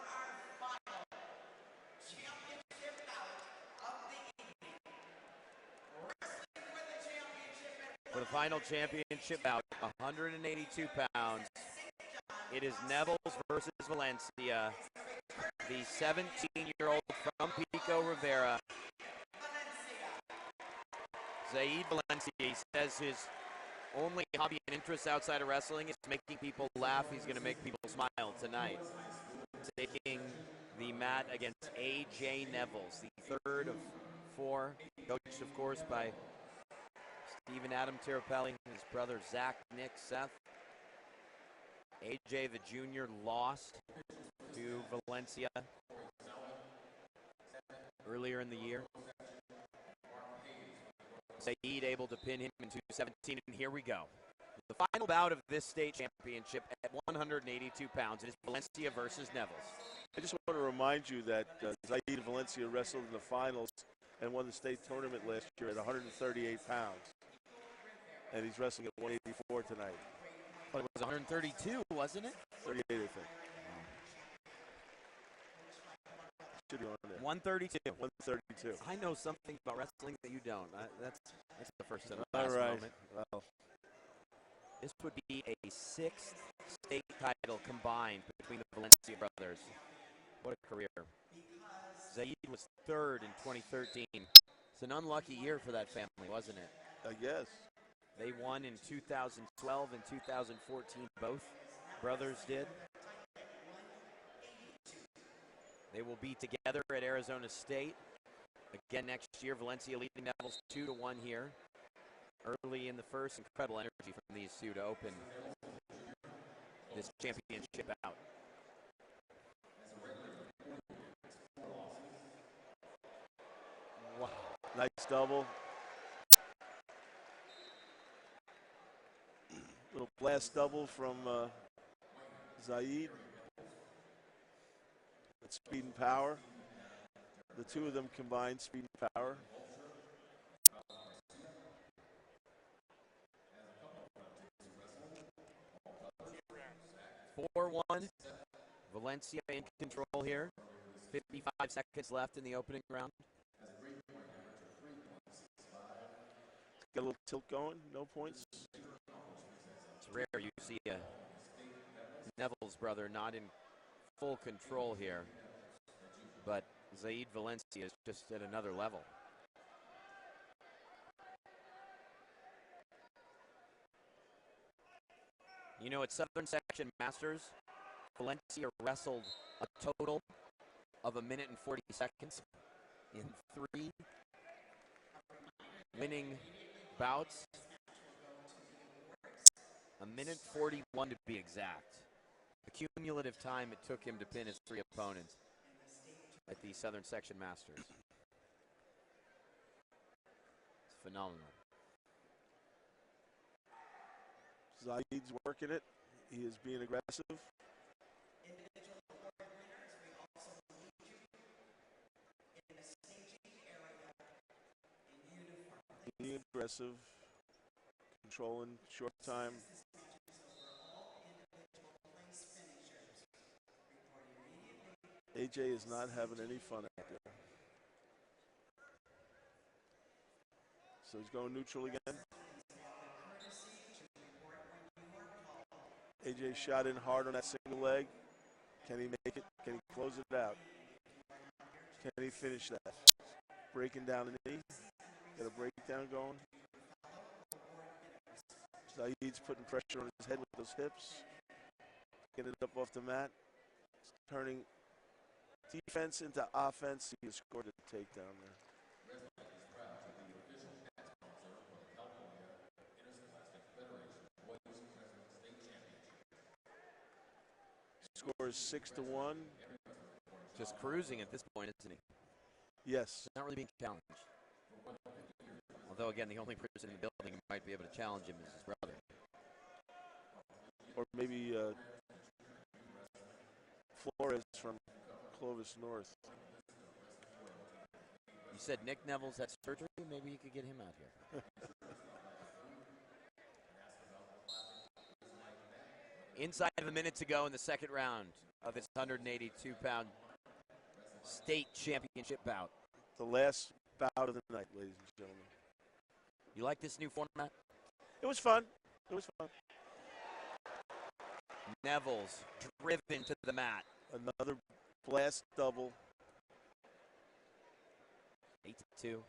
For the final championship bout, 182 pounds. It is Neville's versus Valencia. The 17-year-old from Pico Rivera. Zaid Valencia says his only hobby and interest outside of wrestling is making people laugh. He's going to make people smile tonight. Taking the mat against A.J. Nevels, the third of four, coached, of course, by Stephen Adam Tirapelli, his brother Zach, Nick, Seth. A.J. the junior lost to Valencia earlier in the year. Saeed able to pin him in 217, and here we go. The final bout of this state championship at 182 pounds. It is Valencia versus Nevels. I just want to remind you that Zaid Valencia wrestled in the finals and won the state tournament last year at 138 pounds. And he's wrestling at 184 tonight. But it was 132, wasn't it? 38, I think. Should be on there. 132. 132. I know something about wrestling that you don't. That's the first of the All last right. moment. Well, This would be a sixth state title combined between the Valencia brothers. What a career. Zaid was third in 2013. It's an unlucky year for that family, wasn't it? I guess. They won in 2012 and 2014, both brothers did. They will be together at Arizona State again next year. Valencia leading Nevels 2-1 here. Early in the first, incredible energy from these two to open this championship out. Wow. Nice double. Little blast double from Zaid. That's speed and power. The two of them combined speed and power. (4-1). Valencia in control here. 55 seconds left in the opening round. Got a little tilt going, no points. It's rare you see a Nevels brother not in full control here. But Zaid Valencia is just at another level. You know, at Southern Section Masters, Valencia wrestled a total of 1 minute and 40 seconds in 3 winning bouts. 1 minute 41 to be exact. The cumulative time it took him to pin his 3 opponents at the Southern Section Masters. It's phenomenal. Zaid's working it. He is being aggressive. Individual award winners, we also need you in the staging area in uniform. Being aggressive. Controlling short time. This match is over. All individual place finishers report immediately. AJ is not having any fun out there. So he's going neutral again. AJ shot in hard on that single leg. Can he make it? Can he close it out? Can he finish that? Breaking down the knee. Got a breakdown going. Zaid's putting pressure on his head with those hips. Getting it up off the mat. Turning defense into offense. He has scored a takedown there. Score is 6-1. Just cruising at this point, isn't he? Yes. Not really being challenged. Although, again, the only person in the building who might be able to challenge him is his brother. Or maybe Flores from Clovis North. You said Nick Nevels had surgery? Maybe you could get him out here. Inside of a minute to go in the second round of this 182-pound state championship bout. The last bout of the night, ladies and gentlemen. You like this new format? It was fun. It was fun. Nevels driven to the mat. Another blast double. 8-2.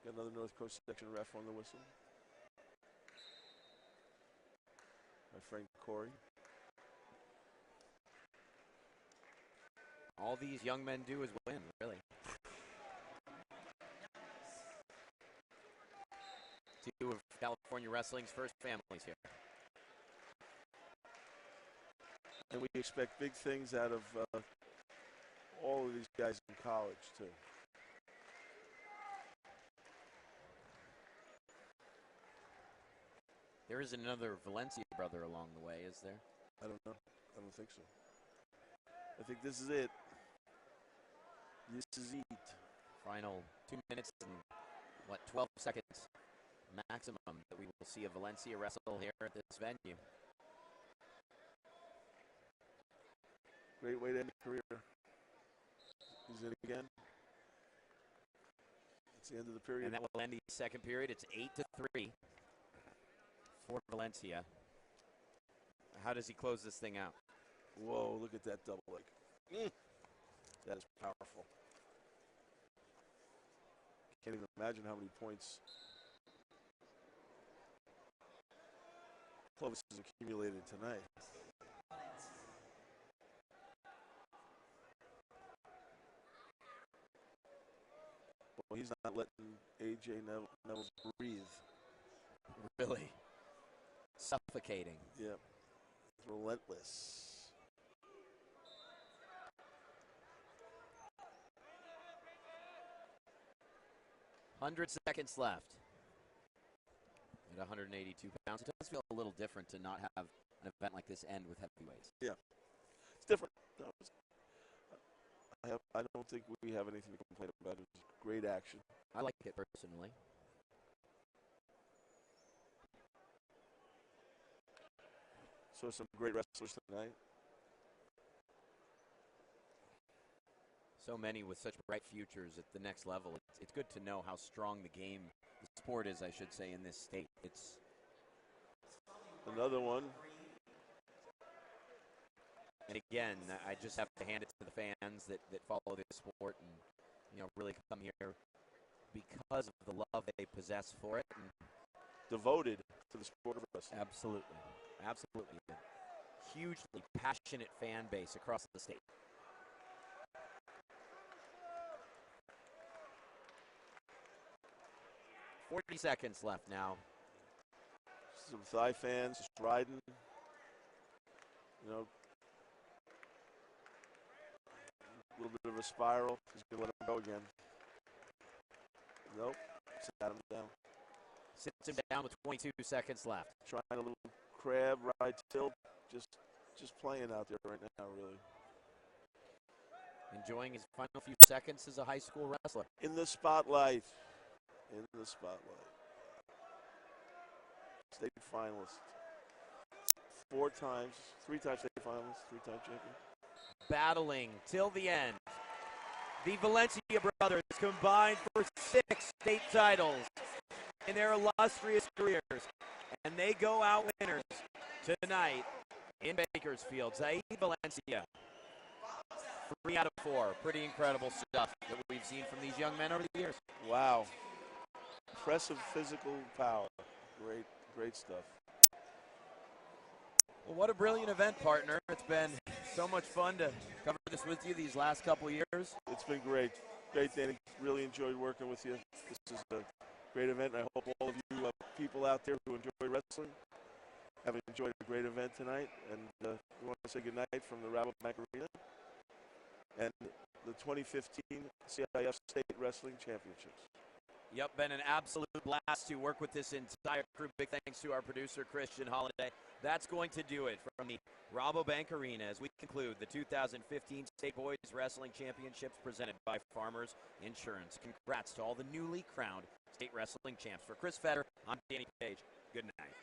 Got another North Coast section ref on the whistle. My friend Corey. All these young men do is win, really. Two of California wrestling's first families here. And we expect big things out of all of these guys in college, too. There isn't another Valencia brother along the way, is there? I don't know. I don't think so. I think this is it. This is it. Final 2 minutes and, 12 seconds maximum that we will see a Valencia wrestle here at this venue. Great way to end the career. He's in again. It's the end of the period. And that will end the second period. It's 8-3 for Valencia. How does he close this thing out? Whoa, look at that double leg. That is powerful. Can't even imagine how many points Clovis has accumulated tonight. Well, he's not letting A.J. Neville breathe. Really? Suffocating. Yep. It's relentless. 100 seconds left. At 182 pounds, it does feel a little different to not have an event like this end with heavyweights. Yeah. It's different. I don't think we have anything to complain about. It was great action. I like it personally. So some great wrestlers tonight. So many with such bright futures at the next level. It's good to know how strong the game, the sport is, I should say, in this state. It's another one. And again, I just have to hand it to the fans that follow this sport and, really come here because of the love they possess for it. And devoted to the sport of wrestling. Absolutely. Absolutely. A hugely passionate fan base across the state. "40 seconds left now. Some Thai fans just riding. A little bit of a spiral. He's going to let him go again. Nope. Sat him down. Sits him down with 22 seconds left. Trying a little crab ride tilt. Just playing out there right now, really. Enjoying his final few seconds as a high school wrestler. In the spotlight. In the spotlight. State finalist. 4 times. 3 times state finalist. 3-time champion. Battling till the end. The Valencia brothers combined for 6 state titles in their illustrious careers. And they go out winners tonight in Bakersfield. Zaid Valencia. 3 out of 4. Pretty incredible stuff that we've seen from these young men over the years. Wow. Impressive physical power. Great stuff. Well, what a brilliant event, partner. It's been so much fun to cover this with you these last couple years. It's been great. Great, Danny. Really enjoyed working with you. This is a great event. I hope all of you people out there who enjoy wrestling have enjoyed a great event tonight. And we want to say goodnight from the Rabobank Arena and the 2015 CIF State Wrestling Championships. Yep, been an absolute blast to work with this entire crew. Big thanks to our producer, Christian Holiday. That's going to do it from the Rabobank Arena as we conclude the 2015 State Boys Wrestling Championships presented by Farmers Insurance. Congrats to all the newly crowned state wrestling champs. For Chris Fetter, I'm Danny Page. Good night.